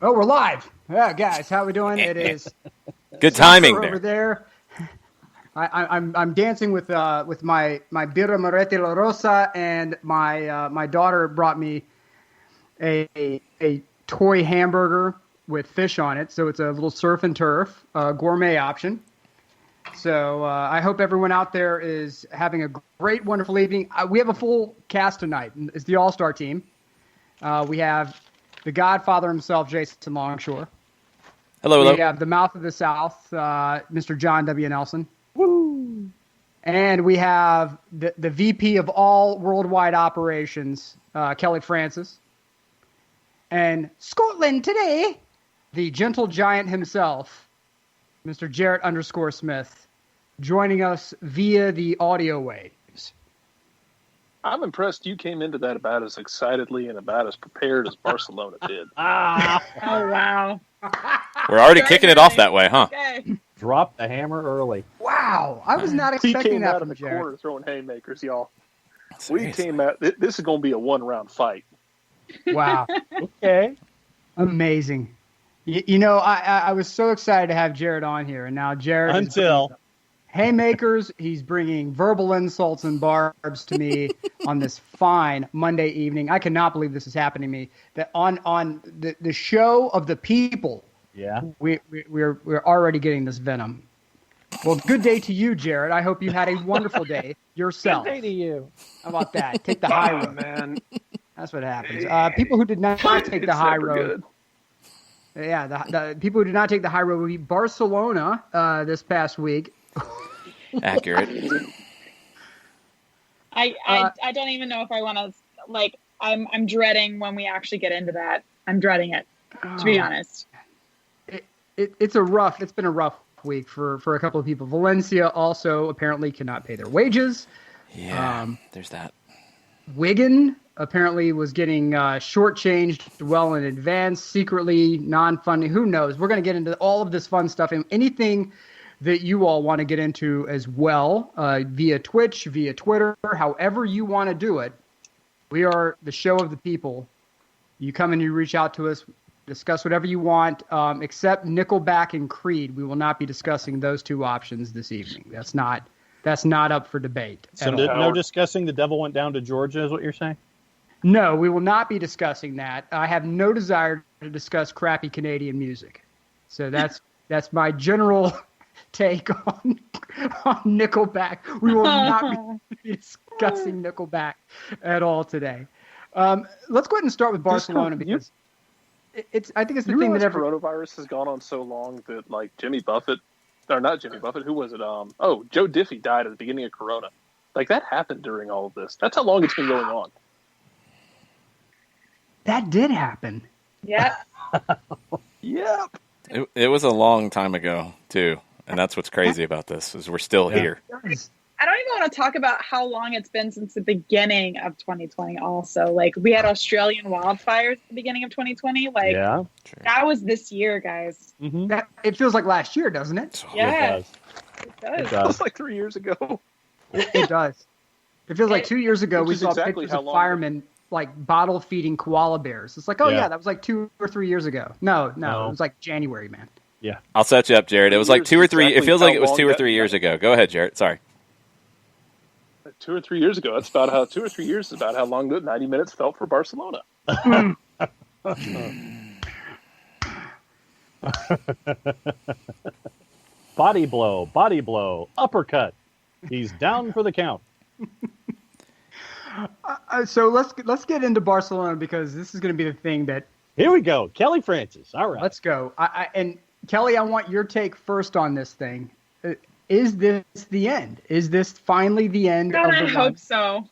Oh, we're live. Yeah, guys, how we doing? It is good timing over there. I'm dancing with my birra moretti la rosa, and my daughter brought me a toy hamburger with fish on it. So it's a little surf and turf gourmet option. So I hope everyone out there is having a great, wonderful evening. We have a full cast tonight. It's the All-Star team. We have the Godfather himself, Jason Longshore. Hello. We have the Mouth of the South, Mr. John W. Nelson. Woo! And we have the VP of all worldwide operations, Kelly Francis. And Scotland today, the gentle giant himself, Mr. Jarrett _Smith, joining us via the audio waves. I'm impressed you came into that about as excitedly and about as prepared as Barcelona did. Oh, wow. We're already kicking it off that way, huh? Okay. Drop the hammer early. Wow. I was not He expecting came that out from in the Jarrett. corner throwing haymakers, y'all. Seriously. We came out. This is going to be a one-round fight. Wow. Okay. Amazing. You know, I was so excited to have Jarrett on here, and now Jarrett is Until haymakers. He's bringing verbal insults and barbs to me on this fine Monday evening. I cannot believe this is happening to me. That on the show of the people, yeah. we're already getting this venom. Well, good day to you, Jarrett. I hope you had a wonderful day yourself. Good day to you. How about that? Take the high road. Man. That's what happens. People who did not take the high road. Good. Yeah, the people who did not take the high road would be Barcelona this past week. Accurate. I don't even know if I want to, like, I'm dreading when we actually get into that. I'm dreading it, to be honest. It's been a rough week for a couple of people. Valencia also apparently cannot pay their wages. Yeah, there's that. Wigan apparently was getting shortchanged well in advance, secretly, non-funding. Who knows? We're going to get into all of this fun stuff and anything that you all want to get into as well via Twitch, via Twitter, however you want to do it. We are the show of the people. You come and you reach out to us, discuss whatever you want, except Nickelback and Creed. We will not be discussing those two options this evening. That's not up for debate. So no discussing The Devil Went Down to Georgia is what you're saying? No, we will not be discussing that. I have no desire to discuss crappy Canadian music. So that's my general take on Nickelback. We will not be discussing Nickelback at all today. Let's go ahead and start with Barcelona because I think it's the thing that coronavirus has gone on so long that, like, Jimmy Buffett, or not Jimmy Buffett, who was it? Joe Diffie died at the beginning of Corona. Like, that happened during all of this. That's how long it's been going on. That did happen. Yeah. Yep. It was a long time ago, too. And that's what's crazy about this, is we're still here. I don't even want to talk about how long it's been since the beginning of 2020 also. Like, we had Australian wildfires at the beginning of 2020. Like, that was this year, guys. Mm-hmm. It feels like last year, doesn't it? Yeah. It does. It feels like 3 years ago. It does. It feels like 2 years ago we saw exactly pictures of how long firemen like bottle feeding koala bears. It's like, that was like 2 or 3 years ago. No, it was like January, man. Yeah. I'll set you up, Jared. It was like 2 or 3. It feels like it was 2 or 3 years ago. Go ahead, Jared. Sorry. 2 or 3 years ago. That's about how 2 or 3 years is about how long the 90 minutes felt for Barcelona. Body blow, uppercut. He's down for the count. So let's get into Barcelona because this is going to be the thing that. Here we go, Kelly Francis. All right, let's go. And Kelly, I want your take first on this thing. Is this the end? Is this finally the end? God, of the I run? hope so.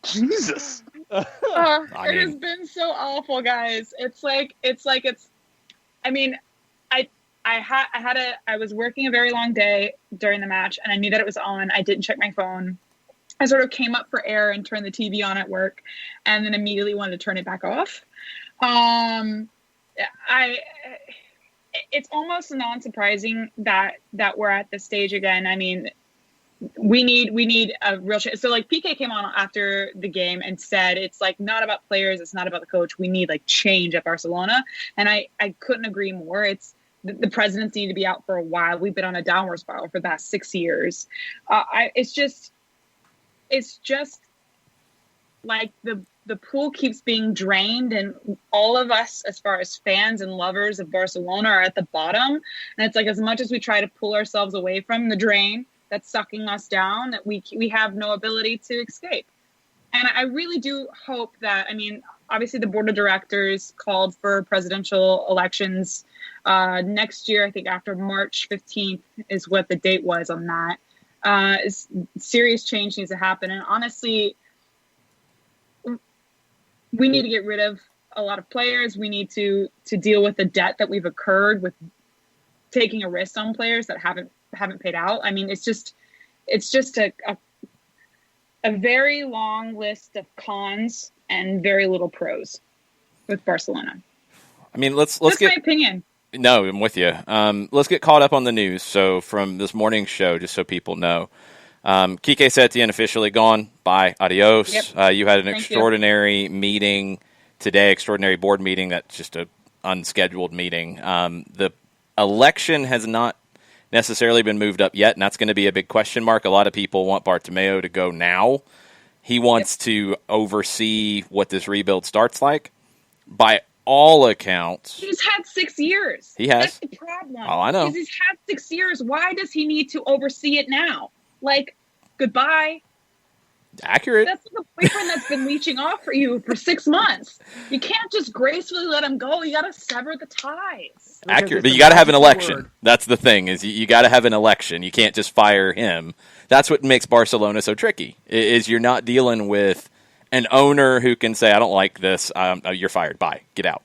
Jesus. It has been so awful, guys. I was working a very long day during the match, and I knew that it was on. I didn't check my phone. I sort of came up for air and turned the TV on at work, and then immediately wanted to turn it back off. It's almost non-surprising that we're at this stage again. I mean, we need a real change. So like PK came on after the game and said it's like not about players, it's not about the coach. We need like change at Barcelona, and I couldn't agree more. It's the presidents need to be out for a while. We've been on a downward spiral for the past 6 years. It's just like the pool keeps being drained, and all of us, as far as fans and lovers of Barcelona, are at the bottom. And it's like, as much as we try to pull ourselves away from the drain that's sucking us down, that we have no ability to escape. And I really do hope that, I mean, obviously the board of directors called for presidential elections next year. I think after March 15th is what the date was on that. Serious change needs to happen. And honestly, we need to get rid of a lot of players. We need to deal with the debt that we've incurred with taking a risk on players that haven't paid out. I mean, it's just a very long list of cons and very little pros with Barcelona. I mean, let's That's get my opinion. No, I'm with you. Let's get caught up on the news. So from this morning's show, just so people know, Kike Setien officially gone. Bye. Adios. Yep. You had an extraordinary meeting today, extraordinary board meeting. That's just an unscheduled meeting. The election has not necessarily been moved up yet, and that's going to be a big question mark. A lot of people want Bartomeu to go now. He wants to oversee what this rebuild starts like. By all accounts, he's had 6 years. He has. That's the problem. Oh, I know. He's had 6 years. Why does he need to oversee it now? Like, goodbye. Accurate. That's like a boyfriend that's been leeching off for you for 6 months. You can't just gracefully let him go. You got to sever the ties. Accurate, but you got to have an election. That's the thing, is you got to have an election. You can't just fire him. That's what makes Barcelona so tricky, is you're not dealing with an owner who can say, I don't like this, you're fired, bye, get out.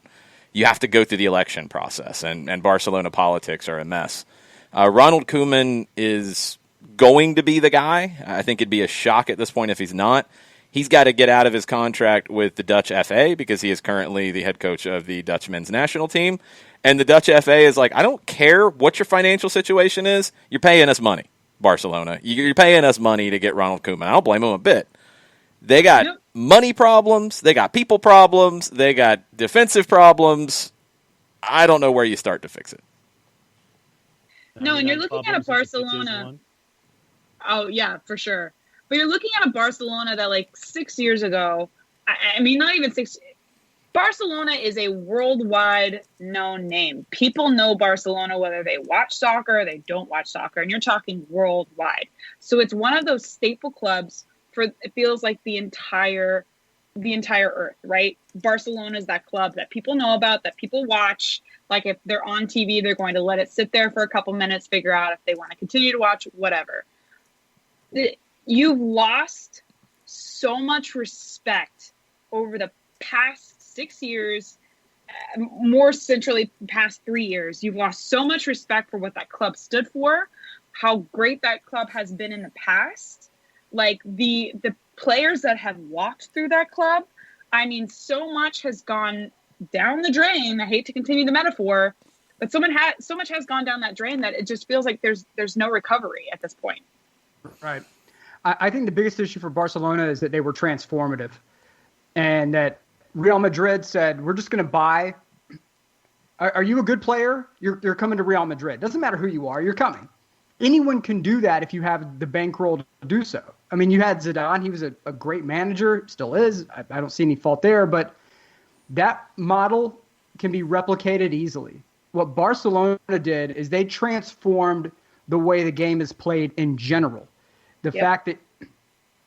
You have to go through the election process, and Barcelona politics are a mess. Ronald Koeman is going to be the guy. I think it'd be a shock at this point if he's not. He's got to get out of his contract with the Dutch FA because he is currently the head coach of the Dutch men's national team. And the Dutch FA is like, I don't care what your financial situation is. You're paying us money, Barcelona. You're paying us money to get Ronald Koeman. I don't blame him a bit. They got money problems. They got people problems. They got defensive problems. I don't know where you start to fix it. No, and you're looking at a Barcelona. Oh, yeah, for sure. But you're looking at a Barcelona that, like, 6 years ago, I mean, not even 6. Barcelona is a worldwide known name. People know Barcelona whether they watch soccer or they don't watch soccer, and you're talking worldwide. So it's one of those staple clubs for, it feels like the entire earth, right? Barcelona is that club that people know about, that people watch. Like, if they're on TV, they're going to let it sit there for a couple minutes, figure out if they want to continue to watch, whatever. You've lost so much respect over the past 6 years, more centrally past 3 years. You've lost so much respect for what that club stood for, how great that club has been in the past. Like, the players that have walked through that club, I mean, so much has gone down the drain. I hate to continue the metaphor, but so much has gone down that drain that it just feels like there's no recovery at this point. Right. I think the biggest issue for Barcelona is that they were transformative, and that Real Madrid said, we're just going to buy. Are you a good player? You're coming to Real Madrid. Doesn't matter who you are. You're coming. Anyone can do that if you have the bankroll to do so. I mean, you had Zidane. He was a great manager, still is. I don't see any fault there, but that model can be replicated easily. What Barcelona did is they transformed the way the game is played in general. The fact that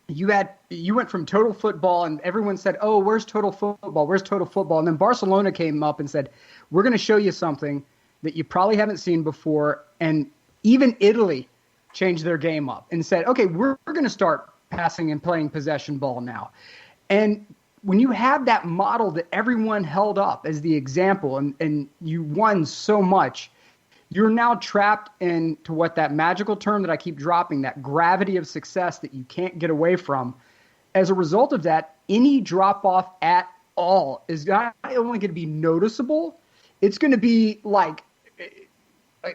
you went from total football, and everyone said, oh, where's total football? Where's total football? And then Barcelona came up and said, we're going to show you something that you probably haven't seen before. And even Italy changed their game up and said, okay, we're going to start passing and playing possession ball now. And when you have that model that everyone held up as the example, and you won so much, you're now trapped into what that magical term that I keep dropping, that gravity of success that you can't get away from. As a result of that, any drop-off at all is not only going to be noticeable, it's going to be like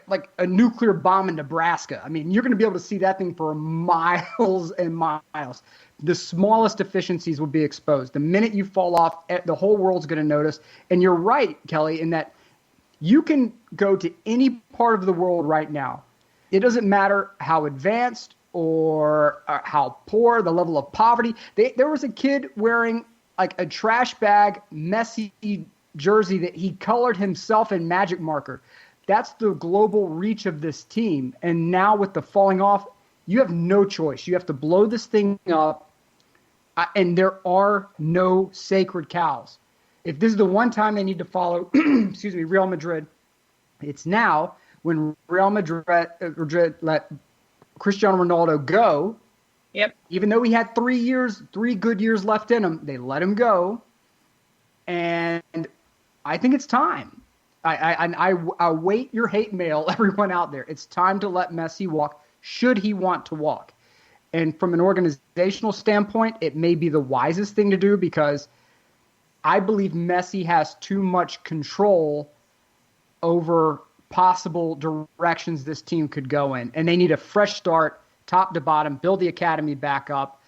like a nuclear bomb in Nebraska. I mean, you're going to be able to see that thing for miles and miles. The smallest deficiencies will be exposed. The minute you fall off, the whole world's going to notice. And you're right, Kelly, in that you can go to any part of the world right now. It doesn't matter how advanced or how poor, the level of poverty. There was a kid wearing like a trash bag, messy jersey that he colored himself in magic marker. That's the global reach of this team. And now with the falling off, you have no choice. You have to blow this thing up. And there are no sacred cows. If this is the one time they need to follow, Real Madrid, it's now when Real Madrid let Cristiano Ronaldo go. Yep. Even though he had 3 good years left in him, they let him go. And I think it's time. I await your hate mail, everyone out there. It's time to let Messi walk, should he want to walk. And from an organizational standpoint, it may be the wisest thing to do because I believe Messi has too much control over possible directions this team could go in. And they need a fresh start, top to bottom, build the academy back up,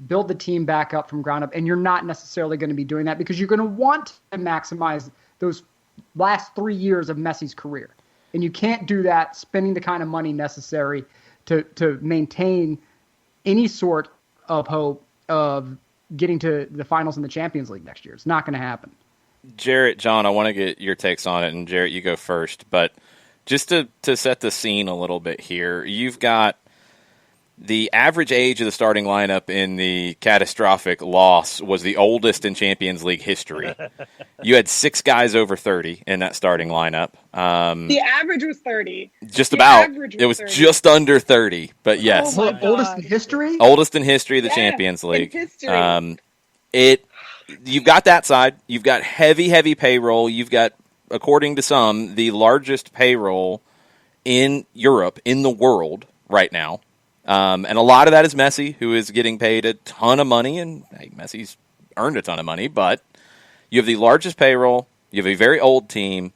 build the team back up from ground up. And you're not necessarily going to be doing that because you're going to want to maximize those last 3 years of Messi's career. And you can't do that spending the kind of money necessary to maintain any sort of hope of getting to the finals in the Champions League next year. It's not going to happen. Jarrett, John, I want to get your takes on it, and Jarrett, you go first. But just to set the scene a little bit here, you've got the average age of the starting lineup in the catastrophic loss was the oldest in Champions League history. You had 6 guys over 30 in that starting lineup. The average was 30. Just about. It was 30. Just under 30, but yes. Oh oldest in history? Oldest in history of the Champions League. You've got that side. You've got heavy payroll. You've got, according to some, the largest payroll in Europe, in the world right now. And a lot of that is Messi, who is getting paid a ton of money, and hey, Messi's earned a ton of money, but you have the largest payroll, you have a very old team,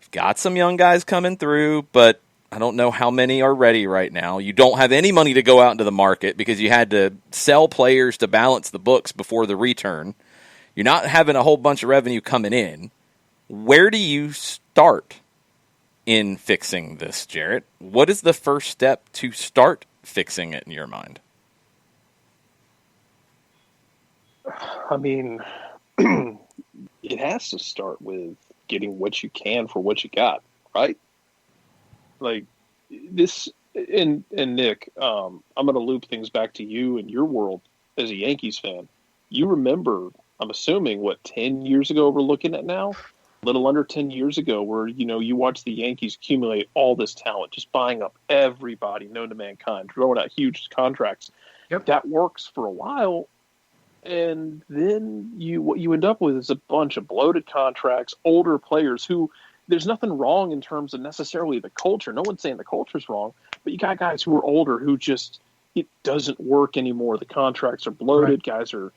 you've got some young guys coming through, but I don't know how many are ready right now. You don't have any money to go out into the market because you had to sell players to balance the books before the return. You're not having a whole bunch of revenue coming in. Where do you start in fixing this, Jarrett? What is the first step to start fixing it in your mind? I mean, it has to start with getting what you can for what you got, right? Like this, and Nick, I'm going to loop things back to you and your world as a Yankees fan. You remember, I'm assuming, 10 years ago we're looking at now? A little under 10 years ago where, you watch the Yankees accumulate all this talent, just buying up everybody known to mankind, throwing out huge contracts. Yep. That works for a while. And then what you end up with is a bunch of bloated contracts, older players who there's nothing wrong in terms of necessarily the culture. No one's saying the culture's wrong, but you got guys who are older who just, it doesn't work anymore. The contracts are bloated. Right. Guys are,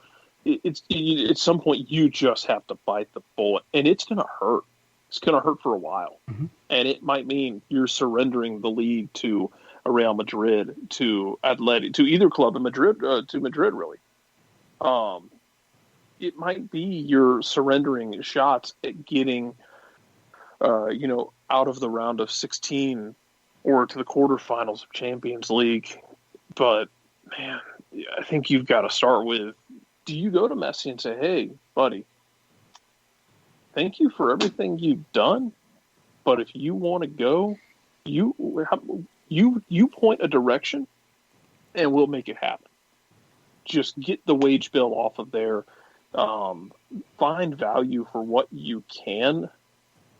at some point you just have to bite the bullet, and it's going to hurt. It's going to hurt for a while. Mm-hmm. And it might mean you're surrendering the league to a Real Madrid, to Athletic, to either club in Madrid, to Madrid really. It might be you're surrendering shots at getting, out of the round of 16 or to the quarterfinals of Champions League. But man, I think you've got to start with, do you go to Messi and say, hey, buddy, thank you for everything you've done, but if you want to go, you point a direction and we'll make it happen. Just get the wage bill off of there. Find value for what you can.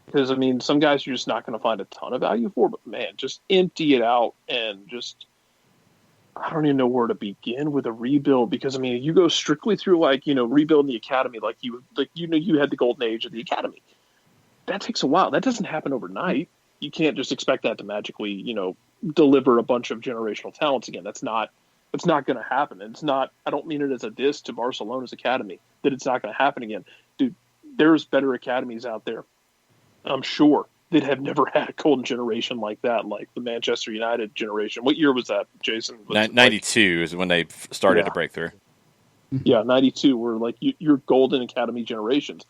Because, some guys you're just not going to find a ton of value for, but man, just empty it out and just, I don't even know where to begin with a rebuild. Because, you go strictly through rebuilding the academy, you had the golden age of the academy. That takes a while. That doesn't happen overnight. You can't just expect that to magically, deliver a bunch of generational talents again. It's not going to happen. It's not, I don't mean it as a diss to Barcelona's academy that it's not going to happen again. Dude, there's better academies out there. I'm sure. that have never had a golden generation like that, like the Manchester United generation. What year was that, Jason? 92 is when they started to break through. Yeah, 92 were like your golden academy generations.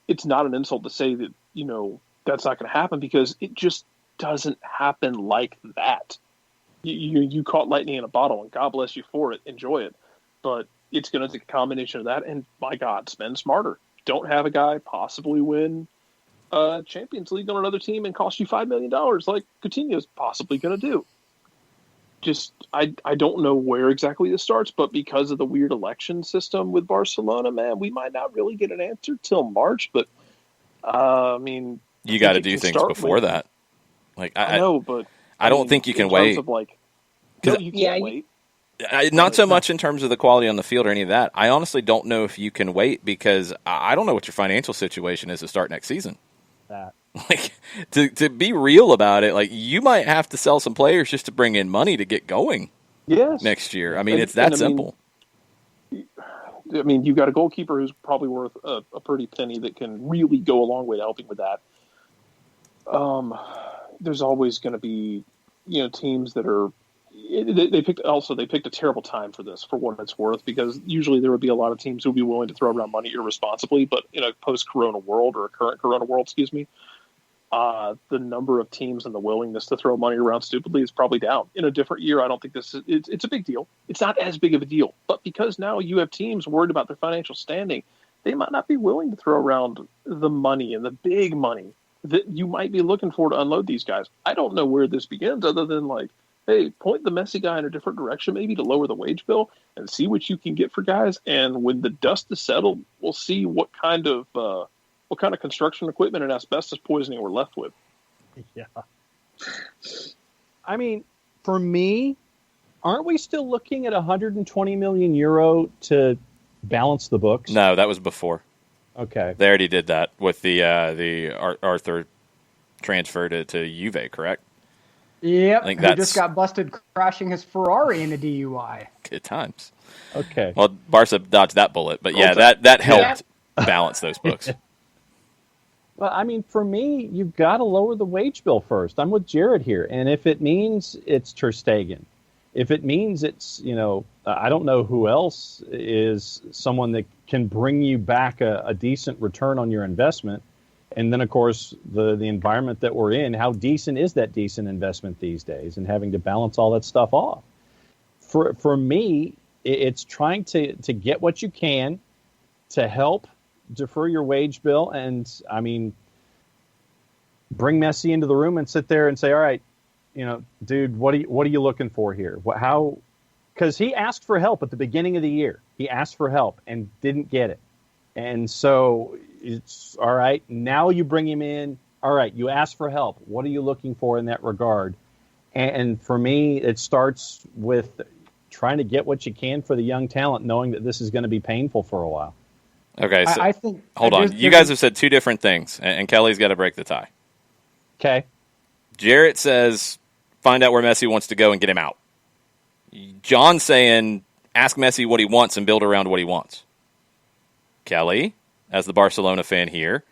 It's not an insult to say that, that's not going to happen, because it just doesn't happen like that. You caught lightning in a bottle, and God bless you for it. Enjoy it. But it's going to take a combination of that, and by God, spend smarter. Don't have a guy possibly win Champions League on another team and cost you $5 million like Coutinho's possibly going to do. Just, I don't know where exactly this starts, but because of the weird election system with Barcelona, man, we might not really get an answer till March. But you got to do things before that. Like I know, but I don't think you can wait. No, you can't wait. Not so much in terms of the quality on the field or any of that. I honestly don't know if you can wait, because I don't know what your financial situation is to start next season. Like, to be real about it, like, you might have to sell some players just to bring in money to get going. Next year. I mean, it's that simple. You've got a goalkeeper who's probably worth a pretty penny that can really go a long way to helping with that. There's always going to be, teams that are. They picked a terrible time for this, for what it's worth, because usually there would be a lot of teams who would be willing to throw around money irresponsibly. But in a post-Corona world, or a current Corona world, the number of teams and the willingness to throw money around stupidly is probably down. In a different year, I don't think it's a big deal. It's not as big of a deal. But because now you have teams worried about their financial standing, they might not be willing to throw around the money and the big money that you might be looking for to unload these guys. I don't know where this begins, other than like, hey, point the Messi guy in a different direction, maybe to lower the wage bill, and see what you can get for guys. And when the dust is settled, we'll see what kind of construction equipment and asbestos poisoning we're left with. Yeah. I mean, for me, aren't we still looking at 120 million euro to balance the books? No, that was before. Okay. They already did that with the Arthur transfer to Juve, correct? Yep, he just got busted crashing his Ferrari in a DUI. Good times. Okay. Well, Barca dodged that bullet, but yeah, that helped balance those books. Well, I mean, for me, you've got to lower the wage bill first. I'm with Jared here, and if it means it's Ter Stegen, if it means it's, I don't know who else is someone that can bring you back a decent return on your investment. And then, of course, the environment that we're in, how decent is that decent investment these days, and having to balance all that stuff off. For me, it's trying to get what you can to help defer your wage bill. And, I mean, bring Messi into the room and sit there and say, all right, dude, what are you looking for here? Because he asked for help at the beginning of the year. He asked for help and didn't get it. And so it's all right. Now you bring him in. All right. You asked for help. What are you looking for in that regard? And for me, it starts with trying to get what you can for the young talent, knowing that this is going to be painful for a while. Okay. So I think. Hold on. You guys have said two different things, and Kelly's got to break the tie. Okay. Jarrett says, find out where Messi wants to go and get him out. John's saying, ask Messi what he wants and build around what he wants. Kelly, as the Barcelona fan here,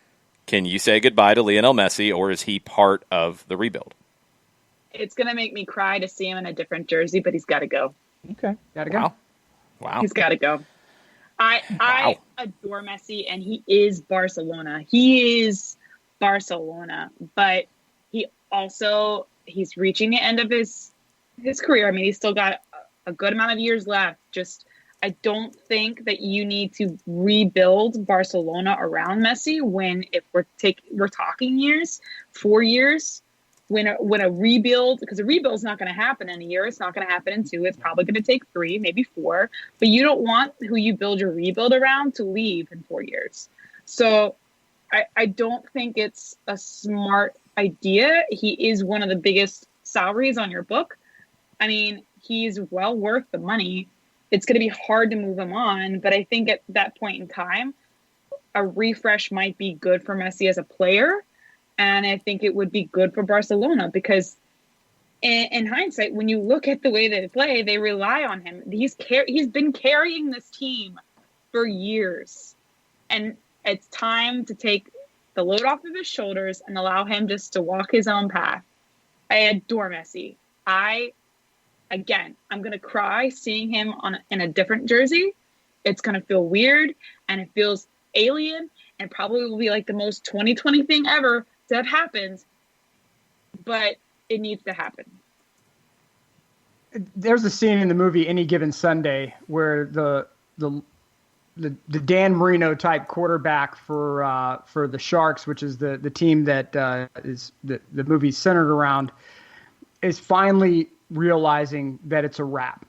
can you say goodbye to Lionel Messi, or is he part of the rebuild? It's going to make me cry to see him in a different jersey, but he's got to go. Okay. Got to go. Wow. He's got to go. I adore Messi, and he is Barcelona. But he's reaching the end of his career. I mean, he's still got a good amount of years left. I don't think that you need to rebuild Barcelona around Messi if we're talking years, 4 years, when a rebuild, because a rebuild is not going to happen in a year. It's not going to happen in 2. It's probably going to take 3, maybe 4, but you don't want who you build your rebuild around to leave in 4 years. So I don't think it's a smart idea. He is one of the biggest salaries on your book. I mean, he's well worth the money. It's going to be hard to move him on, but I think at that point in time, a refresh might be good for Messi as a player, and I think it would be good for Barcelona because, in hindsight, when you look at the way they play, they rely on him. He's been carrying this team for years, and it's time to take the load off of his shoulders and allow him just to walk his own path. I adore Messi. I'm going to cry seeing him in a different jersey. It's going to feel weird, and it feels alien, and probably will be like the most 2020 thing ever that happens, but it needs to happen. There's a scene in the movie Any Given Sunday where the Dan Marino type quarterback for the Sharks, which is the team that is the movie's centered around, is finally realizing that it's a wrap.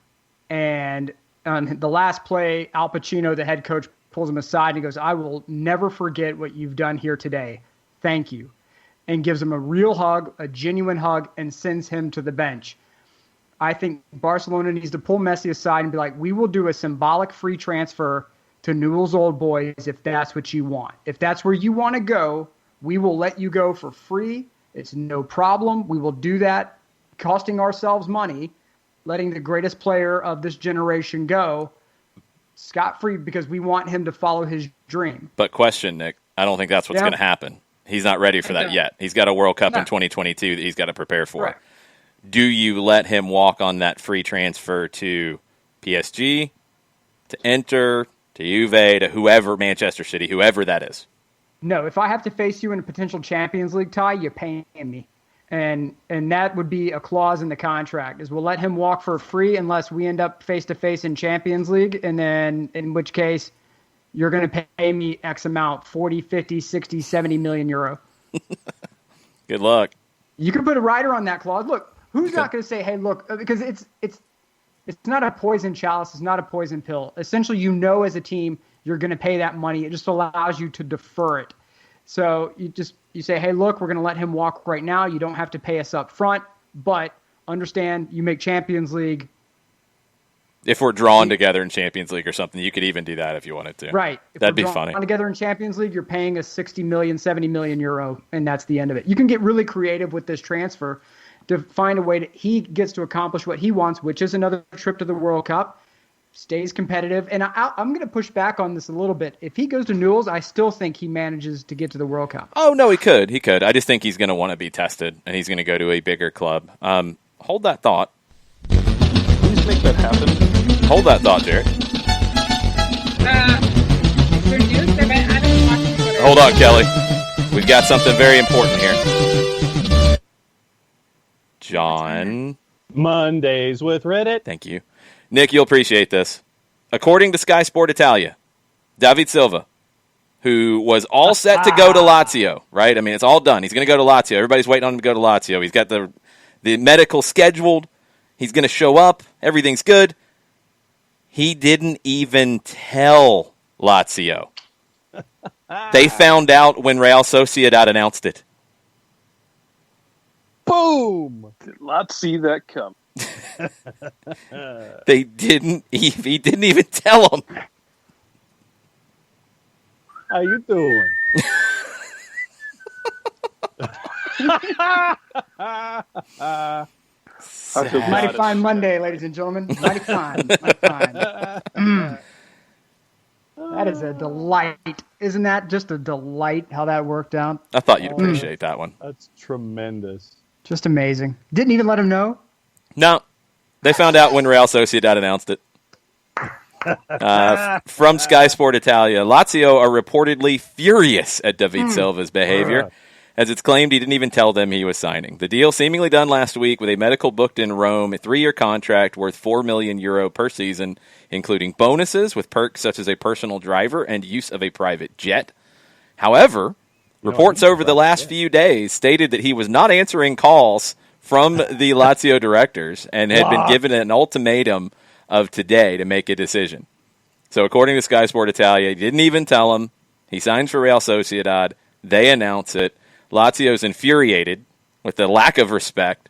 And on the last play, Al Pacino, the head coach, pulls him aside and he goes, "I will never forget what you've done here today. Thank you." And gives him a real hug, a genuine hug, and sends him to the bench. I think Barcelona needs to pull Messi aside and be like, "We will do a symbolic free transfer to Newell's Old Boys if that's what you want. If that's where you want to go, we will let you go for free. It's no problem. We will do that, costing ourselves money, letting the greatest player of this generation go scot-free because we want him to follow his dream." But question, Nick, I don't think that's what's going to happen. He's not ready for that yet. He's got a World Cup in 2022 that he's got to prepare for. Right. Do you let him walk on that free transfer to PSG, to Inter, to Juve, to whoever, Manchester City, whoever that is? No, if I have to face you in a potential Champions League tie, you're paying me. And that would be a clause in the contract, is we'll let him walk for free unless we end up face-to-face in Champions League, and then in which case you're going to pay me X amount, 40, 50, 60, 70 million euro. Good luck. You can put a rider on that clause. Look, who's not going to say, "Hey, look," because it's not a poison chalice, it's not a poison pill. Essentially, as a team, you're going to pay that money. It just allows you to defer it. So you say, "Hey, look, we're going to let him walk right now. You don't have to pay us up front, but understand you make Champions League." If we're drawn together in Champions League or something, you could even do that if you wanted to. Right. That'd be funny. Together in Champions League, you're paying us 60 million, 70 million euro, and that's the end of it. You can get really creative with this transfer to find a way that he gets to accomplish what he wants, which is another trip to the World Cup, stays competitive. And I'm going to push back on this a little bit. If he goes to Newell's, I still think he manages to get to the World Cup. Oh, no, he could. He could. I just think he's going to want to be tested, and he's going to go to a bigger club. Hold that thought. Please make that happen. Hold that thought, Jared. Hold on, Kelly. We've got something very important here. John. Mondays with Reddit. Thank you. Nick, you'll appreciate this. According to Sky Sport Italia, David Silva, who was all set to go to Lazio, right? I mean, it's all done. He's going to go to Lazio. Everybody's waiting on him to go to Lazio. He's got the medical scheduled. He's going to show up. Everything's good. He didn't even tell Lazio. They found out when Real Sociedad announced it. Boom! Did not see that come. He didn't even tell them. How you doing? Mighty fine Monday, ladies and gentlemen. Mighty fine. Mighty fine. That is a delight. Isn't that just a delight how that worked out? I thought you'd appreciate that one. That's tremendous. Just amazing. Didn't even let him know? No. They found out when Real Sociedad announced it. From Sky Sport Italia, Lazio are reportedly furious at David Silva's behavior, as it's claimed he didn't even tell them he was signing. The deal seemingly done last week with a medical booked in Rome, a 3-year contract worth €4 million per season, including bonuses with perks such as a personal driver and use of a private jet. However, reports over the last few days stated that he was not answering calls from the Lazio directors and had been given an ultimatum of today to make a decision. So according to Sky Sport Italia, he didn't even tell him. He signs for Real Sociedad. They announce it. Lazio's infuriated with the lack of respect.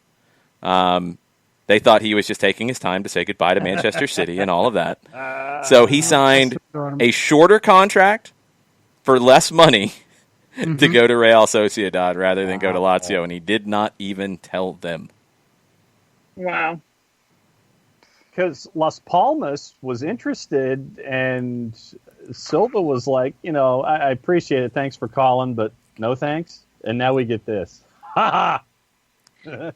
They thought he was just taking his time to say goodbye to Manchester City and all of that. So he signed a shorter contract for less money to go to Real Sociedad rather than go to Lazio, and he did not even tell them. Wow. Because Las Palmas was interested, and Silva was like, I appreciate it. Thanks for calling, but No thanks. And now we get this. Ha ha!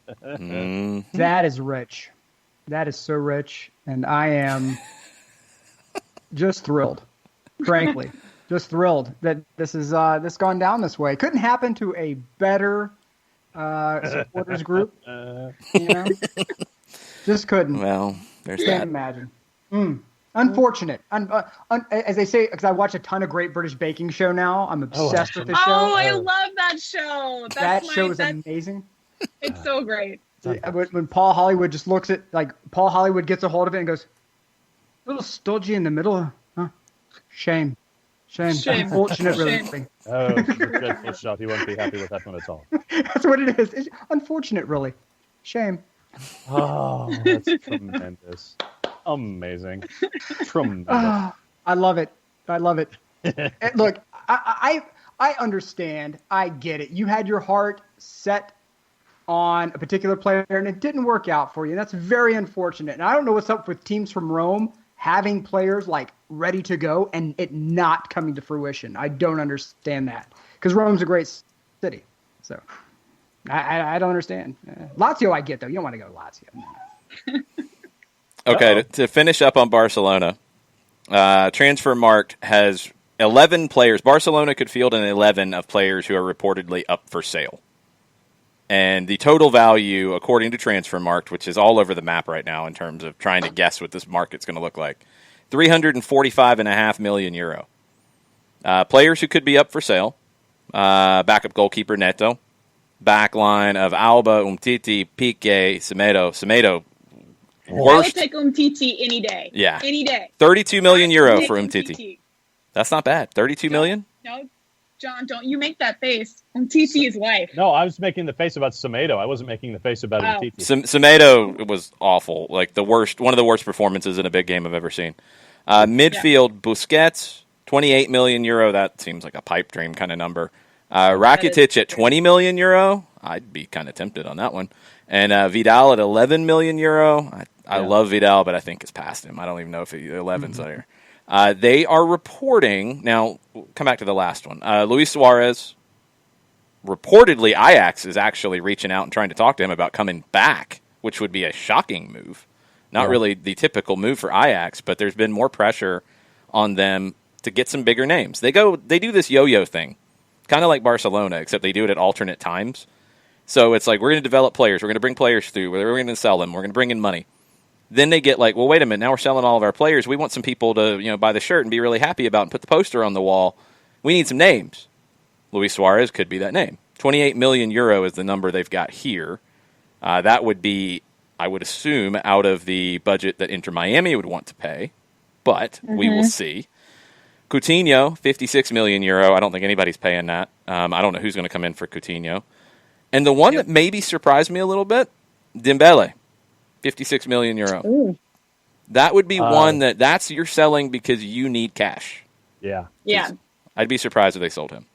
That is rich. That is so rich. And I am just thrilled, frankly. Just thrilled that this is this gone down this way. Couldn't happen to a better supporters group. Just couldn't. Well, there's Can't that. imagine. Unfortunate. As they say, because I watch a ton of Great British Baking Show now. I'm obsessed with the show. Oh, I love that show. That show is amazing. It's so great. When Paul Hollywood just looks at, Paul Hollywood gets a hold of it and goes, a little stodgy in the middle. Huh? Shame. Unfortunate, really. Oh, it's a dreadful shot. He won't be happy with that one at all. That's what it is. It's unfortunate, really. Shame. Oh, that's tremendous. Amazing. Tremendous. I love it. And look, I understand. I get it. You had your heart set on a particular player and it didn't work out for you. That's very unfortunate. And I don't know what's up with teams from Rome having players ready to go and it not coming to fruition. I don't understand that because Rome's a great city. So I don't understand. Lazio I get though. You don't want to go to Lazio. Okay, to finish up on Barcelona, Transfermarkt has 11 players. Barcelona could field an 11 of players who are reportedly up for sale. And the total value, according to Transfermarkt, which is all over the map right now in terms of trying to guess what this market's going to look like, €345.5 million. Players who could be up for sale, backup goalkeeper Neto, backline of Alba, Umtiti, Piqué, Semedo. I would take Umtiti any day. Yeah. Any day. €32 million for Umtiti. That's not bad. 32 million? No, John, don't you make that face. Umtiti is life. No, I was making the face about Semedo. I wasn't making the face about Umtiti. Semedo was awful. One of the worst performances in a big game I've ever seen. Midfield, Busquets, €28 million. That seems like a pipe dream kind of number. Rakitic at €20 million. I'd be kind of tempted on that one. And Vidal at €11 million. I love Vidal, but I think it's past him. I don't even know if 11's there. They are reporting, now we'll come back to the last one. Luis Suarez, reportedly Ajax is actually reaching out and trying to talk to him about coming back, which would be a shocking move. Not really the typical move for Ajax, but there's been more pressure on them to get some bigger names. They do this yo-yo thing, kind of like Barcelona, except they do it at alternate times. So it's like, we're going to develop players, we're going to bring players through, we're going to sell them, we're going to bring in money. Then they get well, wait a minute, now we're selling all of our players. We want some people to, buy the shirt and be really happy about and put the poster on the wall. We need some names. Luis Suarez could be that name. €28 million is the number they've got here. That would be, I would assume, out of the budget that Inter Miami would want to pay, but we will see. Coutinho, €56 million. I don't think anybody's paying that. I don't know who's going to come in for Coutinho. And the one that maybe surprised me a little bit, Dembele. €56 million. Ooh. That would be one that's you're selling because you need cash. Yeah. I'd be surprised if they sold him.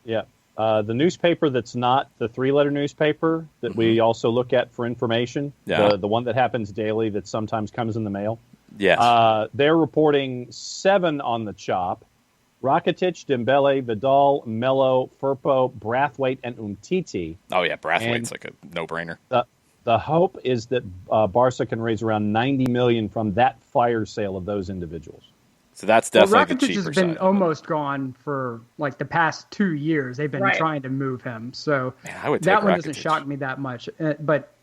Yeah. The newspaper that's not the 3-letter newspaper that we also look at for information, the one that happens daily that sometimes comes in the mail. Yes. They're reporting 7 on the chop. Rakitic, Dembele, Vidal, Melo, Firpo, Brathwaite, and Umtiti. Oh, yeah, Brathwaite's like a no-brainer. The hope is that Barca can raise around $90 million from that fire sale of those individuals. So that's definitely the Rakitic cheaper has been side almost gone for the past 2 years. They've been trying to move him. So I would that take one Rakitic. doesn't shock me that much. But,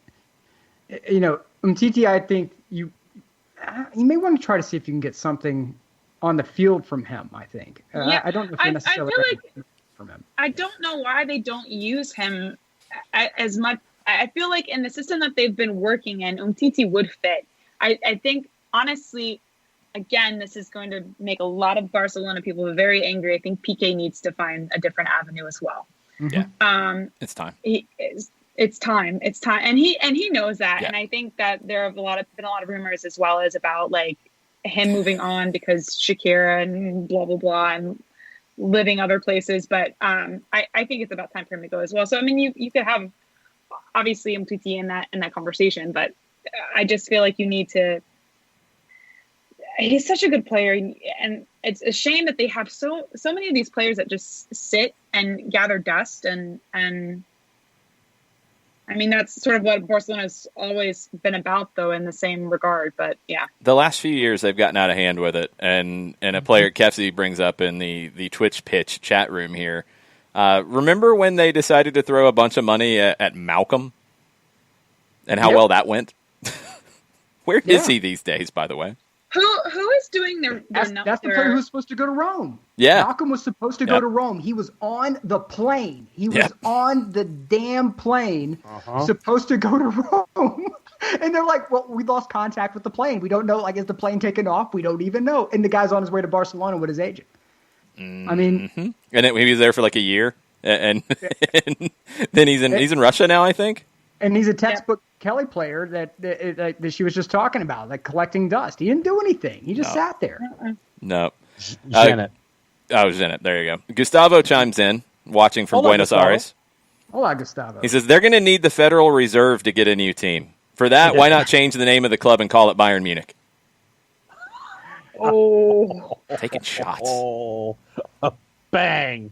Umtiti, I think you may want to try to see if you can get something on the field from him, I think. I don't know if you necessarily from him. I don't know why they don't use him as much. I feel like in the system that they've been working in, Umtiti would fit. I think, honestly, again, this is going to make a lot of Barcelona people very angry. I think Piqué needs to find a different avenue as well. Yeah. It's time. It's time. And he knows that. Yeah. And I think that there have been a lot of rumors as well as about him moving on because Shakira and blah, blah, blah, and living other places. But I think it's about time for him to go as well. So, I mean, you could have obviously Umtiti in that conversation, but I just feel like you need to, He's such a good player, and it's a shame that they have so many of these players that just sit and gather dust, and I mean, that's sort of what Barcelona's always been about, though, in the same regard. But yeah, the last few years they've gotten out of hand with it, and a player Kefsey brings up in the Twitch pitch chat room here. Remember when they decided to throw a bunch of money at Malcolm, and how well that went? Where is he these days, by the way? Who is doing their that's the player who's supposed to go to Rome. Yeah. Malcolm was supposed to go to Rome. He was on the plane. He was on the damn plane, supposed to go to Rome. And they're like, well, we lost contact with the plane. We don't know, like, is the plane taken off? We don't even know. And the guy's on his way to Barcelona with his agent. I mean. And he was there for like a year. And then he's in Russia now, I think. And he's a textbook Kelly player that she was just talking about, like collecting dust. He didn't do anything. He just sat there. No. Zenit. Zenit. There you go. Gustavo chimes in, watching from Buenos Aires. Hola, Gustavo. He says they're going to need the Federal Reserve to get a new team. For that, why not change the name of the club and call it Bayern Munich? Oh. Taking shots. Oh. Bang.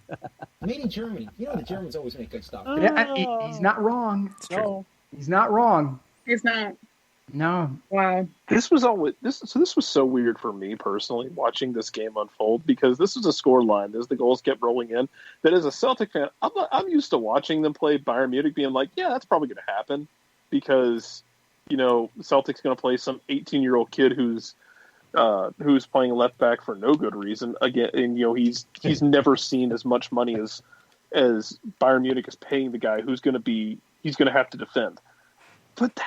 Made in Germany. You know the Germans always make good stuff. Yeah, he's not wrong. It's true. He's not wrong. He's not. No. Wow. This was so weird for me personally watching this game unfold, because this was a score line as the goals kept rolling in. That as a Celtic fan, I'm used to watching them play Bayern Munich, being like, yeah, that's probably going to happen, because Celtic's going to play some 18-year-old kid who's playing left back for no good reason again, and he's never seen as much money as Bayern Munich is paying the guy he's going to have to defend. But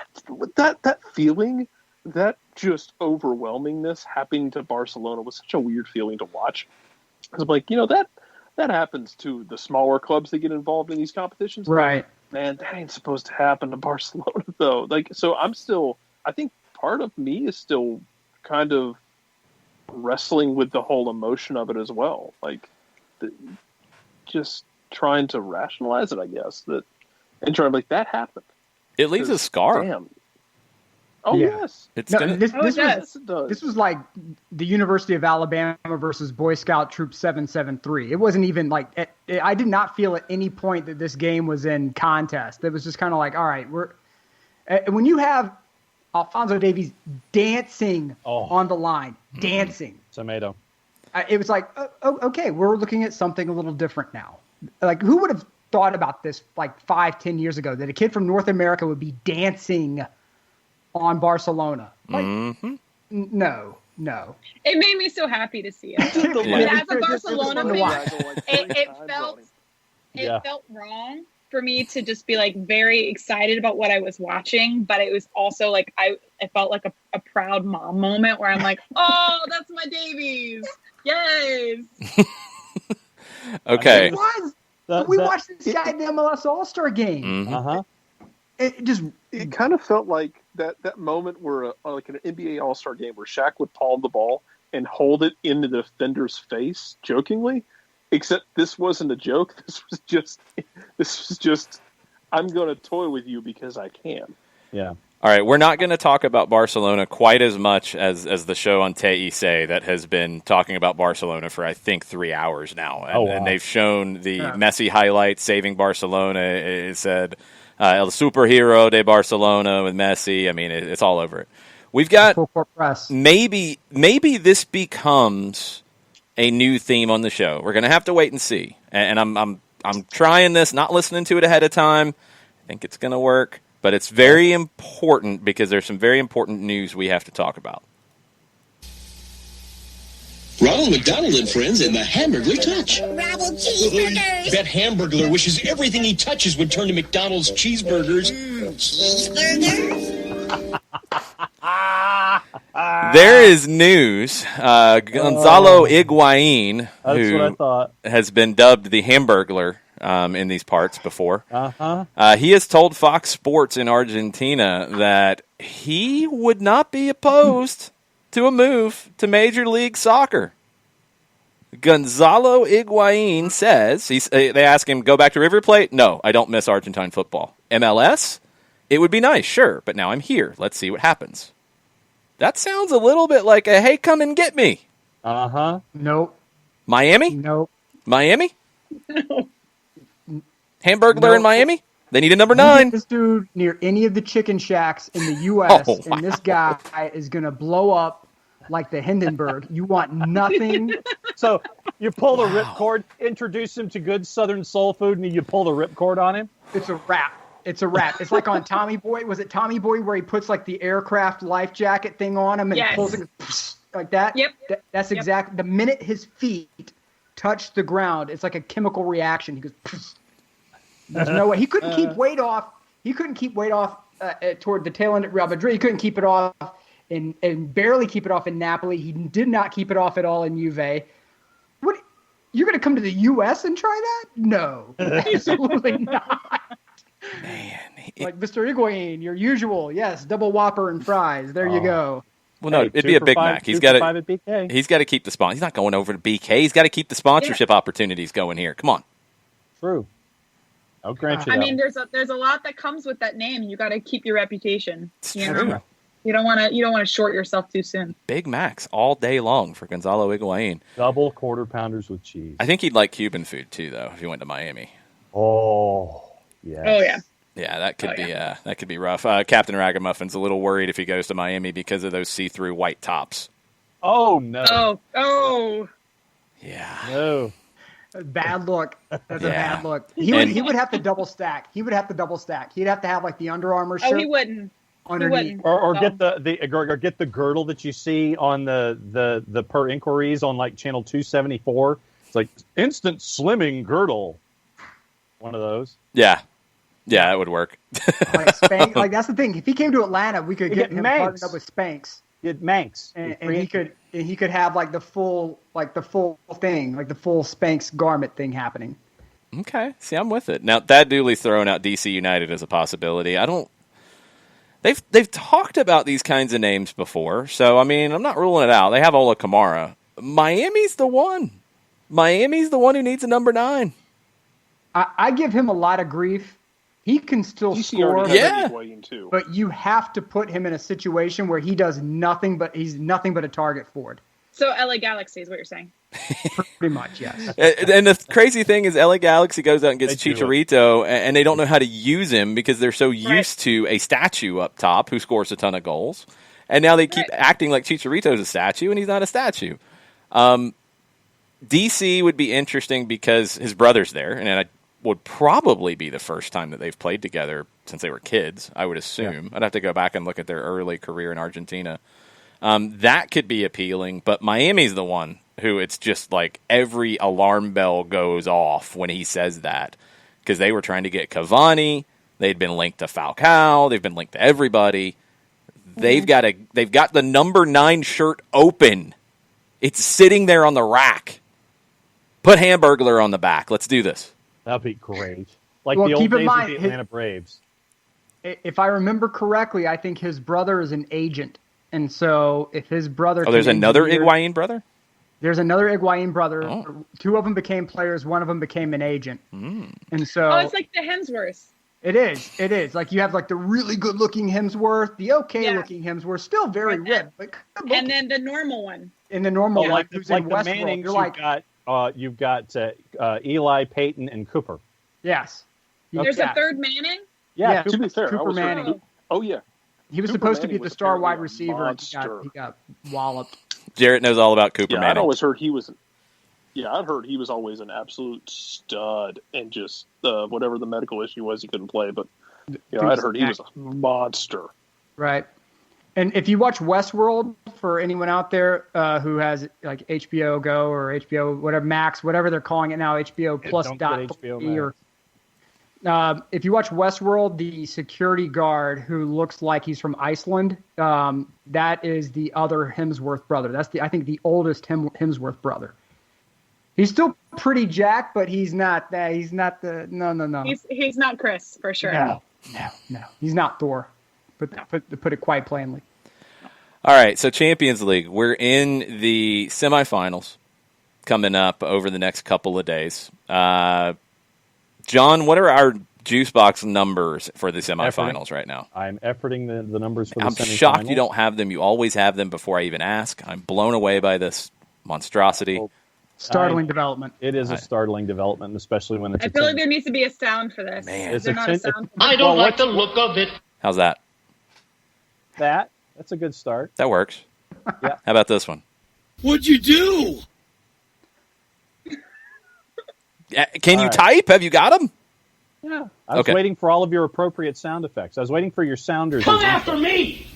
that feeling, that just overwhelmingness happening to Barcelona was such a weird feeling to watch. I'm like, that happens to the smaller clubs that get involved in these competitions, right? Man, that ain't supposed to happen to Barcelona though. So I think part of me is still kind of wrestling with the whole emotion of it as well. Just trying to rationalize it, I guess, and trying to that happened. It leaves a scar. Damn. Oh, yeah. Yes. This was like the University of Alabama versus Boy Scout Troop 773. It wasn't even I did not feel at any point that this game was in contest. It was just kind of like, all right, when you have Alphonso Davies dancing on the line, dancing. Tomato. It was like, okay, we're looking at something a little different now. Who would have thought about this 5-10 years ago, that a kid from North America would be dancing on Barcelona? No. It made me so happy to see it. As a Barcelona fan, it felt wrong for me to just be very excited about what I was watching, but it was also I felt like a proud mom moment where I'm like, oh, that's my Davies. Yes. Okay. It was. We watched this guy in the MLS All-Star game. Mm-hmm. It kind of felt like that moment where an NBA All-Star game where Shaq would palm the ball and hold it in the defender's face jokingly, except this wasn't a joke. This was just I'm going to toy with you because I can. Yeah. All right, we're not going to talk about Barcelona quite as much as the show on TIC that has been talking about Barcelona for, I think, 3 hours now. And they've shown the Messi highlights saving Barcelona. It said El Superhero de Barcelona with Messi. I mean, it's all over it. We've got maybe this becomes a new theme on the show. We're going to have to wait and see. And I'm trying this, not listening to it ahead of time. I think it's going to work. But it's very important because there's some very important news we have to talk about. Ronald McDonald and friends and the Hamburglar Touch. Rabble cheeseburgers. That Hamburglar wishes everything he touches would turn to McDonald's cheeseburgers. Cheeseburgers? There is news. Gonzalo Higuain, who has been dubbed the Hamburglar in these parts before. He has told Fox Sports in Argentina that he would not be opposed to a move to Major League Soccer. Gonzalo Higuain says, they ask him, go back to River Plate? No, I don't miss Argentine football. MLS? It would be nice, sure, but now I'm here. Let's see what happens. That sounds a little bit like a hey, come and get me. Uh-huh. Nope. Miami? Nope. Miami? No. Hamburglar in Miami? They need a number 9. This dude near any of the chicken shacks in the U.S., Oh, wow. and this guy is going to blow up like the Hindenburg. You want nothing. So you pull the ripcord, introduce him to good Southern soul food, and you pull the ripcord on him? It's a wrap. It's a wrap. It's like on Tommy Boy. Was it Tommy Boy where he puts like the aircraft life jacket thing on him and Yes. he pulls it like that? Yep. That's exactly the minute his feet touch the ground, it's like a chemical reaction. He goes. There's no way he couldn't keep weight off. He couldn't keep weight off toward the tail end at Real Madrid. He couldn't keep it off and barely keep it off in Napoli. He did not keep it off at all in Juve. What? You're going to come to the U.S. and try that? No, absolutely not. Man. Like Mr. Higuain, your usual, yes, double Whopper and fries. There you go. Well, no, it'd be a Big Mac. He's got to keep the sponsor. He's not going over to BK. He's got to keep the sponsorship opportunities going here. Come on. True. I'll grant you that. I mean, there's a lot that comes with that name. You got to keep your reputation. You know? You don't want to short yourself too soon. Big Macs all day long for Gonzalo Higuain. Double quarter pounders with cheese. I think he'd like Cuban food too, though, if he went to Miami. Oh, yeah. Oh yeah. Yeah, that could be rough. Captain Ragamuffin's a little worried if he goes to Miami because of those see-through white tops. Oh no. Oh. Yeah. No. Bad look. That's a bad look. He would have to double stack. He'd have to have like the Under Armour shirt. Oh, he wouldn't. Underneath. Or get get the girdle that you see on the per inquiries on like channel 274. It's like instant slimming girdle. One of those. Yeah, that would work. Like Spanx, like that's the thing. If he came to Atlanta, we could get him partnered up with Spanx. Get Manx, and he could have like the full thing, like the full Spanx garment thing happening. Okay, see, I'm with it. Now, Thad Dooley's throwing out DC United as a possibility. They've talked about these kinds of names before, so I mean, I'm not ruling it out. They have Ola Kamara. Miami's the one. Miami's the one who needs a number 9. I give him a lot of grief. He can still score, but you have to put him in a situation where he does nothing but he's nothing but a target forward. So LA Galaxy is what you're saying. Pretty much, yes. And the crazy thing is LA Galaxy goes out and gets Chicharito, and they don't know how to use him because they're so used to a statue up top who scores a ton of goals. And now they keep acting like Chicharito's a statue, and he's not a statue. DC would be interesting because his brother's there, and it would probably be the first time that they've played together since they were kids, I would assume. I'd have to go back and look at their early career in Argentina. That could be appealing, but Miami's the one who it's just like every alarm bell goes off when he says that because they were trying to get Cavani. They'd been linked to Falcao. They've been linked to everybody. They've got the number 9 shirt open. It's sitting there on the rack. Put Hamburglar on the back. Let's do this. That'd be great. Like the old days of the Atlanta Braves. If I remember correctly, I think his brother is an agent. And so if his brother... there's another Higuain brother? There's another Higuain brother. Oh. 2 of them became players. 1 of them became an agent. And so... Oh, it's like the Hemsworths. It is. Like you have like the really good-looking Hemsworth, the okay-looking Hemsworth, still very ripped. But and then the normal one. And the normal one, who's in Westworld. You've got Eli, Peyton, and Cooper. Yes. There's a third Manning? Yeah, to be fair, Cooper Manning. Oh, yeah. He was supposed to be the star wide receiver, and he got walloped. Jarrett knows all about Cooper Manning. I'd always heard he was... Yeah, I'd heard he was always an absolute stud, and just whatever the medical issue was, he couldn't play. But I'd heard he was a monster. Right. And if you watch Westworld, for anyone out there who has like HBO Go or HBO whatever Max, whatever they're calling it now, HBO Plus or if you watch Westworld, the security guard who looks like he's from Iceland, that is the other Hemsworth brother. That's I think the oldest Hemsworth brother. He's still pretty jacked, but he's not that. He's not the no. He's not Chris for sure. No. He's not Thor. Put it quite plainly. All right, so Champions League. We're in the semifinals coming up over the next couple of days. John, what are our juice box numbers for the semifinals right now. I'm efforting the numbers for the semifinals. I'm shocked you don't have them. You always have them before I even ask. I'm blown away by this monstrosity. Startling development. It is a startling development, especially when it's I feel like there needs to be a sound for this. Man. Is there not a sound? I don't like the look of it. How's that? That's a good start. That works. Yeah. How about this one? What'd you do? Can you type? Have you got them? Yeah. I was waiting for all of your appropriate sound effects. I was waiting for your sounders. Come after me!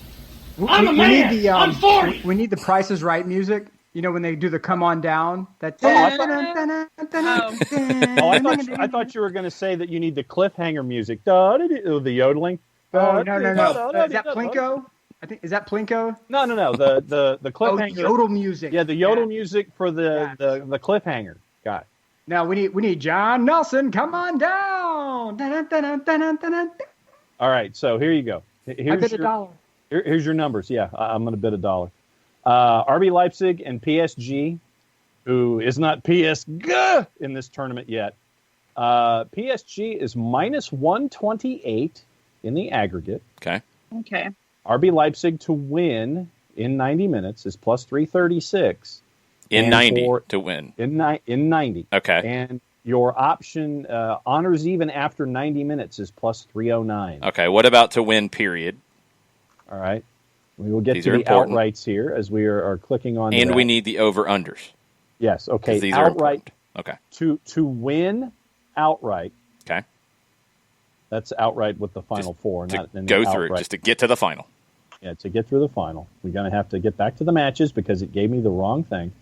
I'm a man! Need the, I'm 40! We need the Price is Right music. You know, when they do the come on down. That. I thought you were going to say that you need the cliffhanger music. The yodeling. Oh, no. Is that Plinko? I think, is that Plinko? No. The cliffhanger. Oh, yodel music. Yeah, the yodel music for the cliffhanger. Got it. Now we need John Nelson. Come on down. All right, so here you go. I bid $1. Here's your numbers. Yeah, I'm going to bid $1. RB Leipzig and PSG, who is not PSG in this tournament yet. PSG is minus 128 in the aggregate. Okay. RB Leipzig to win in 90 minutes is plus 336. In 90 to win. In 90. Okay. And your option honors even after 90 minutes is plus 309. Okay. What about to win, period? All right. We will get These to are the important. outrights here as we are clicking on. And we need the over-unders. Yes. Okay. These outright. Are okay. To win outright. Okay. That's outright with the final four. To not go outright. through, just to get to the final. Yeah, to get through the final. We're going to have to get back to the matches because it gave me the wrong thing.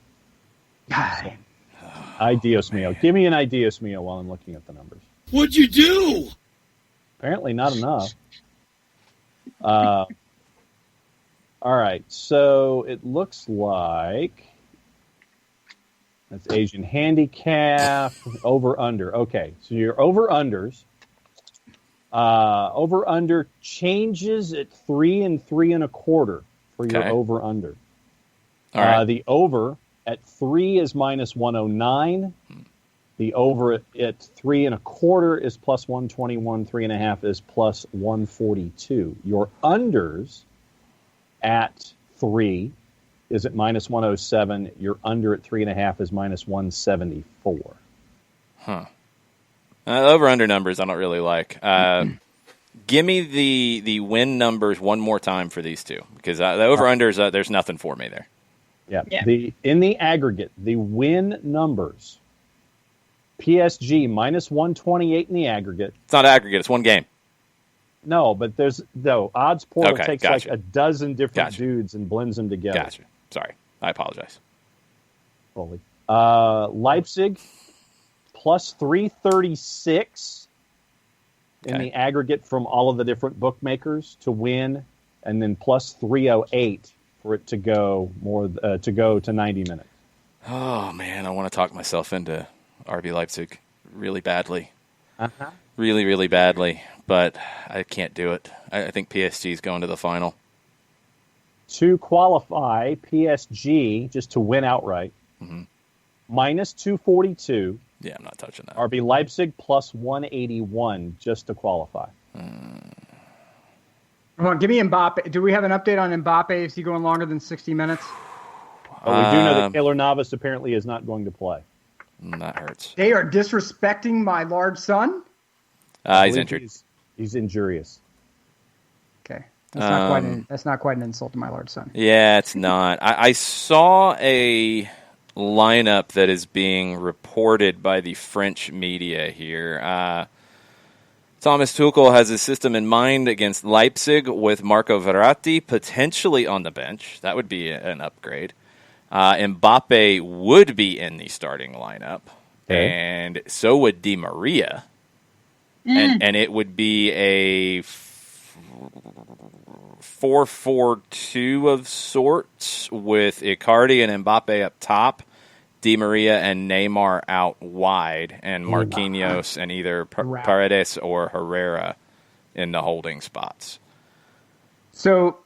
So, Dios mio. Give me an Dios mio while I'm looking at the numbers. What'd you do? Apparently not enough. All right, so it looks like that's Asian handicap, over-under. Okay, so your over-unders. Over-under changes at 3 and 3 1/4 for your over-under. All right. The over at 3 is minus 109. The over at 3 1/4 is plus 121. 3 1/2 is plus 142. Your unders at 3 is at minus 107. Your under at 3 1/2 is minus 174. Huh. Over-under numbers I don't really like. Give me the win numbers one more time for these two, because the over-unders, there's nothing for me there. Yeah. In the aggregate, the win numbers, PSG minus 128 in the aggregate. It's not aggregate. It's one game. No, but Odds Portal takes gotcha. like a dozen different dudes and blends them together. Gotcha. Sorry. I apologize. Fully. Leipzig plus 336 in the aggregate from all of the different bookmakers to win, and then plus 308 for it to go to 90 minutes. Oh man, I want to talk myself into RB Leipzig really badly. Uh-huh. Really, really badly, but I can't do it. I think PSG is going to the final. To qualify, PSG, just to win outright, minus 242. Yeah, I'm not touching that. RB Leipzig plus 181 just to qualify. Come on, give me Mbappe. Do we have an update on Mbappe? Is he going longer than 60 minutes? Oh, we do know that Keylor Navas apparently is not going to play. That hurts. They are disrespecting my large son? He's injured. He's injurious. Okay. That's not quite an insult to my large son. Yeah, it's not. I saw a lineup that is being reported by the French media here. Thomas Tuchel has his system in mind against Leipzig with Marco Verratti potentially on the bench. That would be an upgrade. Mbappe would be in the starting lineup, and so would Di Maria. And it would be a 4-4-2 of sorts with Icardi and Mbappe up top, Di Maria and Neymar out wide, and Marquinhos and either Paredes or Herrera in the holding spots. So,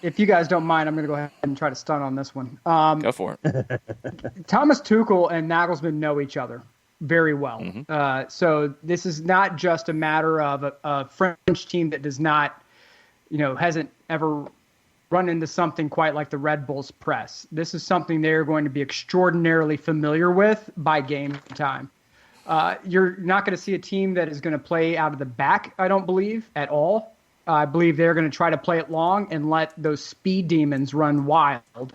if you guys don't mind, I'm going to go ahead and try to stun on this one. Go for it. Thomas Tuchel and Nagelsmann know each other. very well. Mm-hmm. So this is not just a matter of a French team that does not, hasn't ever run into something quite like the Red Bulls press. This is something they're going to be extraordinarily familiar with by game time. You're not going to see a team that is going to play out of the back, I don't believe, at all. I believe they're going to try to play it long and let those speed demons run wild,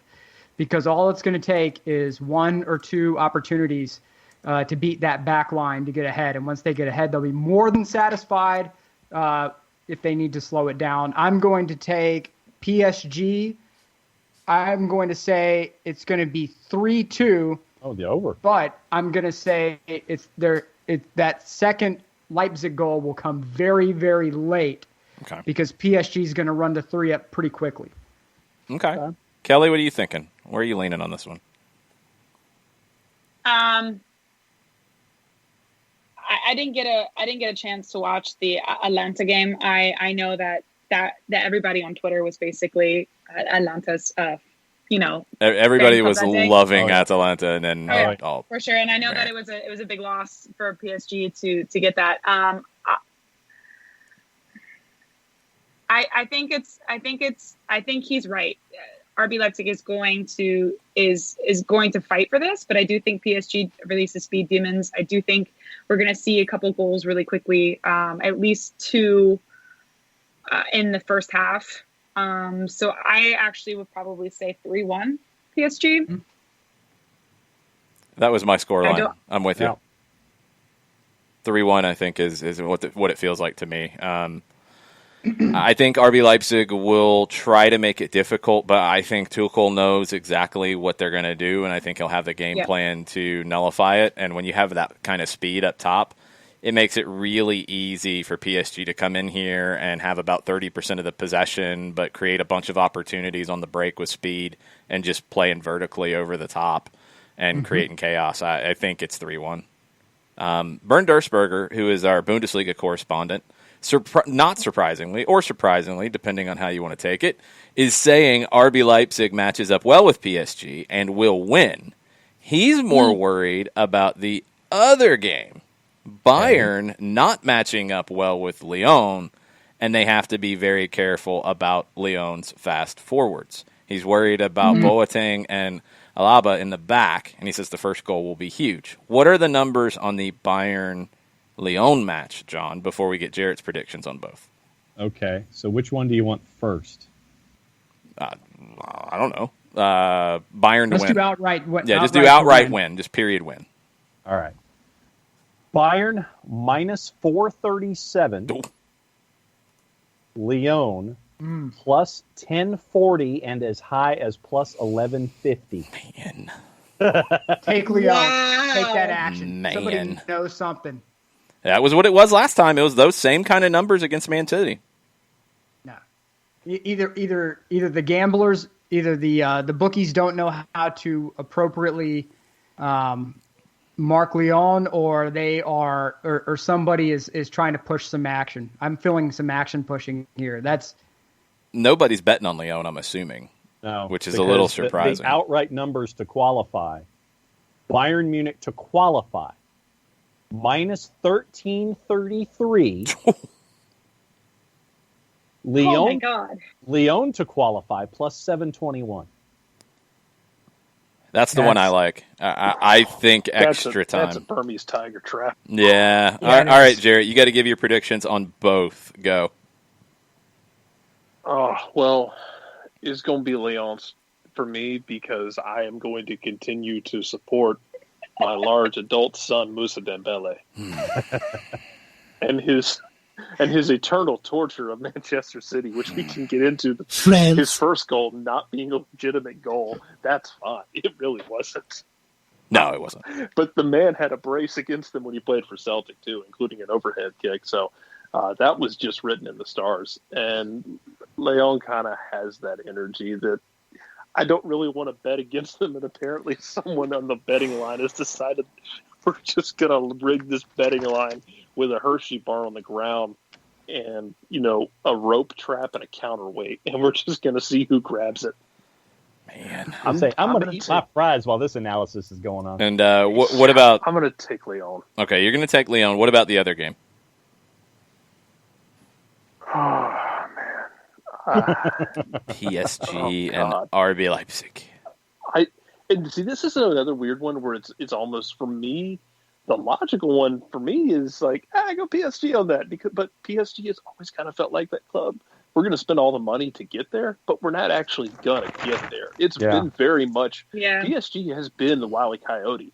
because all it's going to take is one or two opportunities to beat that back line to get ahead. And once they get ahead, they'll be more than satisfied if they need to slow it down. I'm going to take PSG. I'm going to say it's going to be 3-2. Oh, the over. But I'm going to say that second Leipzig goal will come very, very late. Okay. Because PSG is going to run to 3 up pretty quickly. Okay. Kelly, what are you thinking? Where are you leaning on this one? I didn't get a chance to watch the Atlanta game. I know that everybody on Twitter was basically Atlanta's everybody was loving Atalanta, and then for sure. And I know that it was a big loss for PSG to get that. I think he's right. RB Leipzig is going to fight for this, but I do think PSG releases speed demons. I do think we're going to see a couple goals really quickly, at least 2 in the first half. So I actually would probably say 3-1 PSG. That was my scoreline. I'm with you. 3-1, I think, is what it feels like to me. I think RB Leipzig will try to make it difficult, but I think Tuchel knows exactly what they're going to do, and I think he'll have the game plan to nullify it. And when you have that kind of speed up top, it makes it really easy for PSG to come in here and have about 30% of the possession, but create a bunch of opportunities on the break with speed and just playing vertically over the top and creating chaos. I think it's 3-1. Bernd Dursberger, who is our Bundesliga correspondent, not surprisingly, or surprisingly, depending on how you want to take it, is saying RB Leipzig matches up well with PSG and will win. He's more worried about the other game, Bayern not matching up well with Lyon, and they have to be very careful about Lyon's fast forwards. He's worried about Boateng and Alaba in the back, and he says the first goal will be huge. What are the numbers on the Bayern-Lyon match, John, before we get Jarrett's predictions on both? Okay, so which one do you want first? I don't know. Bayern to win. Let's do outright win. Yeah, just do outright win. Just period win. All right. Bayern minus 437. Ooh. Lyon plus 1040 and as high as plus 1150. Man. Take Lyon. Wow. Take that action. Man. Somebody knows something. That was what it was last time. It was those same kind of numbers against Man City. No. Either the gamblers, either the bookies don't know how to appropriately mark Lyon, or they are, or somebody is trying to push some action. I'm feeling some action pushing here. Nobody's betting on Lyon, I'm assuming. No, which is a little surprising. The outright numbers to qualify. Bayern Munich to qualify. minus 1333. Lyon, oh my God. Lyon to qualify plus 721. That's the one I like. I think extra time. That's a Burmese tiger trap. Yeah. All right, Jarrett, you got to give your predictions on both. Go. Oh, well, it's going to be Lyon's for me because I am going to continue to support my large adult son, Moussa Dembele, and his eternal torture of Manchester City, which we can get into. His first goal not being a legitimate goal, that's fine. It really wasn't. No, it wasn't. But the man had a brace against him when he played for Celtic, too, including an overhead kick. So that was just written in the stars. And Lyon kind of has that energy that I don't really want to bet against them. And apparently someone on the betting line has decided we're just going to rig this betting line with a Hershey bar on the ground and, a rope trap and a counterweight. And we're just going to see who grabs it. Man, I'm going to eat my fries while this analysis is going on. And what about? I'm going to take Lyon. Okay, you're going to take Lyon. What about the other game? Oh man, PSG and RB Leipzig. And see, this is another weird one where it's almost, for me, the logical one for me is like, I go PSG on that, but PSG has always kind of felt like that club. We're going to spend all the money to get there, but we're not actually going to get there. It's been very much, PSG has been the Wile E. Coyote.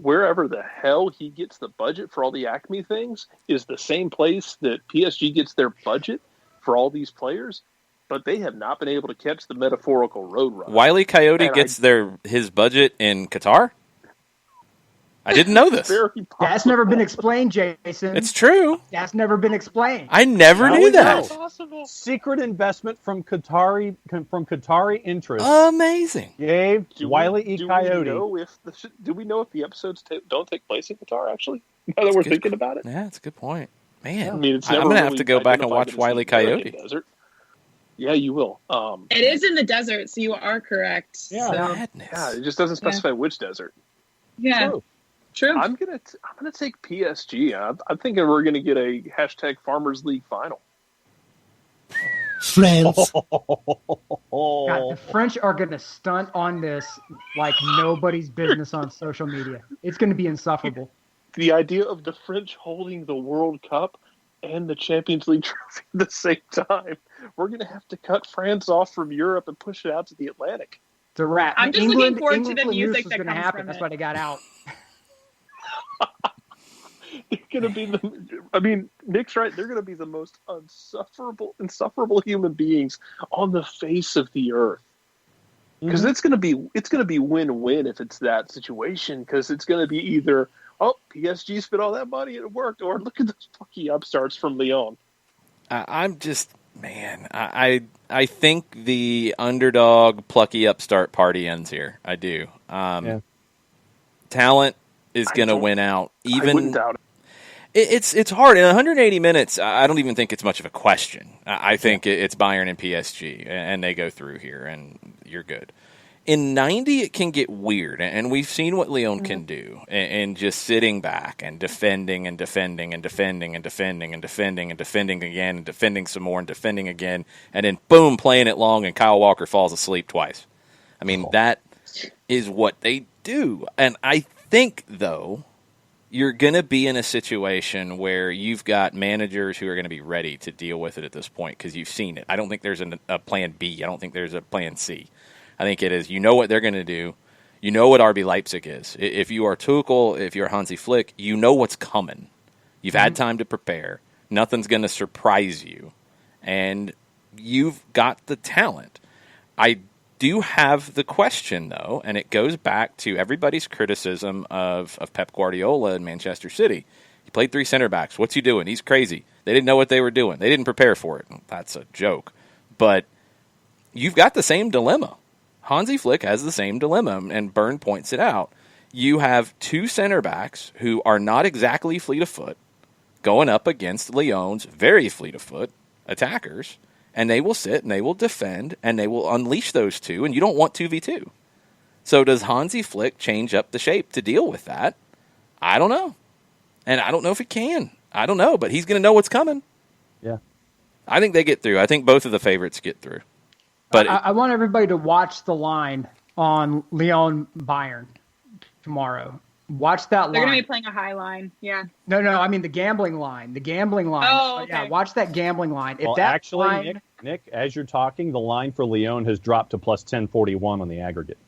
Wherever the hell he gets the budget for all the Acme things is the same place that PSG gets their budget for all these players, but they have not been able to catch the metaphorical road runner. Wile E. Coyote gets his budget in Qatar? I didn't know this. That's never been explained, Jason. It's true. That's never been explained. I never knew that. Secret investment from Qatari interests. Amazing. Gave Wile E. Coyote. Do we know if the episodes don't take place in Qatar, actually? Now that we're thinking about it? Yeah, that's a good point. Man, I mean, it's I'm never going to really have to go back and watch Wile E. Coyote. Desert. Yeah, you will. It is in the desert, so you are correct. Yeah, so. Yeah, it just doesn't specify which desert. Yeah, true. I'm gonna take PSG. I'm thinking we're gonna get a #Farmers League final. France. God, the French are going to stunt on this like nobody's business on social media. It's going to be insufferable. The idea of the French holding the World Cup and the Champions League trophy at the same time. We're going to have to cut France off from Europe and push it out to the Atlantic. It's a wrap. I'm just looking forward to the music that comes happen. from That's it. why they got out. They're going to be Nick's right. They're going to be the most insufferable human beings on the face of the earth. Because it's going to be win-win if it's that situation. Because it's going to be either, PSG spent all that money and it worked, or look at those plucky upstarts from Lyon. I'm just, man, I think the underdog plucky upstart party ends here. I do. Talent is going to win out. I wouldn't doubt it. It's hard. In 180 minutes, I don't even think it's much of a question. I think it's Bayern and PSG, and they go through here, and you're good. In 90, it can get weird, and we've seen what Lyon can do, and just sitting back and defending and defending and defending and defending and defending and defending again and defending some more and defending again, and then boom, playing it long, and Kyle Walker falls asleep twice. I mean, that is what they do. And I think, though, you're going to be in a situation where you've got managers who are going to be ready to deal with it at this point because you've seen it. I don't think there's a plan B. I don't think there's a plan C. I think it is, you know what they're going to do. You know what RB Leipzig is. If you are Tuchel, if you're Hansi Flick, you know what's coming. You've had time to prepare. Nothing's going to surprise you. And you've got the talent. I do have the question, though, and it goes back to everybody's criticism of Pep Guardiola in Manchester City. He played 3 center backs. What's he doing? He's crazy. They didn't know what they were doing. They didn't prepare for it. That's a joke. But you've got the same dilemma. Hansi Flick has the same dilemma, and Byrne points it out. You have 2 center backs who are not exactly fleet of foot going up against Lyon's very fleet of foot attackers, and they will sit and they will defend and they will unleash those 2, and you don't want 2v2. So does Hansi Flick change up the shape to deal with that? I don't know. And I don't know if he can. I don't know, but he's going to know what's coming. Yeah. I think they get through. I think both of the favorites get through. But I want everybody to watch the line on Lyon Bayern tomorrow. Watch that line. They're going to be playing a high line. Yeah. No, I mean the gambling line. The gambling line. Oh, okay. Yeah, watch that gambling line. Well, actually, Nick, as you're talking, the line for Lyon has dropped to plus 1041 on the aggregate.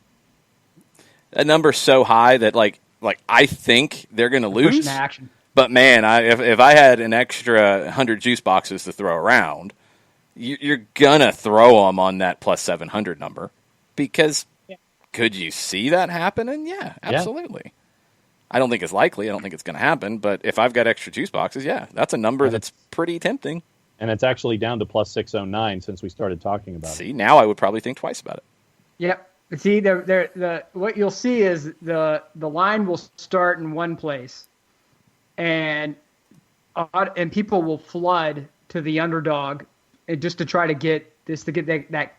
That number's so high that like I think they're going to lose. Action. But man, if I had an extra 100 juice boxes to throw around, you're gonna throw them on that plus 700 number because could you see that happening? Yeah, absolutely. Yeah. I don't think it's likely. I don't think it's going to happen. But if I've got extra juice boxes, that's a number that's pretty tempting. And it's actually down to plus 609 since we started talking about it. See, now I would probably think twice about it. Yep. See, what you'll see is the line will start in one place, and people will flood to the underdog, just to try to get that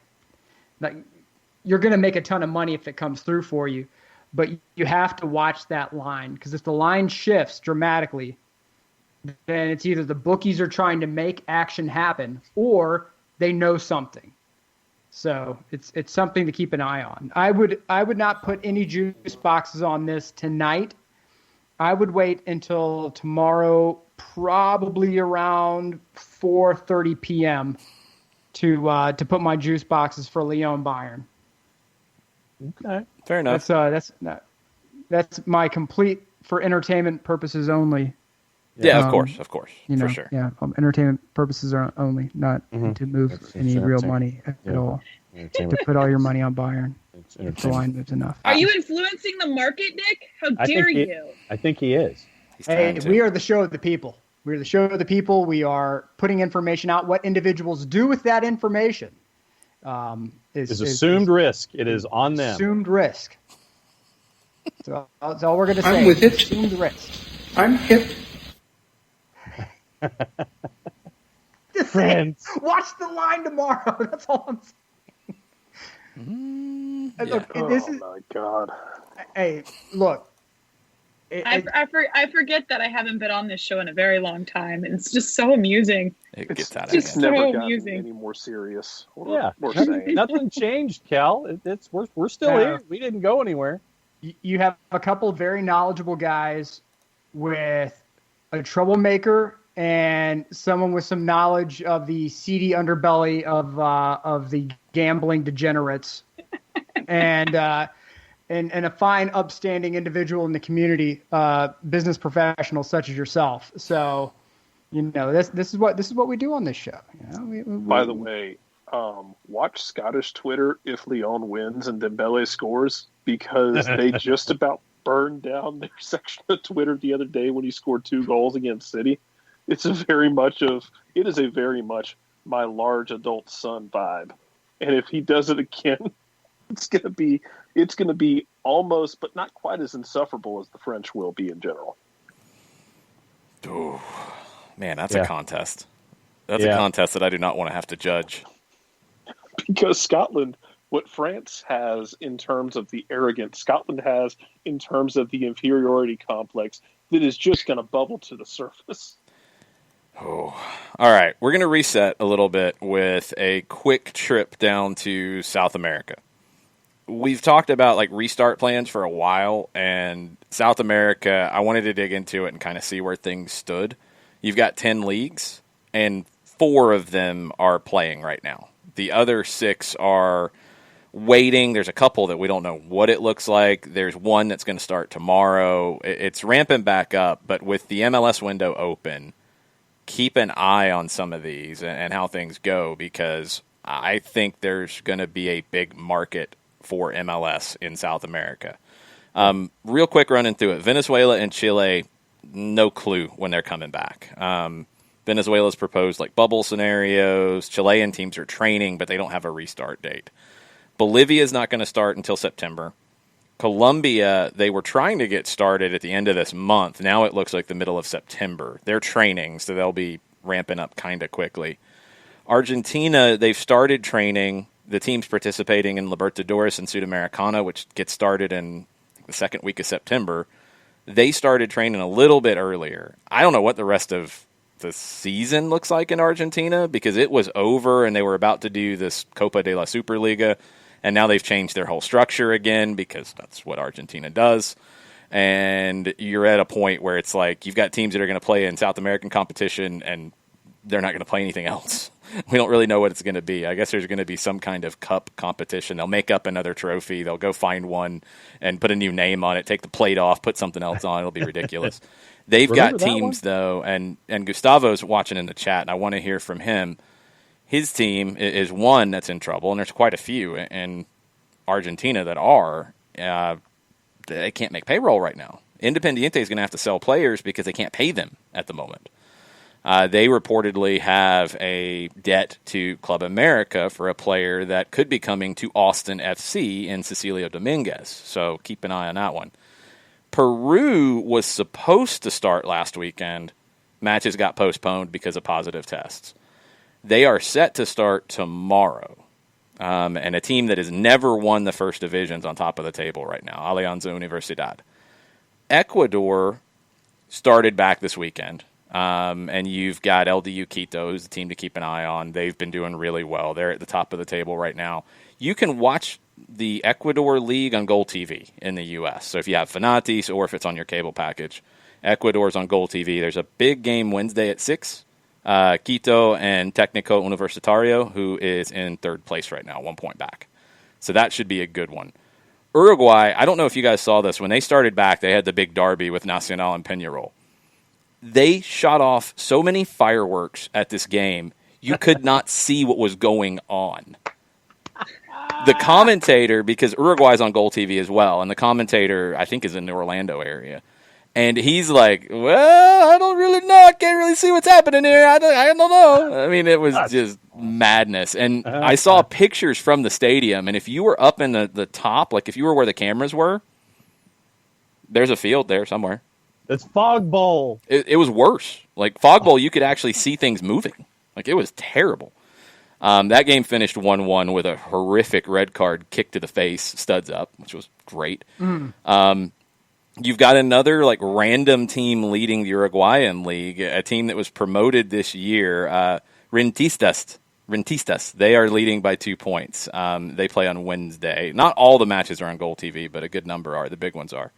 you're going to make a ton of money if it comes through for you. But you have to watch that line, because if the line shifts dramatically, then it's either the bookies are trying to make action happen or they know something. So it's something to keep an eye on. I would not put any juice boxes on this tonight. I would wait until tomorrow, probably around 4:30 p.m. to put my juice boxes for Lyon Bayern. Okay, fair enough. That's my complete for entertainment purposes only. Yeah, of course, for sure. Yeah, entertainment purposes are only, not to move any real money at all. To put all your money on Bayern. The line moves enough. Are you influencing the market, Nick? How dare you? I think he is. Hey, we are the show of the people. We're the show of the people. We are putting information out. What individuals do with that information is assumed risk. It is on them. Assumed risk. So that's all we're going to say. I'm with it. Assumed risk. I'm hip. Friends. Watch the line tomorrow. That's all I'm saying. Look, my God. Hey, look. I forget that I haven't been on this show in a very long time. It's just so amusing. It's never so gotten amusing. any more serious. Nothing changed, Cal. We're still here. We didn't go anywhere. You have a couple of very knowledgeable guys with a troublemaker and someone with some knowledge of the seedy underbelly of the gambling degenerates, and a fine, upstanding individual in the community, business professional such as yourself. So, this is what we do on this show. By the way, watch Scottish Twitter if Lyon wins and Dembele scores, because they just about burned down their section of Twitter the other day when he scored 2 goals against City. It is a very much my large adult son vibe. And if he does it again, it's gonna be almost, but not quite as insufferable as the French will be in general. Oh, man, that's a contest. That's a contest that I do not want to have to judge. Because Scotland, what France has in terms of the arrogance, Scotland has in terms of the inferiority complex that is just going to bubble to the surface. Oh, all right. We're going to reset a little bit with a quick trip down to South America. We've talked about restart plans for a while, and South America, I wanted to dig into it and kind of see where things stood. You've got 10 leagues, and 4 of them are playing right now. The other 6 are waiting. There's a couple that we don't know what it looks like. There's one that's going to start tomorrow. It's ramping back up, but with the MLS window open, keep an eye on some of these and how things go, because I think there's going to be a big market for MLS in South America. Real quick running through it. Venezuela and Chile, no clue when they're coming back. Venezuela's proposed bubble scenarios. Chilean teams are training, but they don't have a restart date. Bolivia is not going to start until September. Colombia, they were trying to get started at the end of this month. Now it looks like the middle of September. They're training, so they'll be ramping up kind of quickly. Argentina, they've started training. The team's participating in Libertadores and Sudamericana, which gets started in the second week of September. They started training a little bit earlier. I don't know what the rest of the season looks like in Argentina, because it was over and they were about to do this Copa de la Superliga, and now they've changed their whole structure again because that's what Argentina does. And you're at a point where it's you've got teams that are going to play in South American competition and they're not going to play anything else. We don't really know what it's going to be. I guess there's going to be some kind of cup competition. They'll make up another trophy. They'll go find one and put a new name on it, take the plate off, put something else on. It'll be ridiculous. They've got teams, though, and Gustavo's watching in the chat, and I want to hear from him. His team is one that's in trouble, and there's quite a few in Argentina that are. They can't make payroll right now. Independiente is going to have to sell players because they can't pay them at the moment. They reportedly have a debt to Club America for a player that could be coming to Austin FC in Cecilio Dominguez. So keep an eye on that one. Peru was supposed to start last weekend. Matches got postponed because of positive tests. They are set to start tomorrow. and a team that has never won the first division's on top of the table right now, Alianza Universidad. Ecuador started back this weekend, and you've got LDU Quito, who's a team to keep an eye on. They've been doing really well. They're at the top of the table right now. You can watch the Ecuador League on Gold TV in the U.S. So if you have Fanatis or if it's on your cable package, Ecuador's on Gold TV. There's a big game Wednesday at 6. Quito and Técnico Universitario, who is in third place right now, 1 point back. So that should be a good one. Uruguay, I don't know if you guys saw this. When they started back, they had the big derby with Nacional and Peñarol. They shot off so many fireworks at this game, you could not see what was going on. The commentator, because Uruguay's on Gold TV as well, and the commentator, I think, is in the Orlando area. And he's like, well, I don't really know. I can't really see what's happening here. I don't know. I mean, it was just madness. And I saw pictures from the stadium, and if you were up in the top, like if you were where the cameras were, there's a field there somewhere. It's Fog Bowl. It was worse. Like Fog Bowl, you could actually see things moving. Like it was terrible. That game finished 1-1 with a horrific red card kick to the face, studs up, which was great. You've got another like random team leading the Uruguayan league, a team that was promoted this year, Rentistas. They are leading by 2 points. They play on Wednesday. Not all the matches are on Gold TV, but a good number are. The big ones are.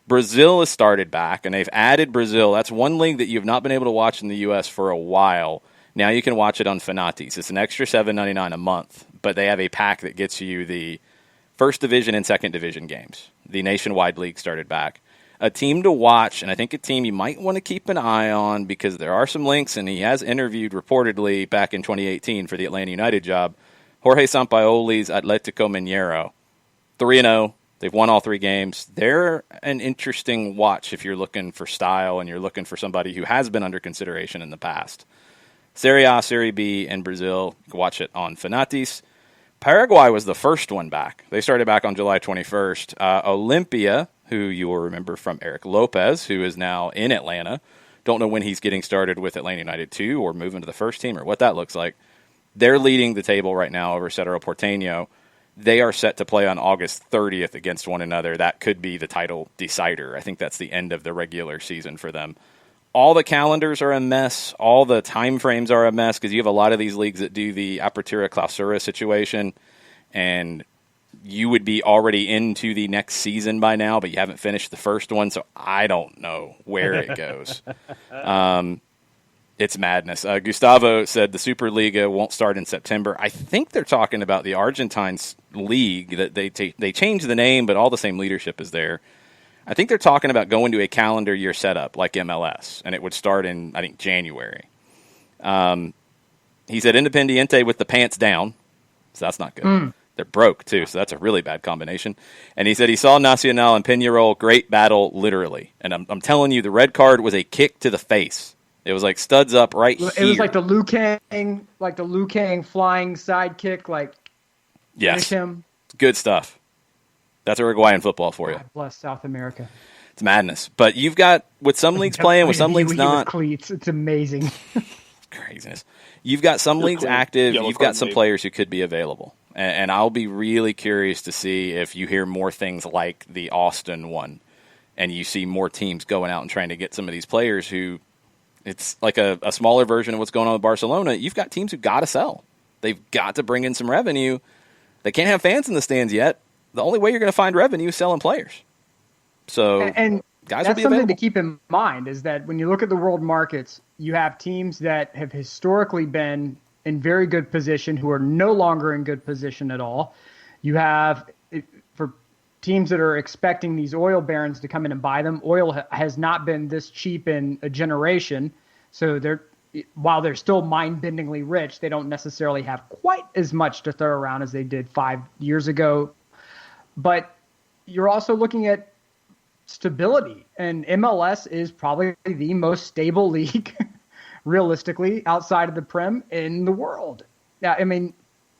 Brazil has started back, and they've added Brazil. That's one league that you've not been able to watch in the U.S. for a while. Now you can watch it on Fanatis. It's an extra $7.99 a month, but they have a pack that gets you the first division and second division games. The nationwide league started back. A team to watch, and I think a team you might want to keep an eye on because there are some links, and he has interviewed reportedly back in 2018 for the Atlanta United job, Jorge Sampaoli's Atletico Mineiro. 3-0. They've won all 3 games. They're an interesting watch if you're looking for style and you're looking for somebody who has been under consideration in the past. Serie A, Serie B, and Brazil. You can watch it on Fanatis. Paraguay was the first one back. They started back on July 21st. Olympia, who you will remember from Eric Lopez, who is now in Atlanta. Don't know when he's getting started with Atlanta United 2 or moving to the first team or what that looks like. They're leading the table right now over Cerro Porteño. They are set to play on August 30th against one another. That could be the title decider. I think that's the end of the regular season for them. All the calendars are a mess. All the time frames are a mess because you have a lot of these leagues that do the Apertura Clausura situation, and you would be already into the next season by now, but you haven't finished the first one, so I don't know where it goes. It's madness. Gustavo said the Superliga won't start in September. I think they're talking about the Argentine league, that they changed the name, but all the same leadership is there. I think they're talking about going to a calendar year setup like MLS, and it would start in, I think, January. He said Independiente with the pants down, so that's not good. They're broke, too, so that's a really bad combination. And he said he saw Nacional and Peñarol, great battle, literally. And I'm telling you, the red card was a kick to the face. It was like studs up right here. It was like the Liu Kang flying sidekick, like yes, finish him. Good stuff. That's Uruguayan football for you. God bless South America. It's madness. But you've got, with some leagues playing, with some leagues not. Cleats. It's amazing. Craziness. You've got some leagues active. You've got some players who could be available. And I'll be really curious to see if you hear more things like the Austin one and you see more teams going out and trying to get some of these players who, it's like a smaller version of what's going on with Barcelona. You've got teams who've got to sell. They've got to bring in some revenue. They can't have fans in the stands yet. The only way you're going to find revenue is selling players. So and guys that's will be something available. to keep in mind is that when you look at the world markets, you have teams that have historically been in very good position who are no longer in good position at all. You have, for teams that are expecting these oil barons to come in and buy them, oil has not been this cheap in a generation. So while they're still mind-bendingly rich, they don't necessarily have quite as much to throw around as they did 5 years ago. But you're also looking at stability, and MLS is probably the most stable league, realistically, outside of the Prem in the world. Now, I mean,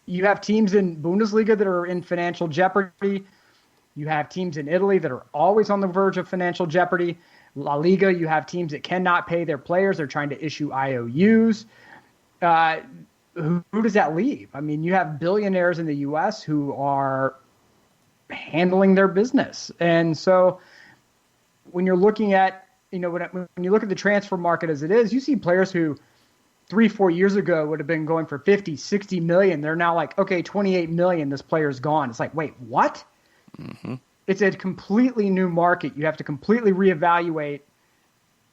you have teams in Bundesliga that are in financial jeopardy. You have teams in Italy that are always on the verge of financial jeopardy. La Liga, you have teams that cannot pay their players. They're trying to issue IOUs. who does that leave? I mean, you have billionaires in the U.S. who are handling their business. And so when you're looking at, when you look at the transfer market as it is, you see players who 3-4 years ago would have been going for 50, 60 million. They're now like, okay, 28 million, this player's gone. It's like, wait, what? Mm-hmm. It's a completely new market. You have to completely reevaluate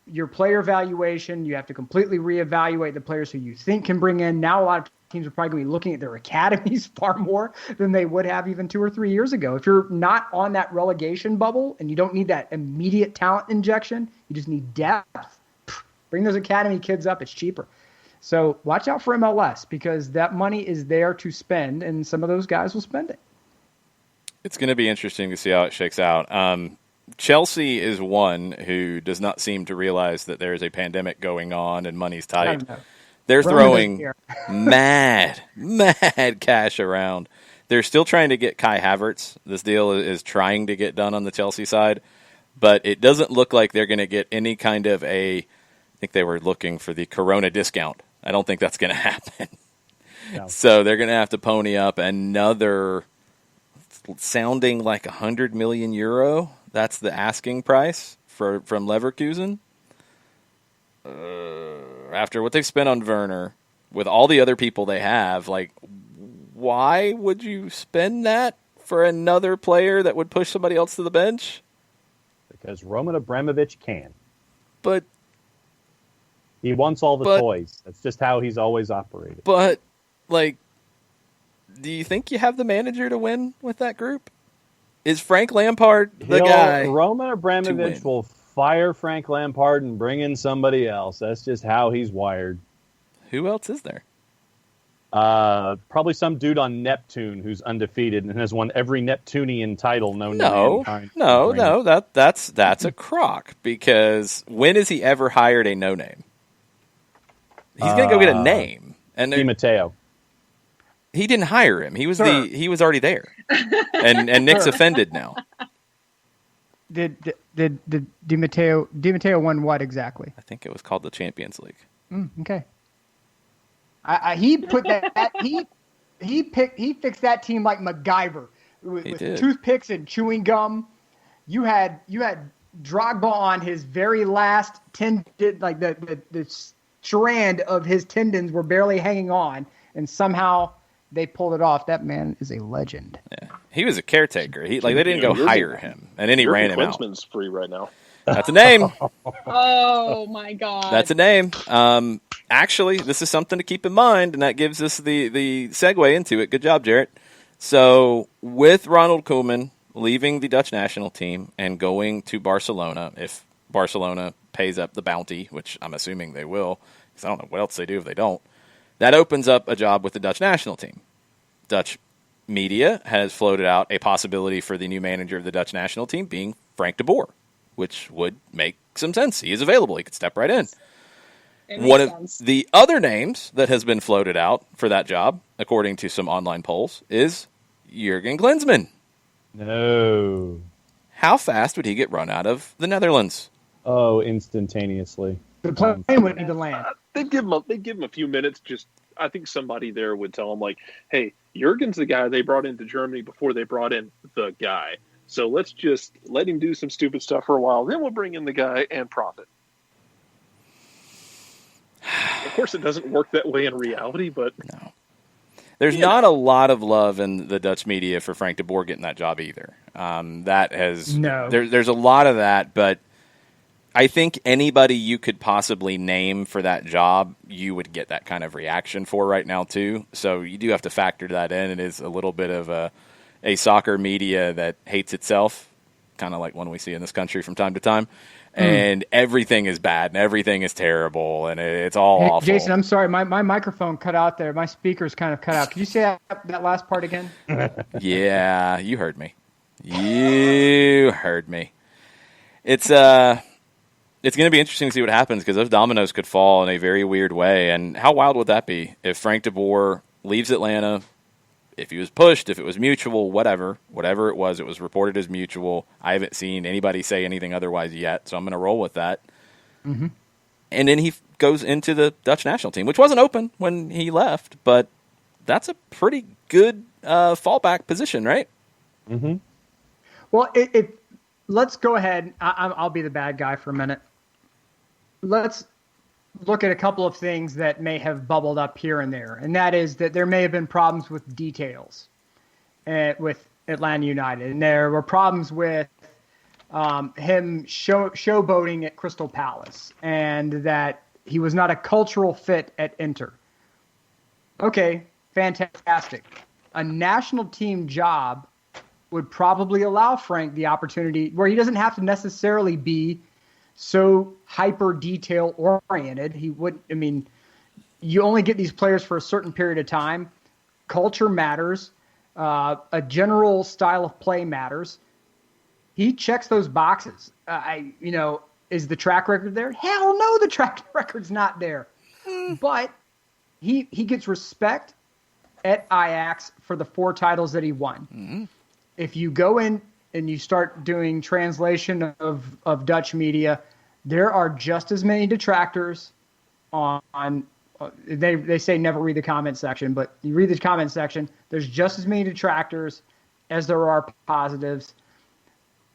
your player valuation. You have to completely reevaluate the players who you think can bring in. Now a lot of teams are probably going to be looking at their academies far more than they would have even 2 or 3 years ago. If you're not on that relegation bubble and you don't need that immediate talent injection, you just need depth. Bring those academy kids up. It's cheaper. So watch out for MLS because that money is there to spend, and some of those guys will spend it. It's going to be interesting to see how it shakes out. Chelsea is one who does not seem to realize that there is a pandemic going on and money's tight. They're throwing mad cash around. They're still trying to get Kai Havertz. This deal is trying to get done on the Chelsea side, but it doesn't look like they're going to get any kind of I think they were looking for the Corona discount. I don't think that's going to happen. No. So they're going to have to pony up another sounding like 100 million euro. That's the asking price from Leverkusen. After what they've spent on Werner, with all the other people they have, like, why would you spend that for another player that would push somebody else to the bench? Because Roman Abramovich can. But he wants all the toys. That's just how he's always operated. But, like, do you think you have the manager to win with that group? Is Frank Lampard the guy? Roman Abramovich will fire Frank Lampard and bring in somebody else. That's just how he's wired. Who else is there? Probably some dude on Neptune who's undefeated and has won every Neptunian title known to mankind. No, that's a crock, because when has he ever hired a no-name? He's going to go get a name. And Di Matteo. He didn't hire him. He was already there. And Nick's offended now. Did Di Matteo won what exactly? I think it was called the Champions League. Okay. He put that he fixed that team like MacGyver with toothpicks and chewing gum. You had Drogba on his very last tendon, like the strand of his tendons were barely hanging on, and somehow they pulled it off. That man is a legend. Yeah. He was a caretaker. They didn't go hire him, and then he ran him out. Klinsmann's free right now. That's a name. Oh my God. That's a name. Actually, this is something to keep in mind, and that gives us the segue into it. Good job, Jarrett. So with Ronald Koeman leaving the Dutch national team and going to Barcelona, if Barcelona pays up the bounty, which I'm assuming they will, because I don't know what else they do if they don't, that opens up a job with the Dutch national team. Dutch media has floated out a possibility for the new manager of the Dutch national team being Frank de Boer, which would make some sense. He is available. He could step right in. One of the other names that has been floated out for that job, according to some online polls, is Jurgen Klinsmann. No. How fast would he get run out of the Netherlands? Oh, instantaneously. The plane wouldn't even land. They'd give him a few minutes. I think somebody there would tell him, like, hey, Jurgen's the guy they brought into Germany before they brought in the guy. So let's just let him do some stupid stuff for a while. Then we'll bring in the guy and profit. Of course, it doesn't work that way in reality, but no. There's not a lot of love in the Dutch media for Frank de Boer getting that job either. There's a lot of that, but I think anybody you could possibly name for that job, you would get that kind of reaction for right now too. So you do have to factor that in. It is a little bit of a soccer media that hates itself, kind of like one we see in this country from time to time. And everything is bad and everything is terrible and it's all awful. Jason, I'm sorry. My microphone cut out there. My speakers kind of cut out. Can you say that last part again? Yeah, you heard me. You heard me. It's going to be interesting to see what happens because those dominoes could fall in a very weird way. And how wild would that be if Frank de Boer leaves Atlanta? If he was pushed, if it was mutual, whatever it was reported as mutual. I haven't seen anybody say anything otherwise yet, so I'm going to roll with that. Mm-hmm. and then he goes into the Dutch national team, which wasn't open when he left, but that's a pretty good fallback position, right? Mm-hmm. Well, let's go ahead. I'll be the bad guy for a minute. Let's look at a couple of things that may have bubbled up here and there, and that is that there may have been problems with details with Atlanta United, and there were problems with him showboating at Crystal Palace, and that he was not a cultural fit at Inter. Okay, fantastic. A national team job would probably allow Frank the opportunity where he doesn't have to necessarily be so hyper detail oriented. You only get these players for a certain period of time. Culture matters. A general style of play matters. He checks those boxes. Is the track record there? Hell no, the track record's not there. But he gets respect at Ajax for the 4 titles that he won. Mm-hmm. If you go in and you start doing translation of Dutch media, there are just as many detractors on they say never read the comment section, but you read the comment section, there's just as many detractors as there are positives.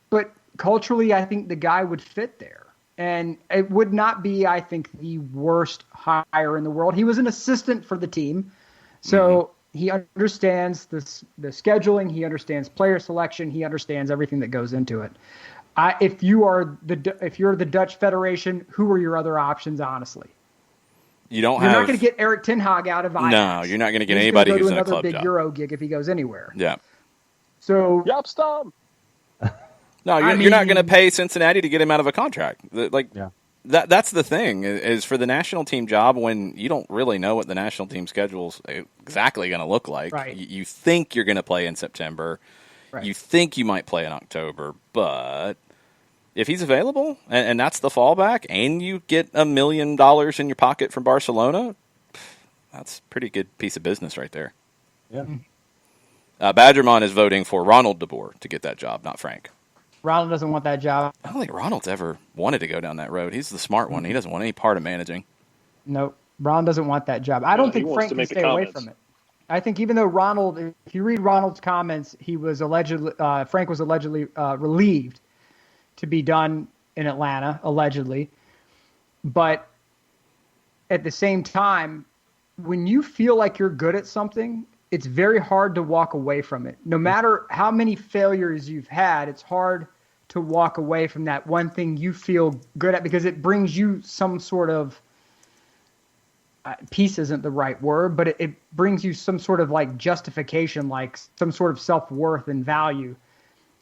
But culturally, I think the guy would fit there. And it would not be, I think, the worst hire in the world. He was an assistant for the team. So he understands the scheduling. He understands player selection. He understands everything that goes into it. If you're the Dutch Federation, who are your other options, honestly? You're not going to get Erik ten Hag out of Ajax. No, you're not going to get anybody who's in a club job. Another big Euro gig if he goes anywhere. Yeah. So stop. No, you're not going to pay Cincinnati to get him out of a contract. That's the thing is for the national team job when you don't really know what the national team schedule's exactly going to look like. Right. You think you're going to play in September. Right. You think you might play in October, but if he's available and that's the fallback and you get $1 million in your pocket from Barcelona, that's a pretty good piece of business right there. Yeah. Badgermon is voting for Ronald de Boer to get that job, not Frank. Ronald doesn't want that job. I don't think Ronald's ever wanted to go down that road. He's the smart one. He doesn't want any part of managing. Nope. Ron doesn't want that job. I don't think Frank can stay away from it. I think even though Ronald, if you read Ronald's comments, Frank was allegedly relieved to be done in Atlanta, allegedly. But at the same time, when you feel like you're good at something, it's very hard to walk away from it. No matter how many failures you've had, it's hard to walk away from that one thing you feel good at because it brings you some sort of peace isn't the right word, but it brings you some sort of like justification, like some sort of self-worth and value.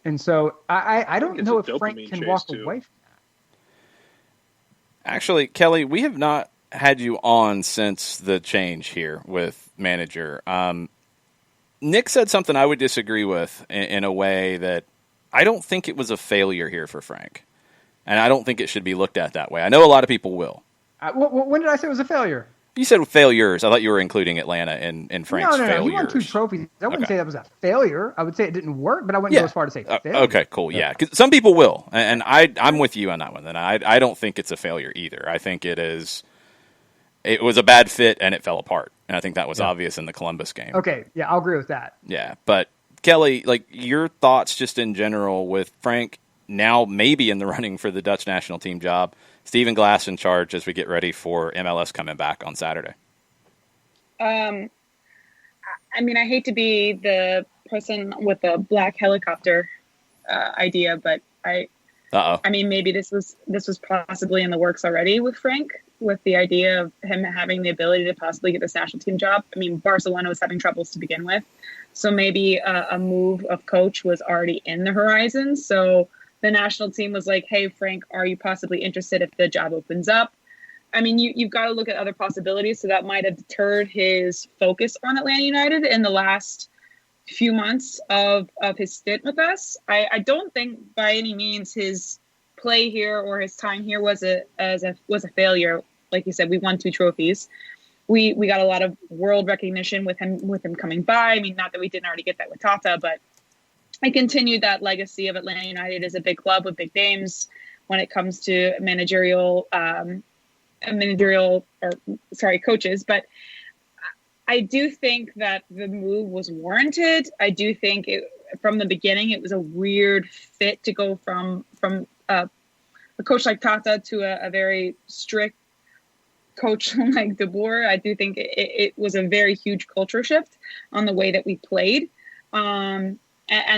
And so I don't know if Frank can walk away from that. Actually, Kelly, we have not had you on since the change here with manager. Nick said something I would disagree with in a way that I don't think it was a failure here for Frank. And I don't think it should be looked at that way. I know a lot of people will. When did I say it was a failure? You said failures. I thought you were including Atlanta in Frank's failures. No. He won 2 trophies. I wouldn't say that was a failure. I would say it didn't work, but I wouldn't go as far to say failure. Okay, cool. Yeah, because some people will. And I'm with you on that one. And I don't think it's a failure either. I think it was a bad fit and it fell apart. And I think that was obvious in the Columbus game. Okay, yeah, I'll agree with that. Yeah, but Kelly, like your thoughts just in general with Frank now maybe in the running for the Dutch national team job, Stephen Glass in charge as we get ready for MLS coming back on Saturday. I hate to be the person with the black helicopter idea, but maybe this was possibly in the works already with Frank, with the idea of him having the ability to possibly get this national team job. I mean, Barcelona was having troubles to begin with, so maybe a move of coach was already in the horizon. So the national team was like, hey, Frank, are you possibly interested if the job opens up? I mean, you've got to look at other possibilities. So that might have deterred his focus on Atlanta United in the last few months of his stint with us. I don't think by any means his play here or his time here was a failure. Like you said, we won 2 trophies. We got a lot of world recognition with him coming by. I mean, not that we didn't already get that with Tata, but I continued that legacy of Atlanta United as a big club with big names when it comes to managerial coaches, but I do think that the move was warranted. I do think from the beginning it was a weird fit to go from a coach like Tata to a very strict coach like De Boer. I do think it was a very huge culture shift on the way that we played, and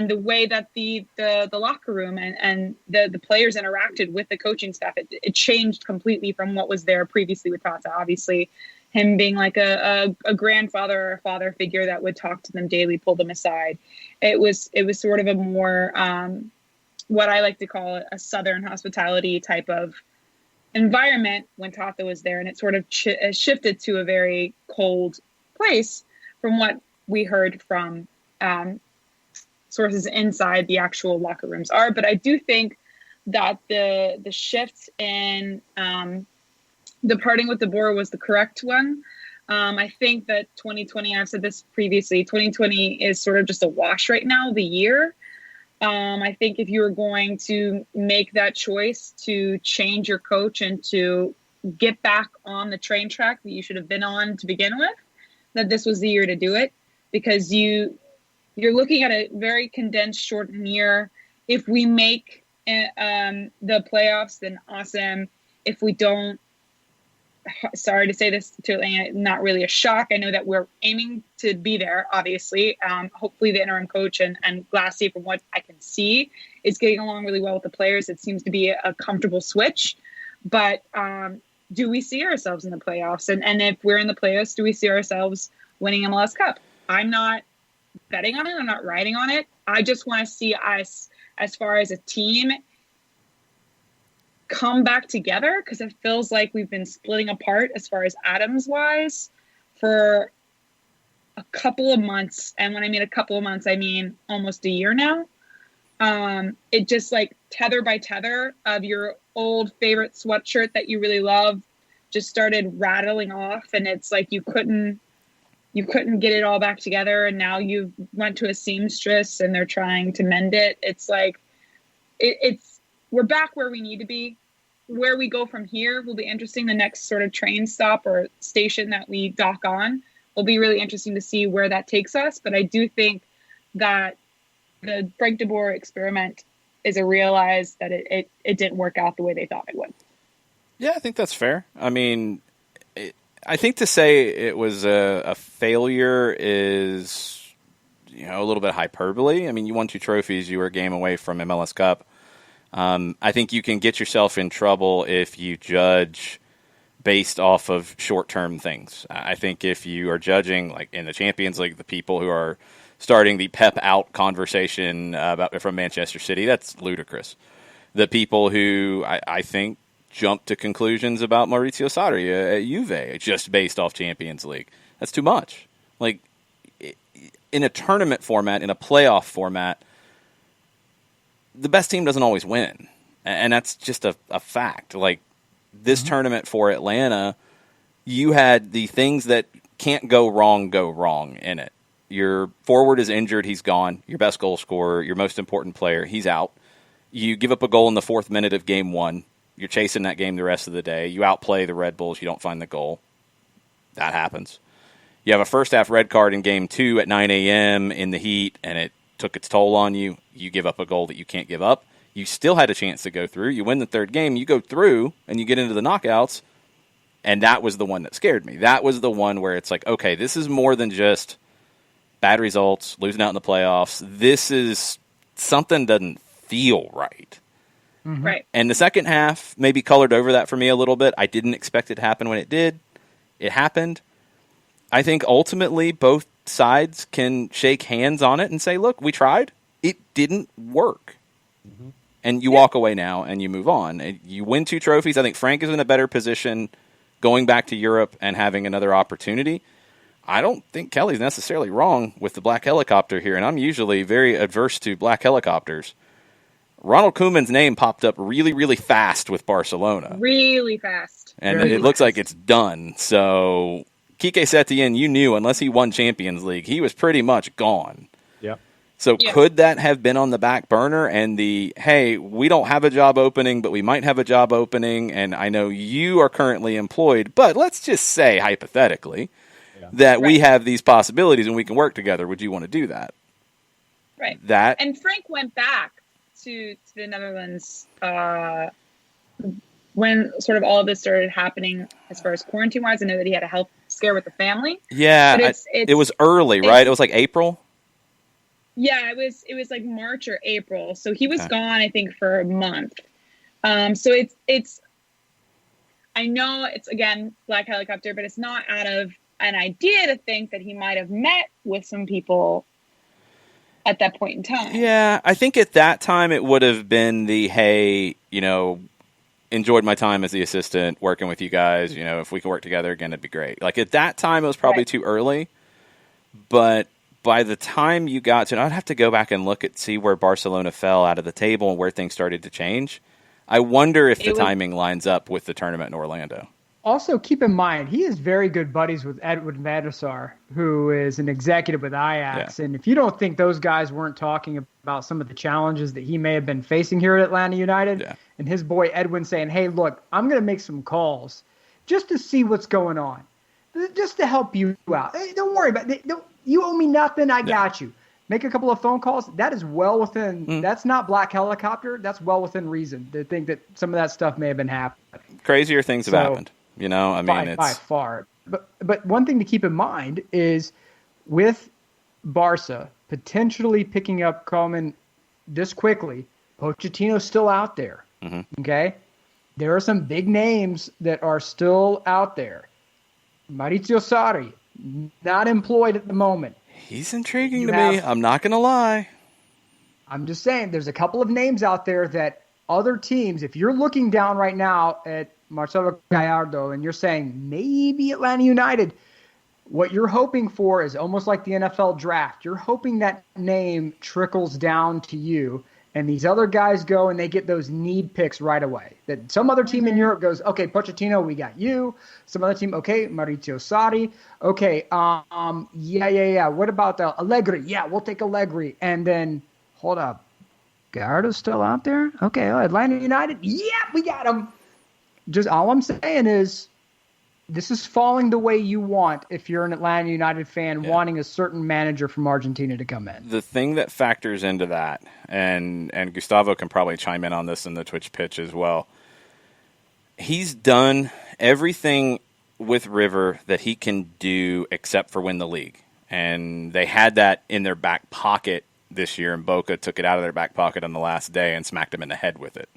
the way that the locker room and the players interacted with the coaching staff. It changed completely from what was there previously with Tata. Obviously, him being like a grandfather or a father figure that would talk to them daily, pull them aside. It was sort of a more what I like to call a Southern hospitality type of environment when Tata was there, and it sort of shifted to a very cold place from what we heard from sources inside the actual locker rooms are. But I do think that the shift in departing with De Boer was the correct one. I think that 2020, I've said this previously, 2020 is sort of just a wash right now, the year. I think if you were going to make that choice to change your coach and to get back on the train track that you should have been on to begin with, that this was the year to do it, because you're looking at a very condensed, shortened year. If we make the playoffs, then awesome. If we don't, sorry to say this to Atlanta, not really a shock. I know that we're aiming to be there, obviously. Hopefully the interim coach and Glassy, from what I can see, is getting along really well with the players. It seems to be a comfortable switch. But do we see ourselves in the playoffs? And if we're in the playoffs, do we see ourselves winning MLS Cup? I'm not betting on it. I'm not riding on it. I just want to see us, as far as a team, come back together, because it feels like we've been splitting apart as far as Adams wise for a couple of months. And when I mean a couple of months, I mean almost a year now. It just like tether by tether of your old favorite sweatshirt that you really love just started rattling off, and it's like you couldn't get it all back together, and now you've went to a seamstress and they're trying to mend it. It's like we're back where we need to be. Where we go from here will be interesting. The next sort of train stop or station that we dock on will be really interesting to see where that takes us. But I do think that the Frank De Boer experiment is a realize that it didn't work out the way they thought it would. Yeah, I think that's fair. I mean, I think to say it was a failure is, a little bit hyperbole. I mean, you won 2 trophies. You were a game away from MLS Cup. I think you can get yourself in trouble if you judge based off of short-term things. I think if you are judging, like in the Champions League, the people who are starting the pep out conversation from Manchester City, that's ludicrous. The people who I think jump to conclusions about Maurizio Sarri at Juve just based off Champions League, that's too much. Like in a tournament format, in a playoff format, the best team doesn't always win. And that's just a fact. Like this tournament for Atlanta, you had the things that can't go wrong in it. Your forward is injured, he's gone. Your best goal scorer, your most important player, he's out. You give up a goal in the 4th minute of game 1. You're chasing that game the rest of the day. You outplay the Red Bulls, you don't find the goal. That happens. You have a first half red card in game 2 at 9 a.m. in the heat, and it took its toll on you. You give up a goal that you can't give up. You still had a chance to go through. You win the 3rd game. You go through, and you get into the knockouts. And that was the one that scared me. That was the one where it's like, okay, this is more than just bad results, losing out in the playoffs. This is something doesn't feel right. Mm-hmm. Right. And the second half maybe colored over that for me a little bit. I didn't expect it to happen when it did. It happened. I think ultimately both sides can shake hands on it and say, look, we tried. It didn't work. Mm-hmm. And you walk away now and you move on. And you win 2 trophies. I think Frank is in a better position going back to Europe and having another opportunity. I don't think Kelly's necessarily wrong with the black helicopter here, and I'm usually very adverse to black helicopters. Ronald Koeman's name popped up really, really fast with Barcelona. Really fast. And it looks like it's done. So Quique Setien, you knew unless he won Champions League, he was pretty much gone. Yeah. So could that have been on the back burner and hey, we don't have a job opening, but we might have a job opening, and I know you are currently employed, but let's just say, hypothetically, that we have these possibilities and we can work together. Would you want to do that? Right. And Frank went back to the Netherlands when sort of all of this started happening as far as quarantine-wise. I know that he had a health scare with the family. Yeah, it was early, right? It was like April? Yeah, it was like March or April. So he was gone, I think, for a month. So it's I know it's, again, Black Helicopter, but it's not out of an idea to think that he might have met with some people at that point in time. Yeah, I think at that time it would have been hey, enjoyed my time as the assistant working with you guys. If we can work together again, it'd be great. Like at that time, it was probably too early. But by the time you got to, I'd have to go back and see where Barcelona fell out of the table and where things started to change. I wonder if the timing lines up with the tournament in Orlando. Also, keep in mind, he is very good buddies with Edwin Vadesar, who is an executive with Ajax. Yeah. And if you don't think those guys weren't talking about some of the challenges that he may have been facing here at Atlanta United, and his boy Edwin saying, hey, look, I'm going to make some calls just to see what's going on, just to help you out. Hey, don't worry about it. You owe me nothing. I got you. Make a couple of phone calls. That is well within, that's not Black Helicopter. That's well within reason to think that some of that stuff may have been happening. Crazier things have happened. It's by far. But one thing to keep in mind is with Barca potentially picking up Koeman this quickly, Pochettino's still out there. Mm-hmm. Okay? There are some big names that are still out there. Maurizio Sarri, not employed at the moment. He's intriguing to me. I'm not going to lie. I'm just saying there's a couple of names out there that other teams, if you're looking down right now at Marcelo Gallardo and you're saying maybe Atlanta United, what you're hoping for is almost like the NFL draft. You're hoping that name trickles down to you and these other guys go and they get those need picks right away. That some other team in Europe goes, okay, Pochettino, we got you. Some other team, okay, Maurizio Sarri. Okay, yeah. What about Allegri? Yeah, we'll take Allegri. And then, hold up, Gallardo's still out there? Okay, Atlanta United? Yeah, we got him. Just all I'm saying is this is falling the way you want if you're an Atlanta United fan wanting a certain manager from Argentina to come in. The thing that factors into that, and Gustavo can probably chime in on this in the Twitch pitch as well, he's done everything with River that he can do except for win the league. And they had that in their back pocket this year, and Boca took it out of their back pocket on the last day and smacked him in the head with it.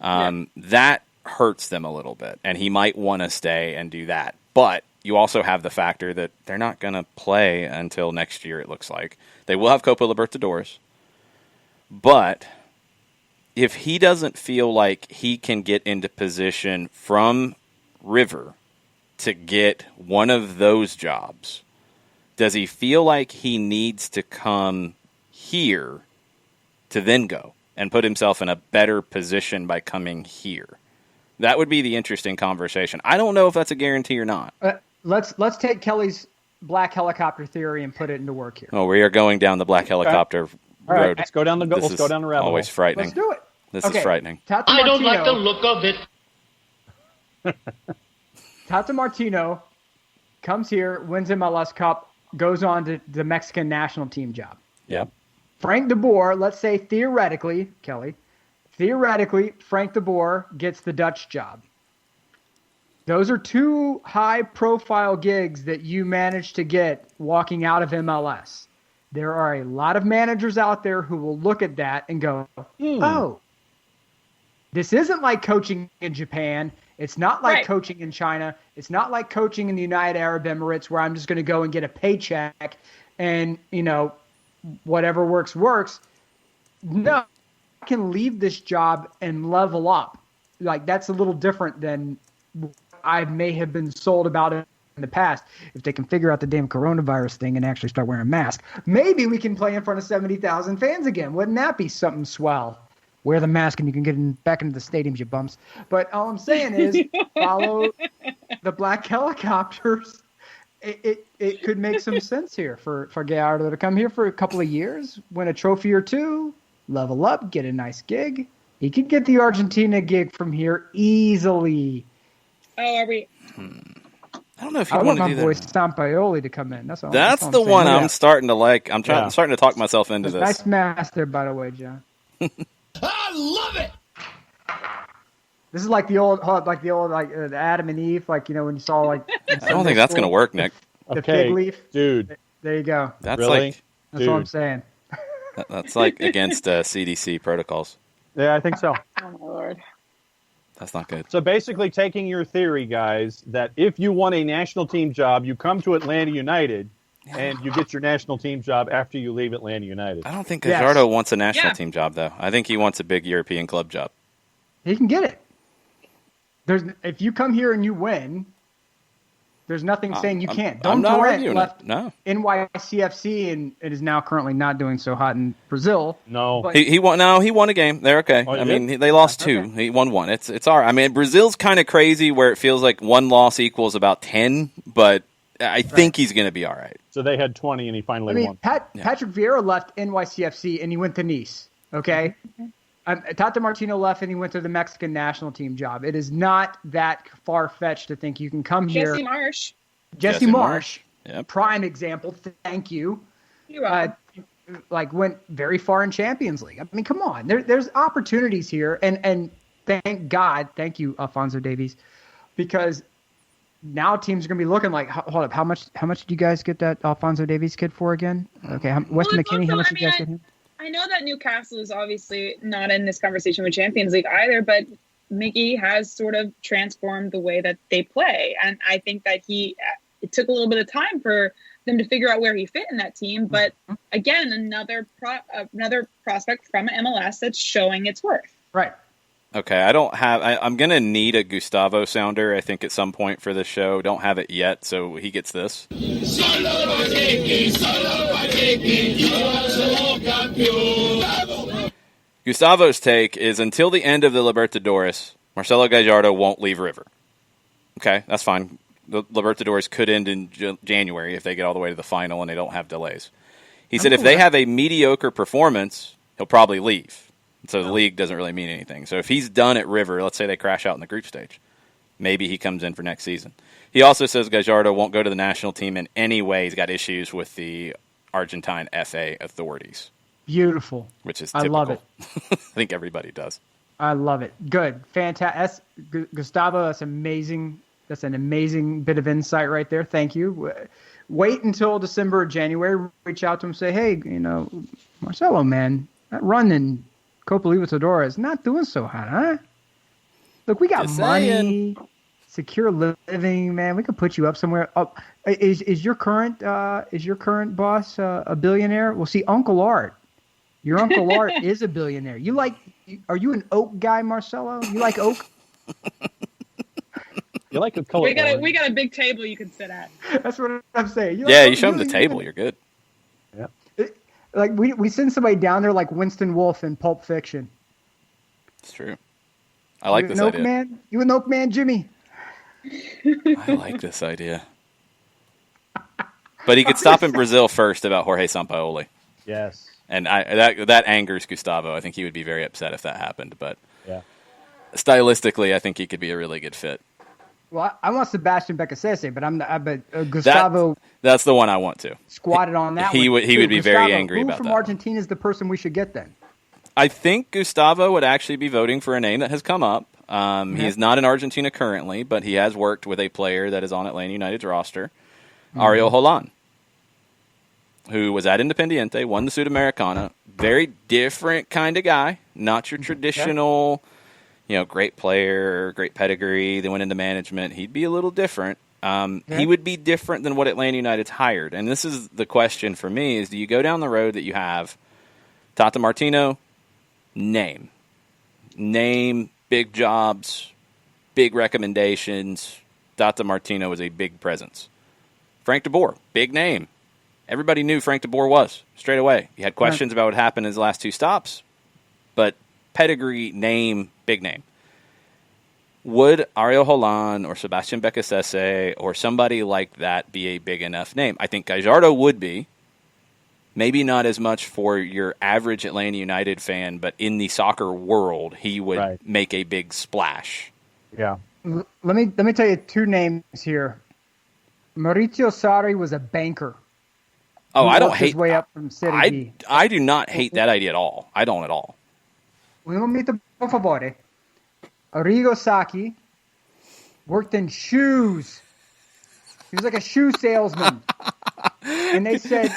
That hurts them a little bit, and he might want to stay and do that. But you also have the factor that they're not going to play until next year, it looks like. They will have Copa Libertadores. But if he doesn't feel like he can get into position from River to get one of those jobs, does he feel like he needs to come here to then go and put himself in a better position by coming here? That would be the interesting conversation. I don't know if that's a guarantee or not. Let's take Kelly's Black Helicopter theory and put it into work here. Oh, we are going down the Black Helicopter road. All right, let's go down the rabbit hole. Always frightening. Let's do it. This is frightening. I don't like the look of it. Tata Martino comes here, wins MLS Cup, goes on to the Mexican national team job. Yeah. Frank de Boer, let's say theoretically, Kelly, Frank de Boer gets the Dutch job. Those are two high-profile gigs that you managed to get walking out of MLS. There are a lot of managers out there who will look at that and go, oh, this isn't like coaching in Japan. It's not like coaching in China. It's not like coaching in the United Arab Emirates where I'm just going to go and get a paycheck and, whatever works. No. I can leave this job and level up. Like, that's a little different than I may have been sold about it in the past. If they can figure out the damn coronavirus thing and actually start wearing masks, maybe we can play in front of 70,000 fans again. Wouldn't that be something swell? Wear the mask and you can get back into the stadiums, you bumps. But all I'm saying is follow the Black Helicopters it could make some sense here for Gallardo to come here for a couple of years, win a trophy or two, level up, get a nice gig. He could get the Argentina gig from here easily. Oh, are we? I don't know if you I want want to do my boy that. Stampaioli to come in. That's the one I'm starting to like. I'm starting to talk myself into this. Nice mask there, by the way, John. I love it. This is like the old Adam and Eve, like when you saw like. I don't think that's going to work, Nick. The fig leaf, dude. There you go. That's really? That's what I'm saying. That's like against CDC protocols. Yeah, I think so. Oh my lord. That's not good. So basically, taking your theory, guys, that if you want a national team job, you come to Atlanta United, and you get your national team job after you leave Atlanta United. I don't think Gallardo wants a national team job, though. I think he wants a big European club job. He can get it. If you come here and you win, there's nothing saying you can't. I'm not Torrent arguing left it. No. NYCFC and it is now currently not doing so hot in Brazil. No, he won. No, he won a game. They're okay. Oh, I mean, they lost two. He won one. It's all right. I mean, Brazil's kind of crazy where it feels like one loss equals about 10, but I think he's going to be all right. So they had 20 and he finally won. Patrick Vieira left NYCFC and he went to Nice. Okay. Tata Martino left and he went to the Mexican national team job. It is not that far-fetched to think you can come here. Jesse Marsh. Yep. Prime example. Thank you. You're welcome. Went very far in Champions League. I mean, come on. There's opportunities here. And thank God. Thank you, Alphonso Davies. Because now teams are going to be looking like, hold up, how much did you guys get that Alphonso Davies kid for again? Okay, Weston McKennie, how much did you guys get him? I know that Newcastle is obviously not in this conversation with Champions League either, but Mickey has sort of transformed the way that they play. And I think that it took a little bit of time for them to figure out where he fit in that team. But again, another prospect from MLS that's showing its worth. Right. Okay, I'm going to need a Gustavo sounder, I think, at some point for this show. Don't have it yet, so he gets this. Gustavo's take is until the end of the Libertadores, Marcelo Gallardo won't leave River. Okay, that's fine. The Libertadores could end in January if they get all the way to the final and they don't have delays. He said if they have a mediocre performance, he'll probably leave. So the league doesn't really mean anything. So if he's done at River, let's say they crash out in the group stage, maybe he comes in for next season. He also says Gallardo won't go to the national team in any way. He's got issues with the Argentine FA authorities. Beautiful. Which is typical. I love it. I think everybody does. I love it. Good. Fantastic. Gustavo, that's amazing. That's an amazing bit of insight right there. Thank you. Wait until December or January. Reach out to him and say, hey, Marcelo, man, that run in Copa Libertadores is not doing so hot, huh? Look, we got money, secure living, man. We could put you up somewhere. Is your current boss a billionaire? Well, see, Uncle Art. Your Uncle Art is a billionaire. Are you an oak guy, Marcelo? You like oak? You like a color? We got a big table you can sit at. That's what I'm saying. You show him the table. You're good. Yeah. Like we send somebody down there like Winston Wolfe in Pulp Fiction. It's true. I like this idea. Man? You an oak man, Jimmy? I like this idea. But he could stop in Brazil first about Jorge Sampaoli. Yes. And that angers Gustavo. I think he would be very upset if that happened. But stylistically, I think he could be a really good fit. Well, I want Sebastian Becasese, but Gustavo. That's the one I want to. Squatted on that. He would be Gustavo, very angry about that. Who from Argentina is the person we should get then? I think Gustavo would actually be voting for a name that has come up. He is not in Argentina currently, but he has worked with a player that is on Atlanta United's roster, Ariel Holan, who was at Independiente, won the Sudamericana. Very different kind of guy, not your traditional, great player, great pedigree. They went into management. He'd be a little different. He would be different than what Atlanta United's hired. And this is the question for me is, do you go down the road that you have Tata Martino, name, big jobs, big recommendations. Tata Martino was a big presence. Frank de Boer, big name. Everybody knew Frank de Boer was straight away. You had questions about what happened in his last two stops, but pedigree, name, big name. would Ariel Holan or Sebastian Becasese or somebody like that be a big enough name? I think Gallardo would be. Maybe not as much for your average Atlanta United fan, but in the soccer world, he would make a big splash. Yeah. Let me tell you two names here. Maurizio Sarri was a banker. Oh, I don't hate his way up from Serie B. I do not hate that idea at all. I don't at all. Un momento, por favore. Arrigo Sacchi worked in shoes. He was like a shoe salesman. And they said,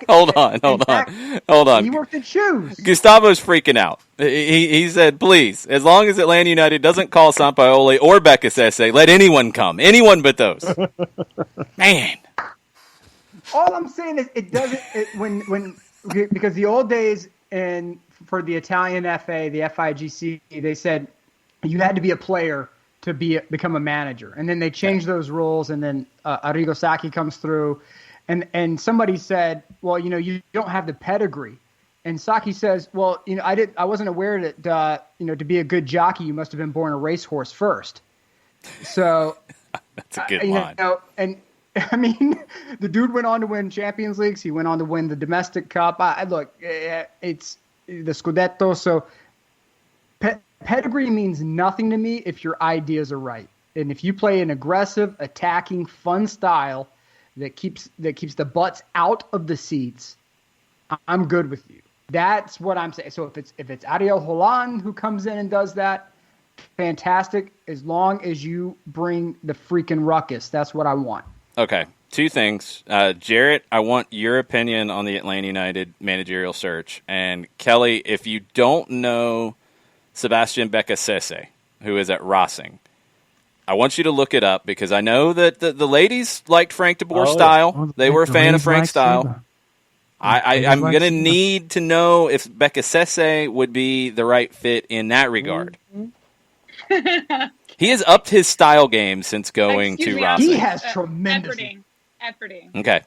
hold on. He worked in shoes. Gustavo's freaking out. He said, please, as long as Atlanta United doesn't call Sampaoli or Becasese, let anyone come. Anyone but those. Man. All I'm saying is it doesn't because the old days and for the Italian FA, the FIGC, they said you had to be a player to become a manager. And then they changed those rules, and then Arrigo Sacchi comes through. And somebody said, well, you don't have the pedigree. And Sacchi says, well, I wasn't aware that, to be a good jockey, you must have been born a racehorse first. So that's a good line. And I mean, the dude went on to win Champions Leagues. He went on to win the domestic cup. Look, it's the Scudetto. So pedigree means nothing to me if your ideas are right. And if you play an aggressive, attacking, fun style that keeps the butts out of the seats, I'm good with you. That's what I'm saying. So if it's Ariel Holan who comes in and does that, fantastic. As long as you bring the freaking ruckus, that's what I want. Okay, two things. Jarrett, I want your opinion on the Atlanta United managerial search. And Kelly, if you don't know Sebastian Becasese, who is at Racing, I want you to look it up because I know that the ladies liked Frank de Boer's style. Yeah. They were a fan of Frank's style. I'm going to need to know if Becasese would be the right fit in that regard. He has upped his style game since going to Racing. He has tremendous efforting. Okay.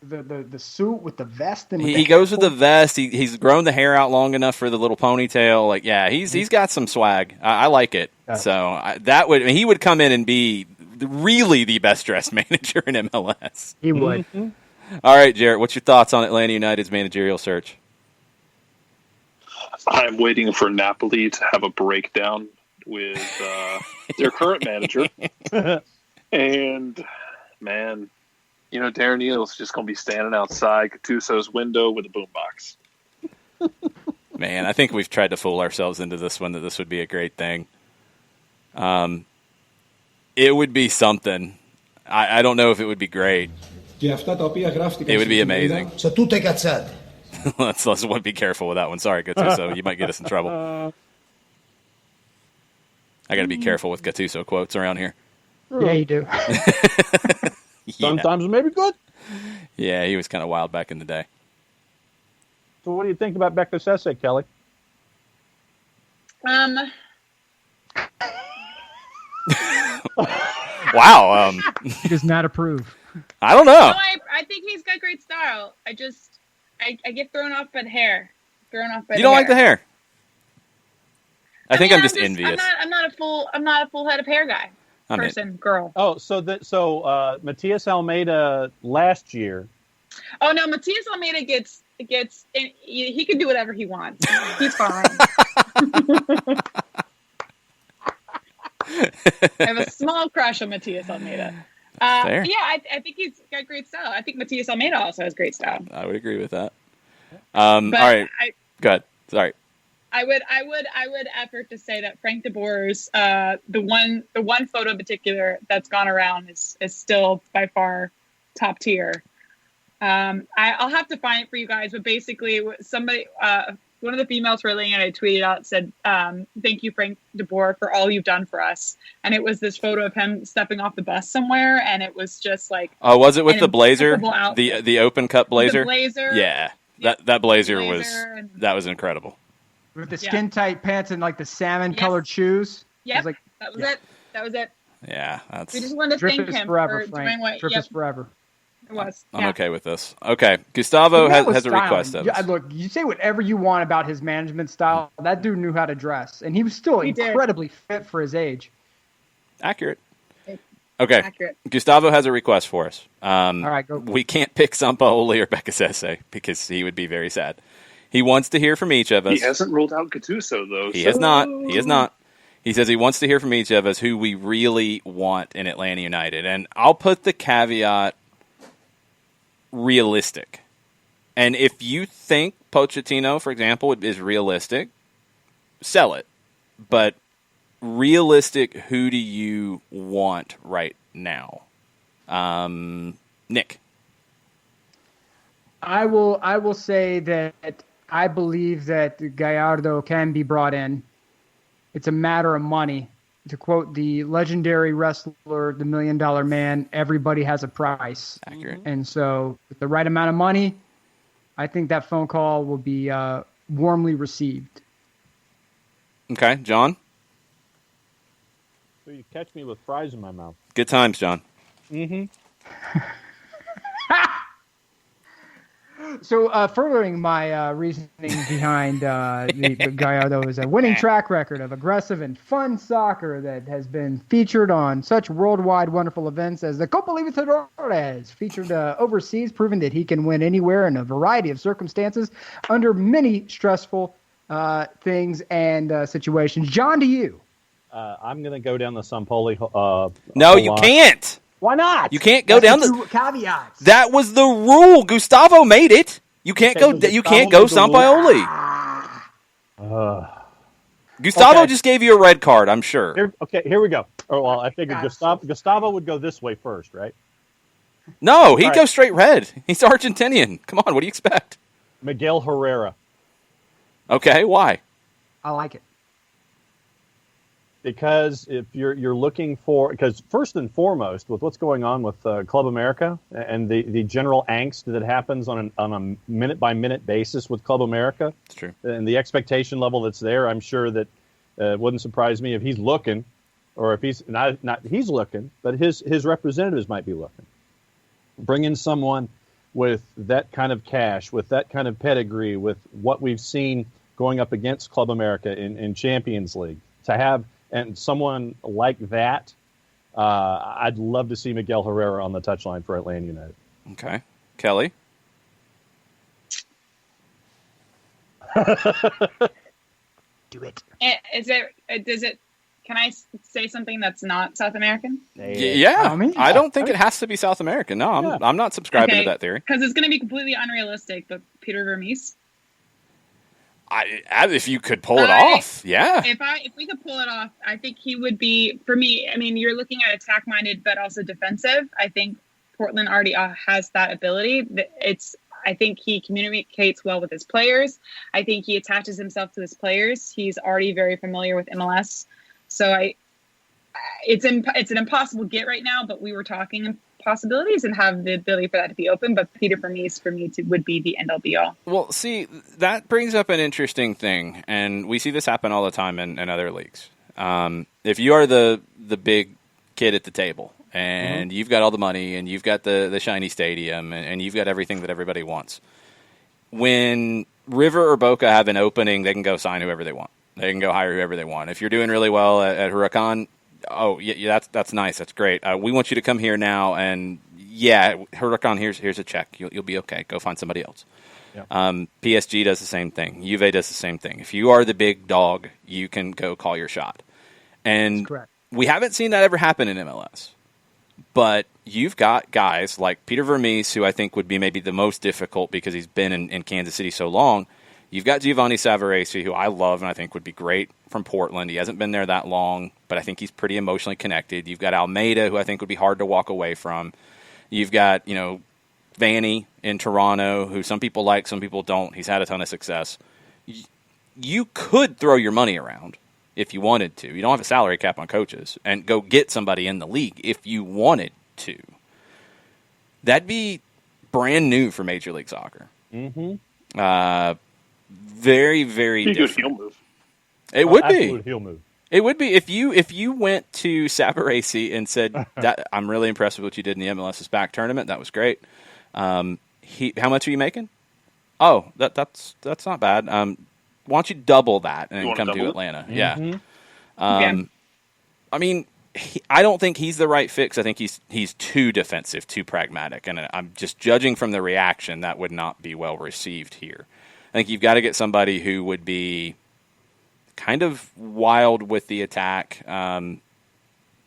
The suit with the vest and he goes with the vest. He's grown the hair out long enough for the little ponytail. Like, yeah, he's got some swag. I like it. So he would come in and be really the best dressed manager in MLS. He would. All right, Jarrett, what's your thoughts on Atlanta United's managerial search? I'm waiting for Napoli to have a breakdown with their current manager. And, man, Darren Neal's just going to be standing outside Gattuso's window with a boombox. Man, I think we've tried to fool ourselves into this one that this would be a great thing. It would be something. I don't know if it would be great. It would be amazing. Let's be careful with that one. Sorry, Gattuso. You might get us in trouble. I got to be careful with Gattuso quotes around here. Yeah, you do. Sometimes maybe good. Yeah, he was kind of wild back in the day. So what do you think about Becasese, Kelly? Wow. He does not approve. I don't know. No, I think he's got great style. I get thrown off by the hair. You don't like the hair? I think I'm just envious. I'm not a full head of hair guy. Girl. Oh, so Matias Almeida last year. Oh no, Matias Almeida gets. He can do whatever he wants. He's fine. I have a small crush on Matias Almeida. Yeah, I think he's got great style. I think Matias Almeida also has great style. I would agree with that. All right, go ahead. Sorry. I would effort to say that Frank de Boer's the one photo in particular that's gone around is still by far top tier. I'll have to find it for you guys, but basically somebody one of the females for Atlanta I tweeted out said, "Thank you, Frank de Boer, for all you've done for us." And it was this photo of him stepping off the bus somewhere, and it was just like, oh, was it with the blazer, the open cut blazer? The blazer, yeah, that blazer was incredible. With the skin tight pants and like the salmon colored shoes. Yeah, that was it. Yeah, that's. We just wanted to thank him forever, for Frank. doing what. Drip is forever. I'm okay with this. Okay, Gustavo has a request of us. Look, you say whatever you want about his management style. That dude knew how to dress, and he was still incredibly fit for his age. Accurate. Okay, Accurate. Gustavo has a request for us. All right, go. We can't pick Sampaoli or Becasese because he would be very sad. He wants to hear from each of us. He hasn't ruled out Gattuso, though. He has not. He has not. He says he wants to hear from each of us who we really want in Atlanta United. And I'll put the caveat realistic. And if you think Pochettino, for example, is realistic, sell it. But realistic, who do you want right now? Nick. I will say that I believe that Gallardo can be brought in. It's a matter of money. To quote the legendary wrestler, the $1 Million Man, everybody has a price. Accurate. And so with the right amount of money, I think that phone call will be warmly received. Okay, John? So you catch me with fries in my mouth. Good times, John. Mm-hmm. So, furthering my reasoning behind the Gallardo is a winning track record of aggressive and fun soccer that has been featured on such worldwide wonderful events as the Copa Libertadores, featured overseas, proving that he can win anywhere in a variety of circumstances under many stressful things and situations. John, to you. I'm going to go down the Sampaoli. No, you can't. Why not? You can't go down the caveats. That was the rule. Gustavo made it. You can't go. You can't go Sampaoli. Gustavo just gave you a red card. I'm sure. Here we go. Oh well, I figured Gustavo would go this way first, right? No, he'd go straight red. He's Argentinian. Come on, what do you expect? Miguel Herrera. Okay, why? I like it. Because if you're looking for, because first and foremost, with what's going on with Club America and the general angst that happens on a minute by minute basis with Club America, it's true, and the expectation level that's there, I'm sure that it wouldn't surprise me if he's looking, or if he's not he's looking, but his representatives might be looking. Bring in someone with that kind of cash, with that kind of pedigree, with what we've seen going up against Club America in Champions League, to have. And someone like that, I'd love to see Miguel Herrera on the touchline for Atlanta United. Okay. Kelly? Do it. Can I say something that's not South American? Yeah. I don't think it has to be South American. No, I'm not subscribing to that theory. Because it's going to be completely unrealistic, but Peter Vermees? If you could pull it off, yeah. If we could pull it off, I think he would be, for me, I mean, you're looking at attack-minded but also defensive. I think Portland already has that ability. I think he communicates well with his players. I think he attaches himself to his players. He's already very familiar with MLS. So it's an impossible get right now, but we were talking possibilities and have the ability for that to be open. But Peter Vermees, for me, would be the end-all be-all. Well, see, that brings up an interesting thing, and we see this happen all the time in other leagues. If you are the big kid at the table, and you've got all the money, and you've got the shiny stadium, and you've got everything that everybody wants, when River or Boca have an opening, they can go sign whoever they want. They can go hire whoever they want. If you're doing really well at Huracan, oh, yeah, that's nice. That's great. We want you to come here now, and Huracan, here's a check. You'll be okay. Go find somebody else. Yep. PSG does the same thing. Juve does the same thing. If you are the big dog, you can go call your shot. And we haven't seen that ever happen in MLS. But you've got guys like Peter Vermees, who I think would be maybe the most difficult because he's been in Kansas City so long. You've got Giovanni Savarese, who I love and I think would be great from Portland. He hasn't been there that long, but I think he's pretty emotionally connected. You've got Almeida, who I think would be hard to walk away from. You've got, Vanny in Toronto, who some people like, some people don't. He's had a ton of success. You could throw your money around if you wanted to. You don't have a salary cap on coaches, and go get somebody in the league if you wanted to. That'd be brand new for Major League Soccer. Mm-hmm. Very, very different. Heel move. It would be. Heel move. It would be if you went to Savarese and said that I'm really impressed with what you did in the MLS's back tournament. That was great. How much are you making? Oh, that's not bad. Why don't you double that and come to Atlanta? Mm-hmm. Yeah. I mean, I don't think he's the right fit 'cause I think he's too defensive, too pragmatic, and I'm just judging from the reaction that would not be well received here. I think you've got to get somebody who would be kind of wild with the attack.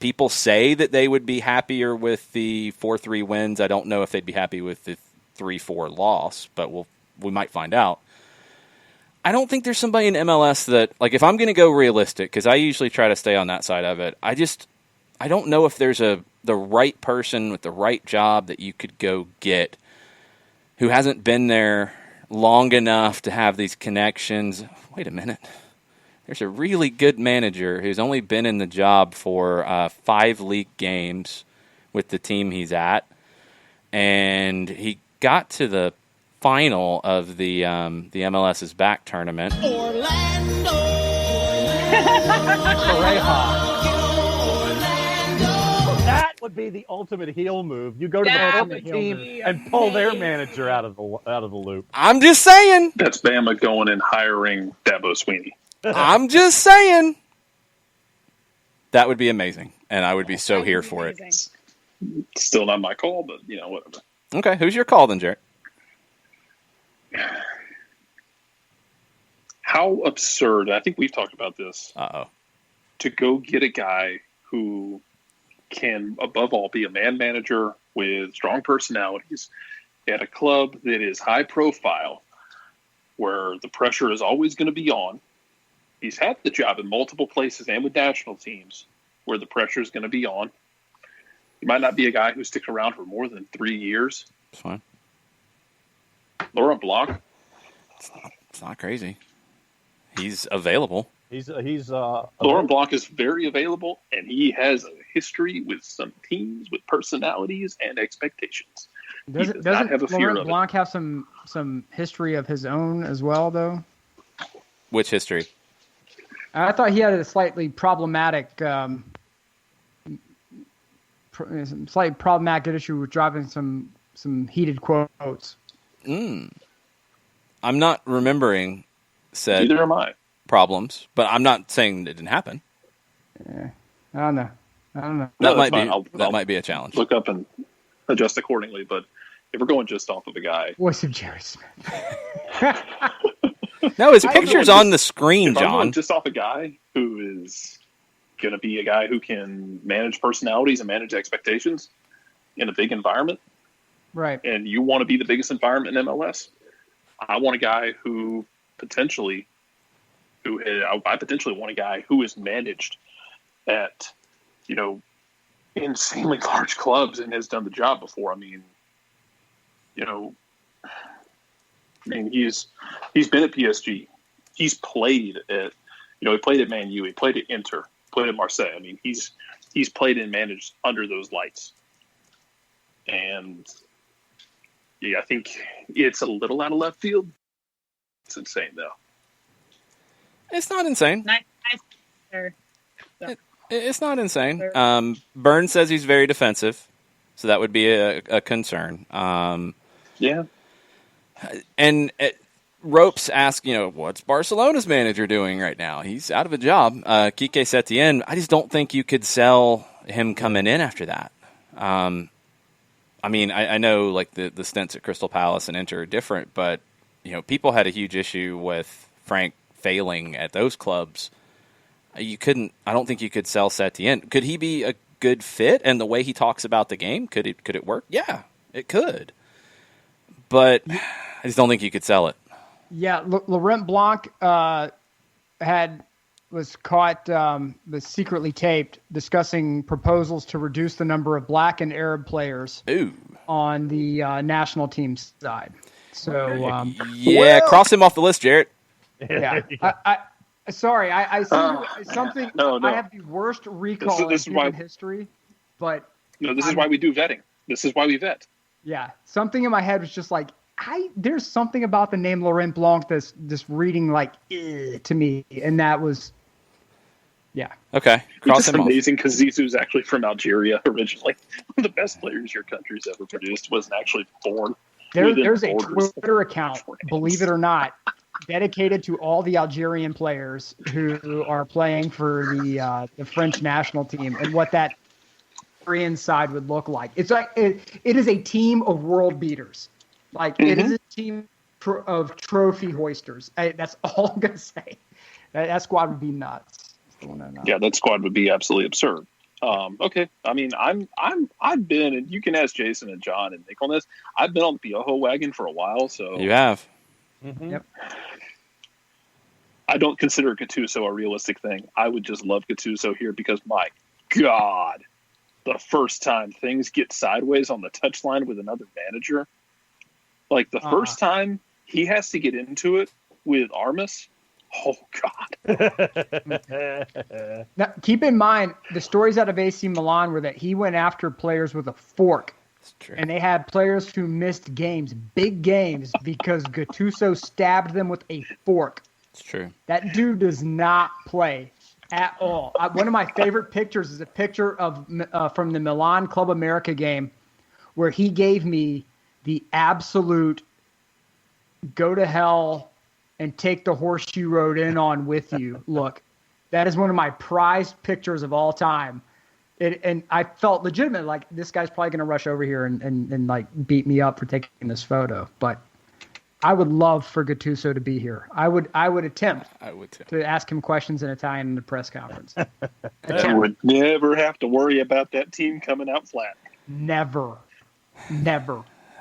People say that they would be happier with the 4-3 wins. I don't know if they'd be happy with the 3-4 loss, but we might find out. I don't think there's somebody in MLS that, like, if I'm going to go realistic, because I usually try to stay on that side of it, I don't know if there's the right person with the right job that you could go get who hasn't been there long enough to have these connections. Wait a minute. There's a really good manager who's only been in the job for 5 league games with the team he's at, and he got to the final of the MLS's back tournament. Orlando. That would be the ultimate heel move. You go to the ultimate team and pull their manager out of the loop. I'm just saying. That's Bama going and hiring Dabo Sweeney. I'm just saying. That would be amazing, and I would be so here for it. Still not my call, but, whatever. Okay, who's your call then, Jarrett? How absurd, I think we've talked about this, to go get a guy who can, above all, be a man manager with strong personalities at a club that is high profile, where the pressure is always going to be on. He's had the job in multiple places and with national teams where the pressure is going to be on. He might not be a guy who sticks around for more than 3 years. That's fine. Laurent Blanc. It's not crazy. He's available. Laurent Blanc is very available, and he has a history with some teams with personalities and expectations. Doesn't Laurent Blanc have some history of his own as well, though? Which history? I thought he had a slightly problematic issue with driving some heated quotes. I'm not remembering said Neither am I. problems, but I'm not saying it didn't happen. Yeah, I don't know. That might be a challenge. Look up and adjust accordingly, but if we're going just off of a guy... Voice of Jerry Smith. No, his picture's on the screen, if John. I'm going just off a guy who is going to be a guy who can manage personalities and manage expectations in a big environment, right? And you want to be the biggest environment in MLS, I want a guy who I potentially want a guy who is managed at, insanely large clubs and has done the job before. I mean, he's been at PSG. He's played at, he played at Man U. He played at Inter. Played at Marseille. I mean, he's played and managed under those lights. And yeah, I think it's a little out of left field. It's insane, though. It's not insane. Nice. It's not insane. Burns says he's very defensive, so that would be a concern. Yeah. And Ropes asked, what's Barcelona's manager doing right now? He's out of a job. Quique Setien, I just don't think you could sell him coming in after that. I know like the stints at Crystal Palace and Inter are different, but people had a huge issue with Frank failing at those clubs. I don't think you could sell Setien. Could he be a good fit? And the way he talks about the game, could it work? Yeah, it could. But I just don't think you could sell it. Yeah, Laurent Blanc was caught, was secretly taped discussing proposals to reduce the number of black and Arab players on the national team side. So cross him off the list, Jarrett. Yeah, sorry, I see something. No. I have the worst recall in human history, but this is why we do vetting. This is why we vet. Yeah, something in my head was just like, there's something about the name Laurent Blanc that's just reading like to me, and that was Yeah. Okay. Which Cross is him off. amazing because Zizou's actually from Algeria originally. One of the best players your country's ever produced wasn't actually born. There's a Twitter account, believe it or not, dedicated to all the Algerian players who are playing for the French national team and what that Algerian side would look like. It's like it is a team of world beaters. Like it is a team of trophy hoisters. That's all I'm gonna say. That squad would be nuts. Yeah, that squad would be absolutely absurd. Okay, I mean, I've been, and you can ask Jason and John and Nick on this. I've been on the Piojo wagon for a while, so You have. Yep. I don't consider Gattuso a realistic thing. I would just love Gattuso here because, my God, the first time things get sideways on the touchline with another manager, like the first time he has to get into it with Armas. Oh, God. Now, keep in mind, the stories out of AC Milan were that he went after players with a fork. And they had players who missed games, big games, because Gattuso stabbed them with a fork. It's true. That dude does not play at all. One of my favorite pictures is a picture of from the Milan Club America game where he gave me the absolute go to hell and take the horse you rode in on with you. Look, that is one of my prized pictures of all time. And I felt legitimate, like this guy's probably going to rush over here and like beat me up for taking this photo. But I would love for Gattuso to be here. I would attempt to ask him questions in Italian in the press conference. I would never have to worry about that team coming out flat. Never.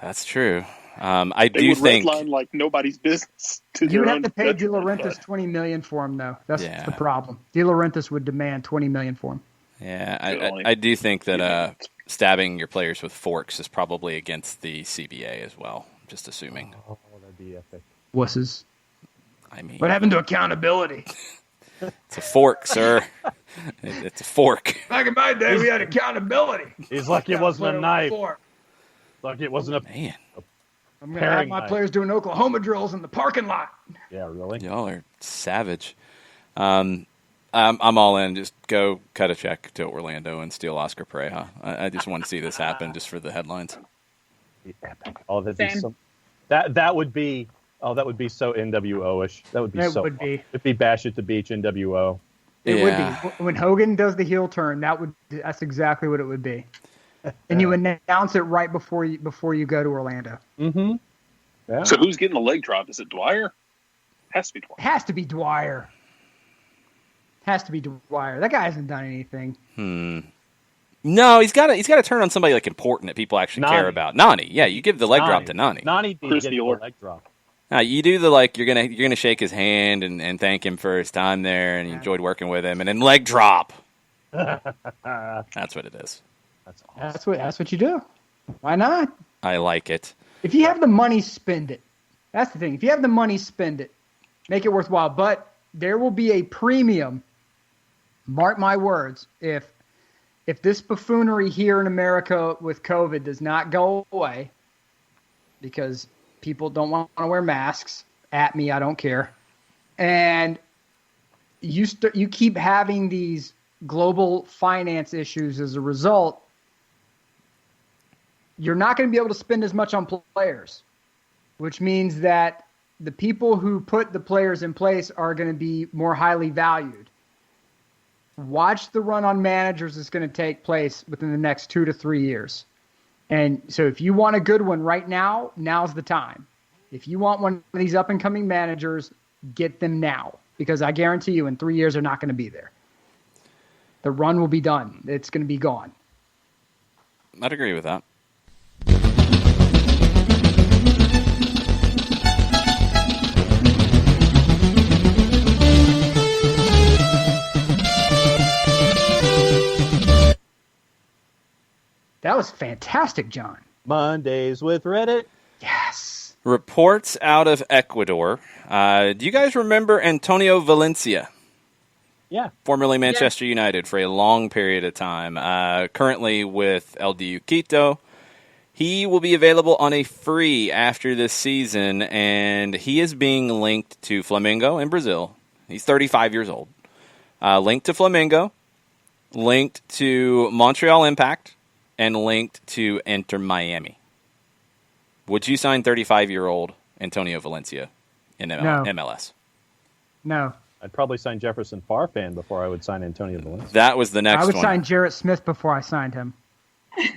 That's true. I they do would think redline like nobody's business. You would have to pay De Laurentiis $20 million for him, though. That's the problem. De Laurentiis would demand $20 million for him. Yeah, I do think that stabbing your players with forks is probably against the CBA as well. Just assuming. Oh, that'd be epic. Wusses. I mean, what happened to accountability? It's a fork, sir. It's a fork. Back in my day, we had accountability. He's like it wasn't a knife. Like it wasn't a man. I'm going to have my players doing Oklahoma drills in the parking lot. Yeah, really? Y'all are savage. I'm all in. Just go cut a check to Orlando and steal Oscar Pereja. I just want to see this happen just for the headlines. Epic. Oh, that'd be so. That would be. Oh, that would be so NWO-ish. That would be so. Would be. It'd be Bash at the Beach NWO. It would be. When Hogan does the heel turn, that's exactly what it would be. And you announce it right before you go to Orlando. Mm-hmm. Yeah. So who's getting the leg drop? Is it Dwyer? Has to be Dwyer. Has to be Dwyer. That guy hasn't done anything. No, he's got to turn on somebody like important that people actually care about. Nani, yeah, you give the leg drop to Nani. Nani did get the leg drop. You do the you're gonna shake his hand and thank him for his time there, and you enjoyed working with him, and then leg drop. That's what it is. That's awesome. That's what you do. Why not? I like it. If you have the money, spend it. That's the thing. If you have the money, spend it. Make it worthwhile. But there will be a premium. Mark my words. If this buffoonery here in America with COVID does not go away, because people don't want to wear masks, at me, I don't care, and you keep having these global finance issues as a result, you're not going to be able to spend as much on players, which means that the people who put the players in place are going to be more highly valued. Watch the run on managers that's going to take place within the next 2 to 3 years. And so if you want a good one right now, now's the time. If you want one of these up-and-coming managers, get them now. Because I guarantee you in 3 years they're not going to be there. The run will be done. It's going to be gone. I'd agree with that. That was fantastic, John. Mondays with Reddit. Yes. Reports out of Ecuador. Do you guys remember Antonio Valencia? Yeah. Formerly Manchester United for a long period of time. Currently with LDU Quito. He will be available on a free after this season, and he is being linked to Flamengo in Brazil. He's 35 years old. Linked to Flamengo, linked to Montreal Impact, and linked to Inter Miami. Would you sign 35-year-old Antonio Valencia in MLS? No. I'd probably sign Jefferson Farfan before I would sign Antonio Valencia. That was the next one. I would sign Jarrett Smith before I signed him.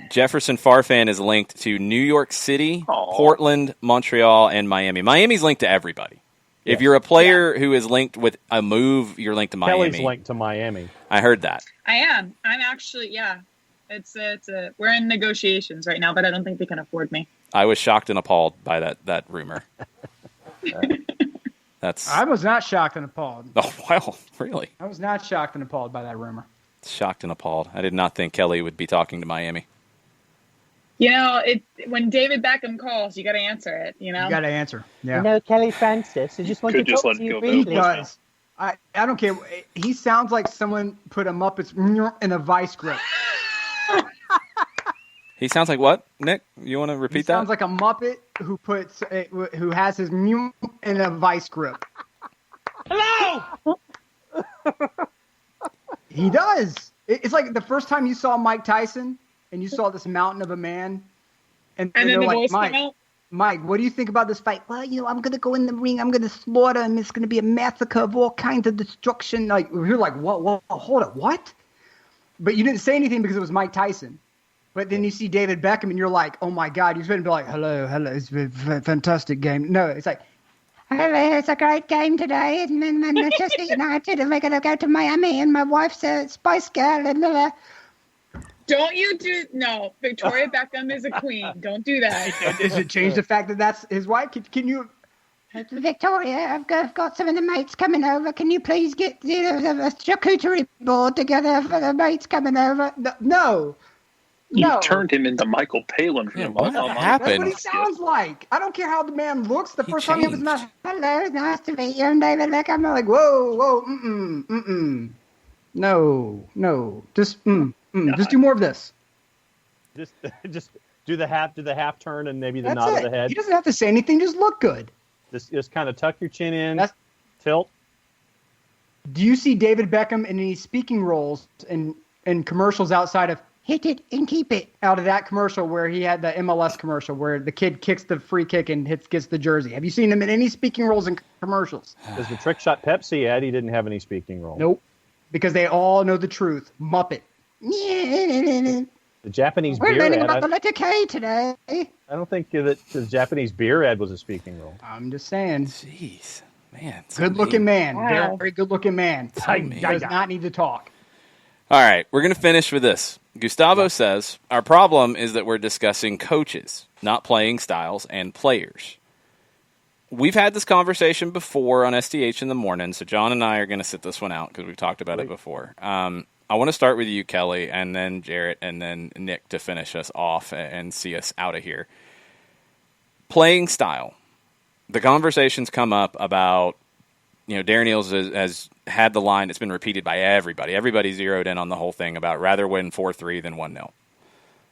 Jefferson Farfan is linked to New York City, Portland, Montreal, and Miami. Miami's linked to everybody. Yes. If you're a player who is linked with a move, you're linked to Miami. Kelly's linked to Miami. I heard that. I am. I'm actually, we're in negotiations right now, but I don't think they can afford me. I was shocked and appalled by that rumor. I was not shocked and appalled. Oh, wow, really? I was not shocked and appalled by that rumor. Shocked and appalled. I did not think Kelly would be talking to Miami. You know, when David Beckham calls, you got to answer it. You know, you got to answer. Yeah. You know, Kelly Francis. I just want to talk to you briefly. He does. I don't care. He sounds like someone put a Muppets in a vice grip. He sounds like what, Nick? You want to repeat that? Sounds like a Muppet who has his in a vice grip. Hello! He does. It's like the first time you saw Mike Tyson and you saw this mountain of a man, and then they're the like, voice came out. Mike, what do you think about this fight? Well, I'm going to go in the ring. I'm going to slaughter him. It's going to be a massacre of all kinds of destruction. Like, you're like, what? Hold it, what? But you didn't say anything because it was Mike Tyson. But then you see David Beckham, and you're like, oh, my God. You're supposed to be like, hello, it's a fantastic game. No, it's like, hello, it's a great game today. And then Manchester United, and we're going to go to Miami, and my wife's a Spice Girl. And Don't you do – no, Victoria Beckham is a queen. Don't do that. Does it change the fact that that's his wife? Can you – Victoria, I've got some of the mates coming over. Can you please get a charcuterie board together for the mates coming over? No. You turned him into Michael Palin. What happened? That's what he sounds like. I don't care how the man looks. The first time he was not, hello, nice to meet you, I'm David Beckham. I'm like, whoa, no, just do more of this. Just do the half turn and maybe the That's nod it. of the head. He doesn't have to say anything. Just look good. Just kind of tuck your chin in, tilt. Do you see David Beckham in any speaking roles in commercials outside of hit it and keep it, out of that commercial where he had the MLS commercial where the kid kicks the free kick and gets the jersey? Have you seen him in any speaking roles in commercials? Does the Trick Shot Pepsi ad, he didn't have any speaking role. Nope. Because they all know the truth. Muppet. The Japanese We're beer learning ad. about the letter K today. I don't think that the Japanese beer ad was a speaking role. I'm just saying. Jeez. Man. Good-looking man. Wow. Very good-looking man. He does not need to talk. All right, we're going to finish with this. Gustavo says, our problem is that we're discussing coaches, not playing styles and players. We've had this conversation before on STH in the morning, so John and I are going to sit this one out because we've talked about it before. I want to start with you, Kelly, and then Jarrett, and then Nick to finish us off and see us out of here. Playing style. The conversations come up about, Darren Eales has had the line that's been repeated by everybody. Everybody zeroed in on the whole thing about rather win 4-3 than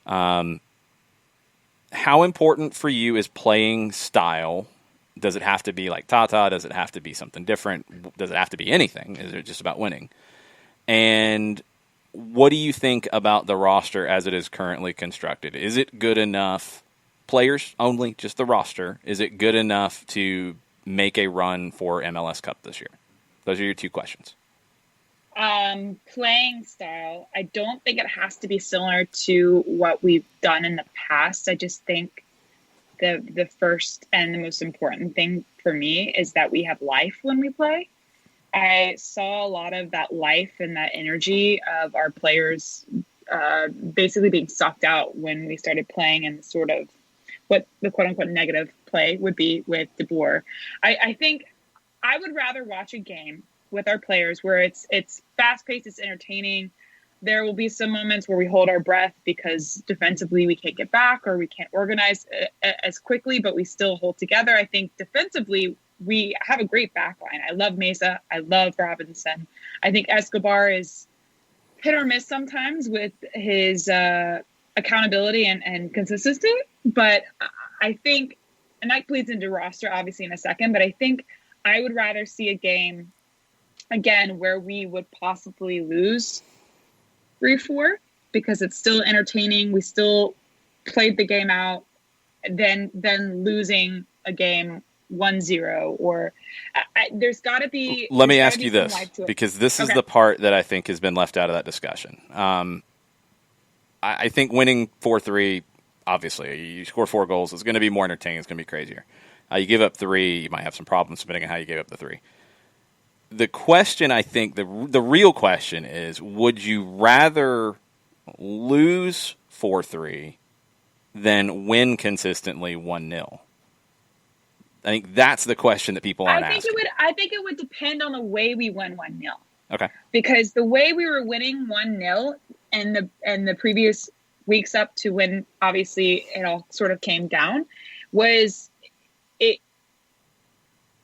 1-0. How important for you is playing style? Does it have to be like Tata? Does it have to be something different? Does it have to be anything? Is it just about winning? And what do you think about the roster as it is currently constructed? Is it good enough? Players only, just the roster. Is it good enough to make a run for MLS Cup this year? Those are your two questions. Playing style, I don't think it has to be similar to what we've done in the past. I just think the first and the most important thing for me is that we have life when we play. I saw a lot of that life and that energy of our players basically being sucked out when we started playing, and sort of what the quote-unquote negative play would be with De Boer. I think I would rather watch a game with our players where it's fast-paced, it's entertaining. There will be some moments where we hold our breath because defensively we can't get back or we can't organize as quickly, but we still hold together. I think defensively we have a great back line. I love Mesa. I love Robinson. I think Escobar is hit or miss sometimes with his accountability and consistency. But I think, and that bleeds into roster obviously in a second, but I think I would rather see a game again, where we would possibly lose 3-4 because it's still entertaining. We still played the game out, then losing a game 1-0 or there's got to be. Let me ask you this, because this is the part that I think has been left out of that discussion. I think winning 4-3, obviously, you score 4 goals, it's going to be more entertaining. It's going to be crazier. You give up 3, you might have some problems depending on how you gave up the 3. The question, I think, the real question is, would you rather lose 4-3 than win consistently 1-0? I think that's the question that people aren't asking. I think it would depend on the way we win 1-0. Okay. Because the way we were winning 1-0 and the previous weeks up to when obviously it all sort of came down was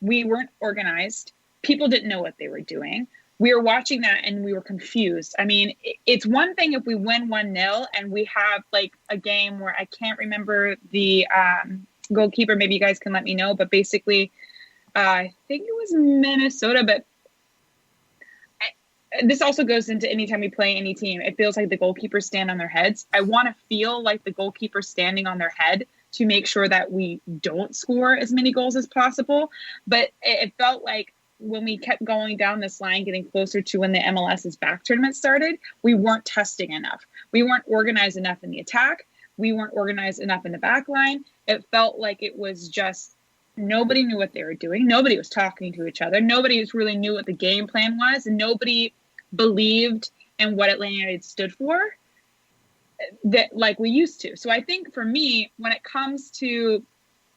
we weren't organized. People didn't know what they were doing. We were watching that and we were confused. I mean, it's one thing if we win 1-0 and we have like a game where I can't remember the goalkeeper, maybe you guys can let me know, but basically I think it was Minnesota, but this also goes into anytime we play any team, it feels like the goalkeepers stand on their heads. I want to feel like the goalkeeper standing on their head to make sure that we don't score as many goals as possible. But it felt like when we kept going down this line, getting closer to when the MLS's back tournament started, we weren't testing enough. We weren't organized enough in the attack. We weren't organized enough in the back line. It felt like it was just nobody knew what they were doing. Nobody was talking to each other. Nobody really knew what the game plan was. And nobody believed in what Atlanta United stood for that like we used to. So I think for me, when it comes to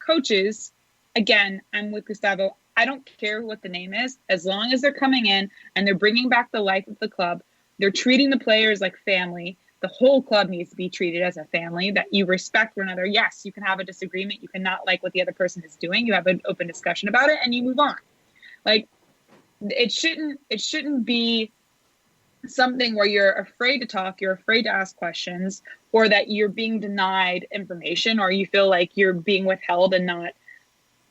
coaches, again, I'm with Gustavo. I don't care what the name is, as long as they're coming in and they're bringing back the life of the club. They're treating the players like family. The whole club needs to be treated as a family, that you respect one another. Yes, you can have a disagreement. You cannot like what the other person is doing. You have an open discussion about it and you move on. Like it shouldn't be something where you're afraid to talk, you're afraid to ask questions, or that you're being denied information, or you feel like you're being withheld and not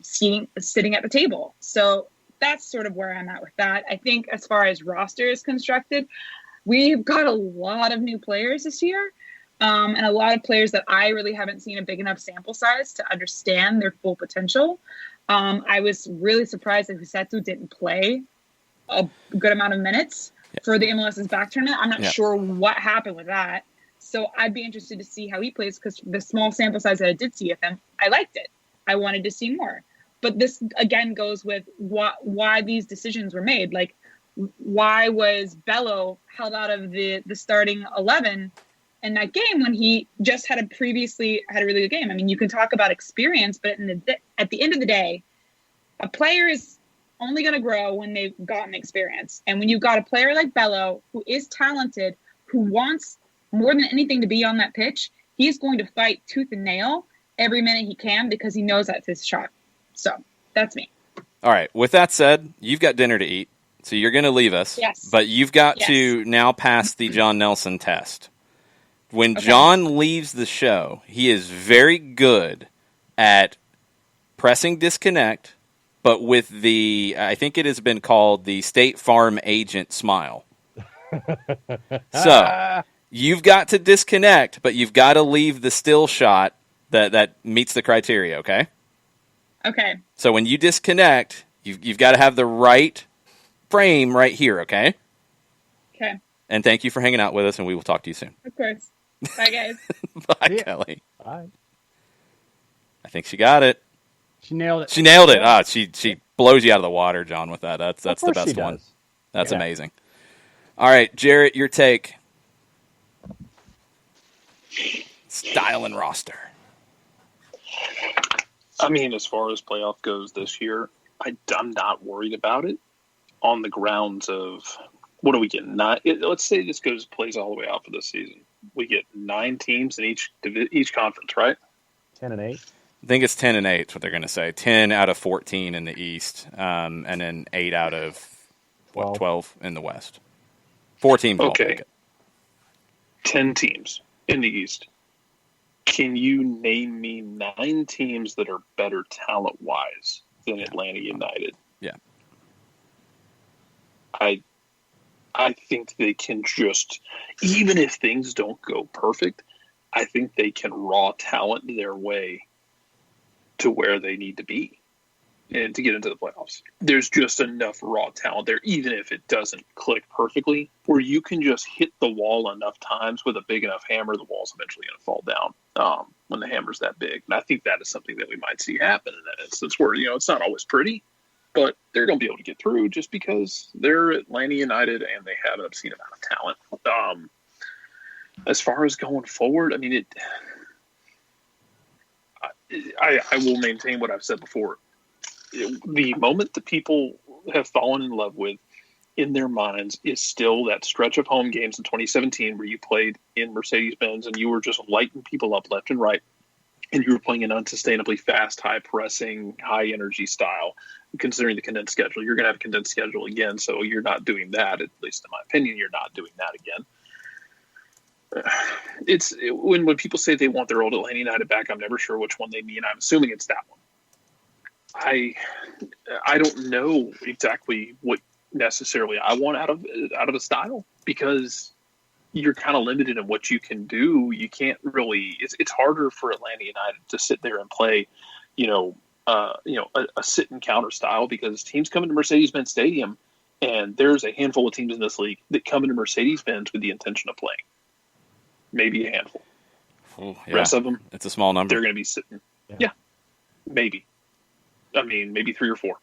sitting at the table. So that's sort of where I'm at with that. I think as far as roster is constructed, we've got a lot of new players this year, and a lot of players that I really haven't seen a big enough sample size to understand their full potential. I was really surprised that Husetu didn't play a good amount of minutes for the MLS's back tournament. I'm not sure what happened with that. So I'd be interested to see how he plays, because the small sample size that I did see of him, I liked it. I wanted to see more. But this, again, goes with why these decisions were made. Like, why was Bello held out of the starting 11 in that game when he just previously had a really good game? I mean, you can talk about experience, but at the end of the day, a player is only going to grow when they've gotten experience. And when you've got a player like Bello, who is talented, who wants more than anything to be on that pitch, he's going to fight tooth and nail every minute he can because he knows that's his shot. So that's me. All right. With that said, you've got dinner to eat, so you're going to leave us. Yes. But you've got to now pass the John Nelson test. When John leaves the show, he is very good at pressing disconnect, but with I think it has been called the State Farm agent smile. So you've got to disconnect, but you've got to leave the still shot that meets the criteria, okay? Okay. So when you disconnect, you've got to have the right frame right here, okay? Okay. And thank you for hanging out with us, and we will talk to you soon. Of course. Bye, guys. Bye, Kelly. Bye. I think she got it. She nailed it. She nailed it. She blows you out of the water, John, with that. That's the best one. That's amazing. All right, Jarrett, your take. Style and roster. I mean, as far as playoff goes this year, I'm not worried about it on the grounds of, what do we get? Let's say this plays all the way out for this season. We get 9 teams in each conference, right? 10 and 8. I think it's 10 and 8 is what they're going to say. 10 out of 14 in the East, and then 8 out of 12 in the West. 4 teams. Okay. 10 teams in the East. Can you name me 9 teams that are better talent-wise than Atlanta United? Yeah. I think they can just, even if things don't go perfect, I think they can raw talent their way to where they need to be and to get into the playoffs. There's just enough raw talent there, even if it doesn't click perfectly, where you can just hit the wall enough times with a big enough hammer, the wall's eventually going to fall down when the hammer's that big. And I think that is something that we might see happen in that instance where, it's not always pretty, but they're going to be able to get through just because they're Atlanta United and they have an obscene amount of talent. As far as going forward, I mean, I will maintain what I've said before. The moment that people have fallen in love with in their minds is still that stretch of home games in 2017 where you played in Mercedes-Benz and you were just lighting people up left and right. And you were playing an unsustainably fast, high-pressing, high-energy style. Considering the condensed schedule, you're going to have a condensed schedule again, so you're not doing that. At least in my opinion, you're not doing that again. When people say they want their old Atlanta United back, I'm never sure which one they mean. I'm assuming it's that one. I don't know exactly what necessarily I want out of a style because you're kind of limited in what you can do. You can't really. It's harder for Atlanta United to sit there and play, a sit and counter style because teams come into Mercedes-Benz Stadium, and there's a handful of teams in this league that come into Mercedes-Benz with the intention of playing. Maybe a handful. Oh, yeah. Rest of them, it's a small number. They're going to be sitting. Yeah, maybe. I mean, maybe 3 or 4.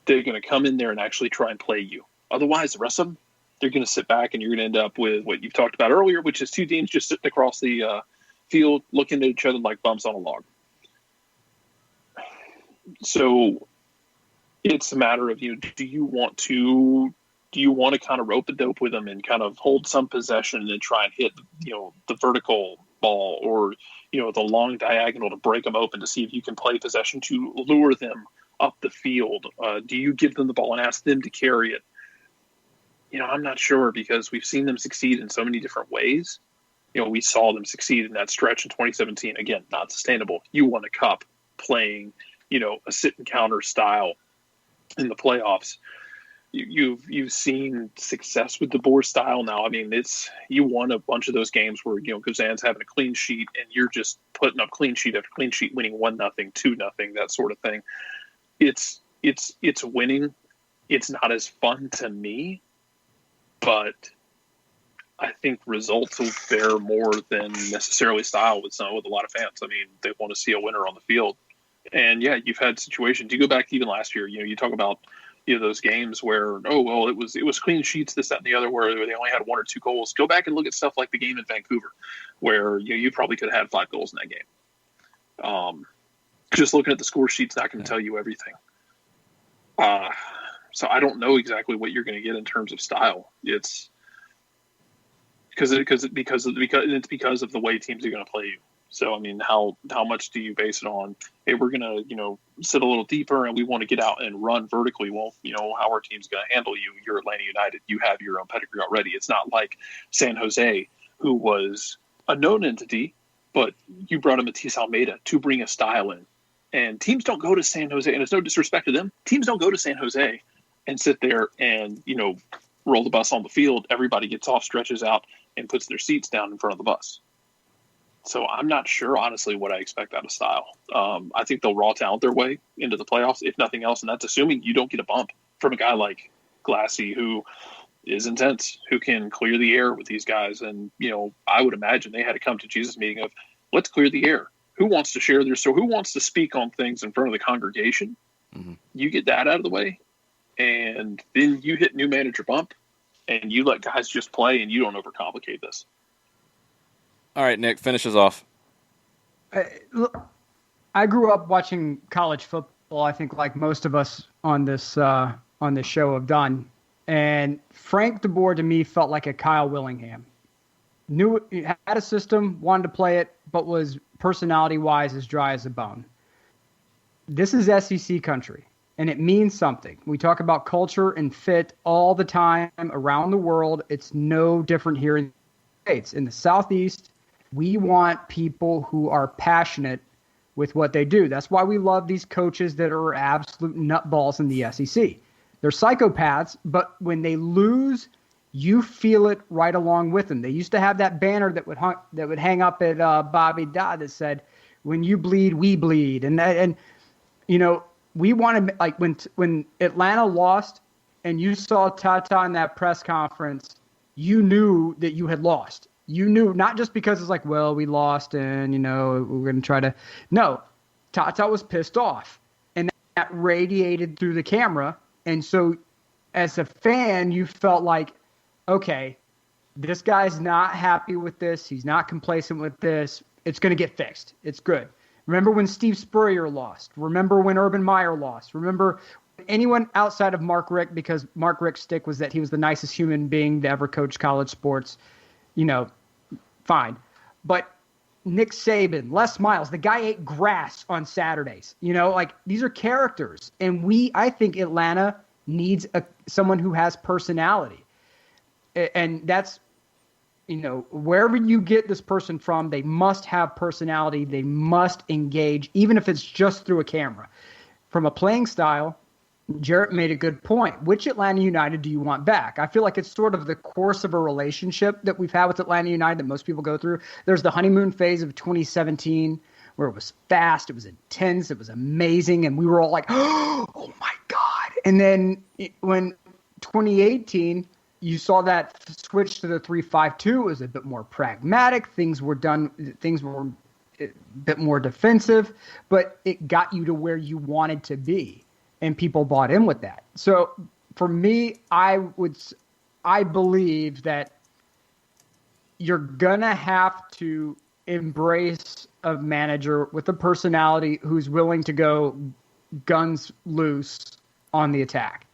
They're going to come in there and actually try and play you. Otherwise, the rest of them, they're going to sit back and you're going to end up with what you've talked about earlier, which is 2 teams just sitting across the field looking at each other like bumps on a log. So it's a matter of, do you want to kind of rope the dope with them and kind of hold some possession and then try and hit, the vertical ball or, the long diagonal to break them open to see if you can play possession to lure them up the field? Do you give them the ball and ask them to carry it? I'm not sure because we've seen them succeed in so many different ways. We saw them succeed in that stretch in 2017. Again, not sustainable. You won a cup playing, a sit and counter style in the playoffs. You've seen success with the Boer style now. I mean, you won a bunch of those games where Kazan's having a clean sheet and you're just putting up clean sheet after clean sheet, winning 1-0, 2-0, that sort of thing. It's winning. It's not as fun to me, but I think results will bear more than necessarily style with a lot of fans. I mean, they want to see a winner on the field, and yeah, you've had situations. You go back even last year. You talk about those games where it was clean sheets, this, that, and the other, where they only had 1 or 2 goals. Go back and look at stuff like the game in Vancouver, where you probably could have had 5 goals in that game. Just looking at the score sheet's not going to tell you everything. So I don't know exactly what you're going to get in terms of style. It's because it's because of the way teams are going to play you. So I mean, how much do you base it on? Hey, we're going to sit a little deeper and we want to get out and run vertically. Well, how our team's going to handle you? You're Atlanta United. You have your own pedigree already. It's not like San Jose, who was a known entity, but you brought in Matisse Almeida to bring a style in. And teams don't go to San Jose, and it's no disrespect to them. Teams don't go to San Jose and sit there and, roll the bus on the field. Everybody gets off, stretches out, and puts their seats down in front of the bus. So I'm not sure, honestly, what I expect out of style. I think they'll raw talent their way into the playoffs, if nothing else, and that's assuming you don't get a bump from a guy like Glassy, who is intense, who can clear the air with these guys. And, I would imagine they had to come to Jesus meeting of, let's clear the air. Who wants to share who wants to speak on things in front of the congregation? Mm-hmm. You get that out of the way, and then you hit new manager bump, and you let guys just play, and you don't overcomplicate this. All right, Nick, finishes off. I grew up watching college football, I think like most of us on this show have done, and Frank DeBoer to me felt like a Kyle Willingham. Had a system, wanted to play it, but was personality-wise as dry as a bone. This is SEC country, and it means something. We talk about culture and fit all the time around the world. It's no different here in the States. In the Southeast, we want people who are passionate with what they do. That's why we love these coaches that are absolute nutballs in the SEC. They're psychopaths, but when they lose, you feel it right along with them. They used to have that banner that would hang up at Bobby Dodd that said, "When you bleed, we bleed." And we wanted, like, when Atlanta lost and you saw Tata in that press conference, you knew that you had lost. You knew, not just because it's like, well, we lost and, we're going to try to. No, Tata was pissed off. And that radiated through the camera. And so as a fan, you felt like, okay, this guy's not happy with this. He's not complacent with this. It's going to get fixed. It's good. Remember when Steve Spurrier lost? Remember when Urban Meyer lost? Remember anyone outside of Mark Richt, because Mark Richt's stick was that he was the nicest human being to ever coach college sports. Fine. But Nick Saban, Les Miles, the guy ate grass on Saturdays. These are characters. And I think Atlanta needs someone who has personality. And that's, wherever you get this person from, they must have personality. They must engage, even if it's just through a camera. From a playing style, Jarrett made a good point. Which Atlanta United do you want back? I feel like it's sort of the course of a relationship that we've had with Atlanta United that most people go through. There's the honeymoon phase of 2017 where it was fast, it was intense, it was amazing, and we were all like, oh my God. And then when 2018, you saw that switch to the 3-5-2. It was a bit more pragmatic. Things were a bit more defensive, but it got you to where you wanted to be. And people bought in with that. So for me, I believe that you're going to have to embrace a manager with a personality who's willing to go guns loose on the attack.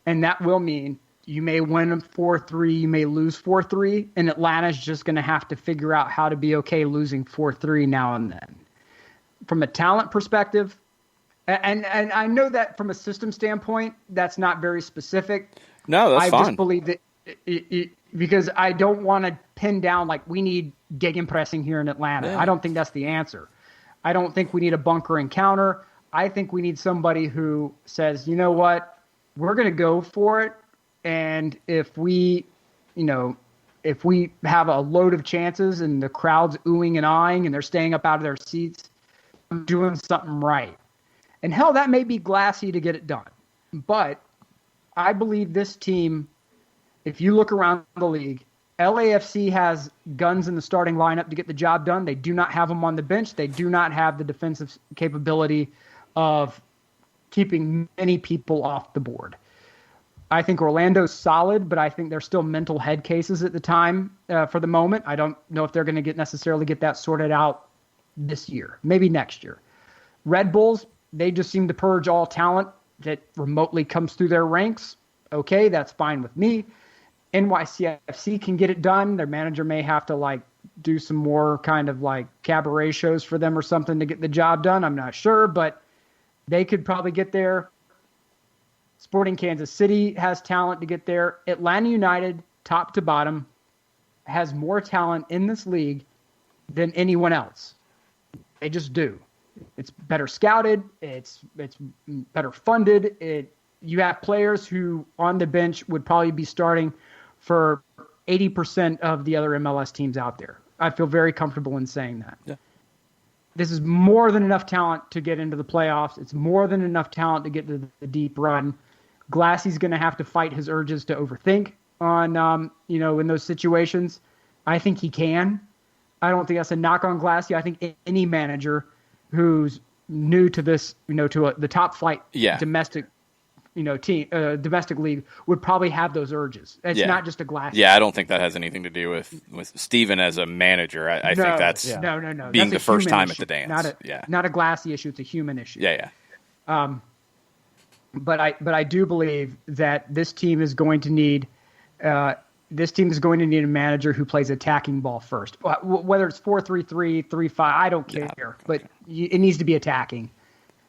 And that will mean you may win 4-3, you may lose 4-3, and Atlanta's just going to have to figure out how to be okay losing 4-3 now and then. From a talent perspective, and I know that from a system standpoint, that's not very specific. No, that's fine. I just believe that because I don't want to pin down like we need gegenpressing here in Atlanta. Yeah. I don't think that's the answer. I don't think we need a bunker and counter. I think we need somebody who says, you know what, we're going to go for it. And if we have a load of chances and the crowd's oohing and eyeing and they're staying up out of their seats, I'm doing something right. And hell, that may be glassy to get it done. But I believe this team, if you look around the league, LAFC has guns in the starting lineup to get the job done. They do not have them on the bench. They do not have the defensive capability of keeping many people off the board. I think Orlando's solid, but I think they're still mental head cases at the time for the moment. I don't know if they're going to necessarily get that sorted out this year, maybe next year. Red Bulls, they just seem to purge all talent that remotely comes through their ranks. Okay, that's fine with me. NYCFC can get it done. Their manager may have to do some more kind of cabaret shows for them or something to get the job done. I'm not sure, but they could probably get there. Sporting Kansas City has talent to get there. Atlanta United, top to bottom, has more talent in this league than anyone else. They just do. It's better scouted. It's better funded. You have players who on the bench would probably be starting for 80% of the other MLS teams out there. I feel very comfortable in saying that. Yeah. This is more than enough talent to get into the playoffs. It's more than enough talent to get to the deep run. Glassy's going to have to fight his urges to overthink on, in those situations. I think he can. I don't think that's a knock on Glassy. I think any manager who's new to this, to the top flight domestic, team, domestic league would probably have those urges. It's not just a Glassy. Yeah, I don't think that has anything to do with Steven as a manager. I think that's no. being that's the first time issue. At the dance. Not a Glassy issue. It's a human issue. Yeah. But I do believe that this team is going to need a manager who plays attacking ball first. Whether it's 4-3-3, 3-5, I don't care. But it needs to be attacking,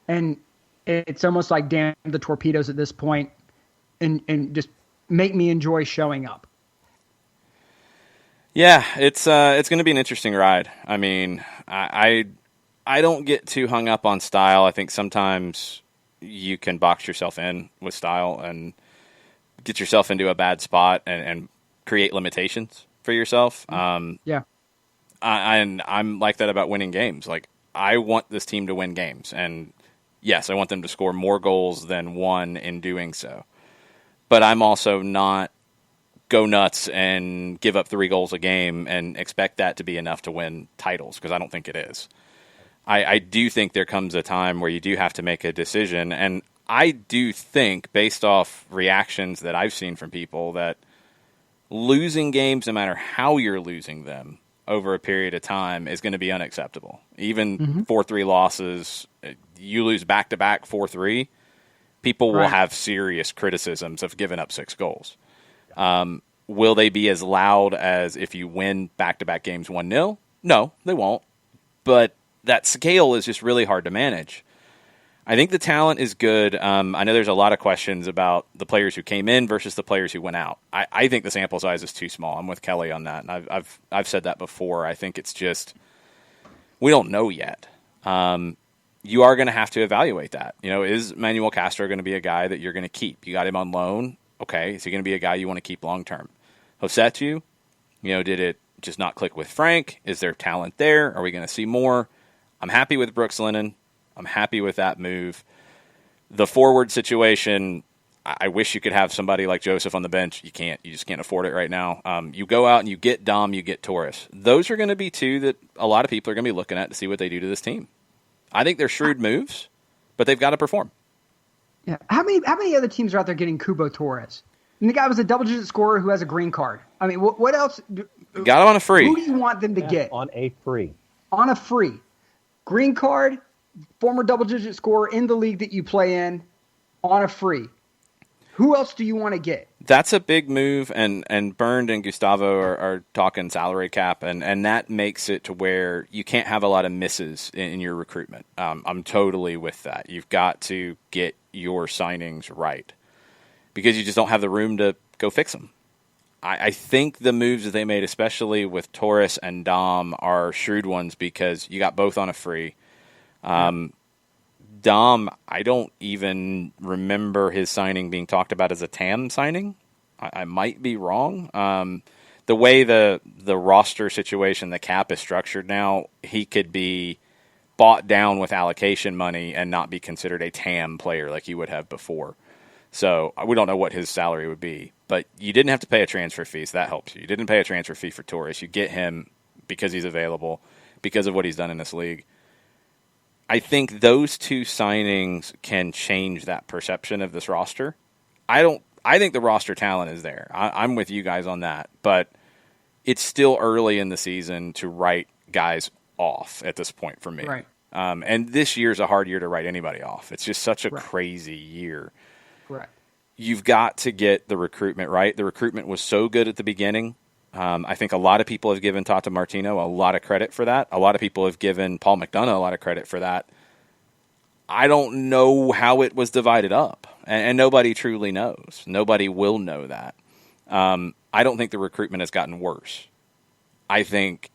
and it's almost like damn the torpedoes at this point, and just make me enjoy showing up. Yeah, it's going to be an interesting ride. I mean, I don't get too hung up on style. I think sometimes you can box yourself in with style, and get yourself into a bad spot and create limitations for yourself. Yeah. I'm like that about winning games. Like, I want this team to win games. And yes, I want them to score more goals than one in doing so. But I'm also not go nuts and give up 3 goals a game and expect that to be enough to win titles, because I don't think it is. I do think there comes a time where you do have to make a decision. And I do think, based off reactions that I've seen from people, that losing games, no matter how you're losing them over a period of time, is going to be unacceptable. Even 4-3 losses, you lose back-to-back 4-3, people will have serious criticisms of giving up 6 goals. Will they be as loud as if you win back-to-back games 1-0? No, they won't. But that scale is just really hard to manage. I think the talent is good. I know there's a lot of questions about the players who came in versus the players who went out. I think the sample size is too small. I'm with Kelly on that, and I've said that before. I think it's just we don't know yet. You are going to have to evaluate that. Is Manuel Castro going to be a guy that you're going to keep? You got him on loan. Okay, is he going to be a guy you want to keep long term? Josetu, did it just not click with Frank? Is there talent there? Are we going to see more? I'm happy with Brooks Lennon. I'm happy with that move. The forward situation, I wish you could have somebody like Joseph on the bench. You can't. You just can't afford it right now. You go out and you get Dom, you get Torres. Those are going to be 2 that a lot of people are going to be looking at to see what they do to this team. I think they're shrewd moves, but they've got to perform. Yeah. How many other teams are out there getting Kubo Torres? And the guy was a double-digit scorer who has a green card. I mean, what else? Got him on a free. Who do you want them to get? On a free. On a free. Green card, former double-digit scorer in the league that you play in, on a free. Who else do you want to get? That's a big move, and Bernd and Gustavo are talking salary cap, and that makes it to where you can't have a lot of misses in your recruitment. I'm totally with that. You've got to get your signings right, because you just don't have the room to go fix them. I think the moves that they made, especially with Torres and Dom, are shrewd ones because you got both on a free. Dom, I don't even remember his signing being talked about as a TAM signing. I might be wrong. The way the roster situation, the cap is structured now, he could be bought down with allocation money and not be considered a TAM player like you would have before. So we don't know what his salary would be. But you didn't have to pay a transfer fee, so that helps you. You didn't pay a transfer fee for Torres. You get him because he's available, because of what he's done in this league. I think those 2 signings can change that perception of this roster. I think the roster talent is there. I'm with you guys on that. But it's still early in the season to write guys off at this point for me. Right. And this year's a hard year to write anybody off. It's just such a crazy year. Correct. You've got to get the recruitment right. The recruitment was so good at the beginning. I think a lot of people have given Tata Martino a lot of credit for that. A lot of people have given Paul McDonough a lot of credit for that. I don't know how it was divided up, and nobody truly knows. Nobody will know that. I don't think the recruitment has gotten worse. I think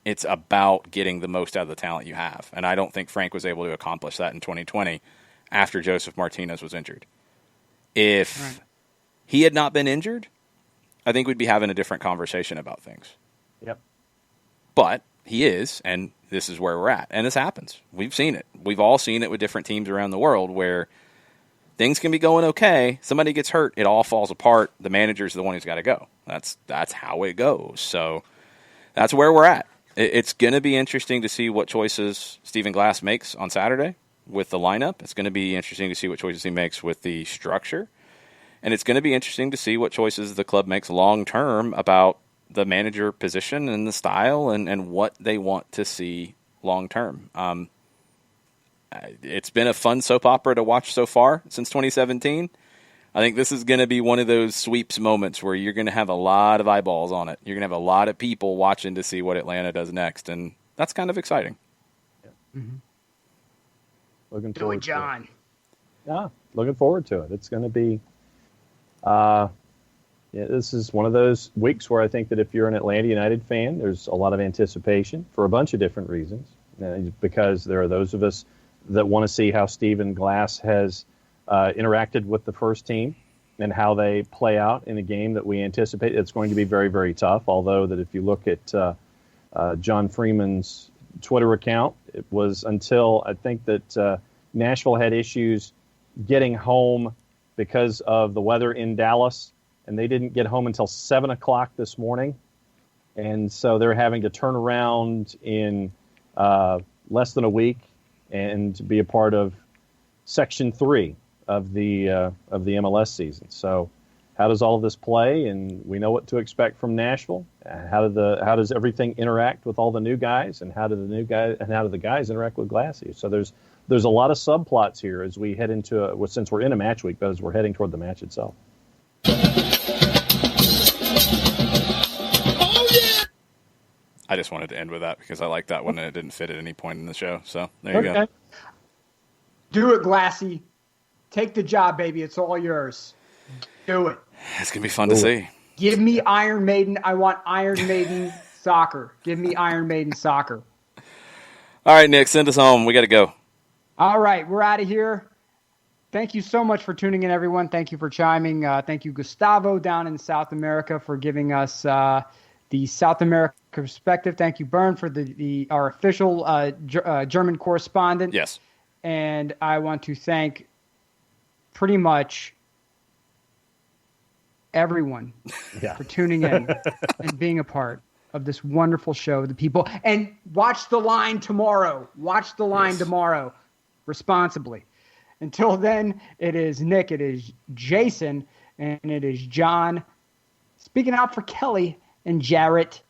it's about getting the most out of the talent you have, and I don't think Frank was able to accomplish that in 2020 after Joseph Martinez was injured. If he had not been injured, I think we'd be having a different conversation about things. Yep. But he is, and this is where we're at. And this happens. We've seen it. We've all seen it with different teams around the world where things can be going okay. Somebody gets hurt. It all falls apart. The manager's the one who's got to go. That's how it goes. So that's where we're at. It's going to be interesting to see what choices Stephen Glass makes on Saturday with the lineup. It's going to be interesting to see what choices he makes with the structure. And it's going to be interesting to see what choices the club makes long-term about the manager position and the style and what they want to see long-term. It's been a fun soap opera to watch so far since 2017. I think this is going to be one of those sweeps moments where you're going to have a lot of eyeballs on it. You're going to have a lot of people watching to see what Atlanta does next, and that's kind of exciting. Yeah. Mm-hmm. Looking Do forward it, John. Yeah, looking forward to it. It's going to be this is one of those weeks where I think that if you're an Atlanta United fan, there's a lot of anticipation for a bunch of different reasons. Because there are those of us that want to see how Stephen Glass has interacted with the first team. and how they play out in a game that we anticipate it's going to be very, very tough. Although that if you look at John Freeman's Twitter account, it was until I think that Nashville had issues getting home because of the weather in Dallas, and they didn't get home until 7 o'clock this morning. And so they're having to turn around in less than a week and be a part of Section 3 of the MLS season. So how does all of this play? And we know what to expect from Nashville. How does everything interact with all the new guys, and how do the guys interact with Glassy? So there's a lot of subplots here as we head into since we're in a match week, but as we're heading toward the match itself. I just wanted to end with that because I like that one and it didn't fit at any point in the show. So there you go. Do it, Glassy. Take the job, baby. It's all yours. Do it. It's going to be fun to see. Give me Iron Maiden. I want Iron Maiden soccer. Give me Iron Maiden soccer. All right, Nick, send us home. We got to go. All right, we're out of here. Thank you so much for tuning in, everyone. Thank you for chiming. Thank you, Gustavo, down in South America, for giving us the South America perspective. Thank you, Bern, for our official German correspondent. Yes. And I want to thank pretty much everyone for tuning in and being a part of this wonderful show. The people, and watch the line tomorrow. Watch the line tomorrow responsibly. Until then, it is Nick, it is Jason, and it is John speaking out for Kelly and Jarrett.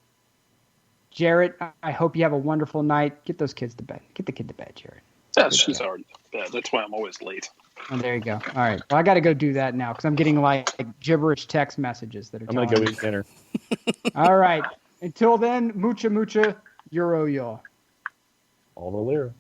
Jarrett, I hope you have a wonderful night. Get those kids to bed. Get the kid to bed, Jarrett. Yeah, she's already in bed. That's why I'm always late. Oh, there you go. All right. Well, I got to go do that now because I'm getting like gibberish text messages that are. I'm going to go eat dinner. All right. Until then, mucha, mucha, euro, y'all. All the lyrics.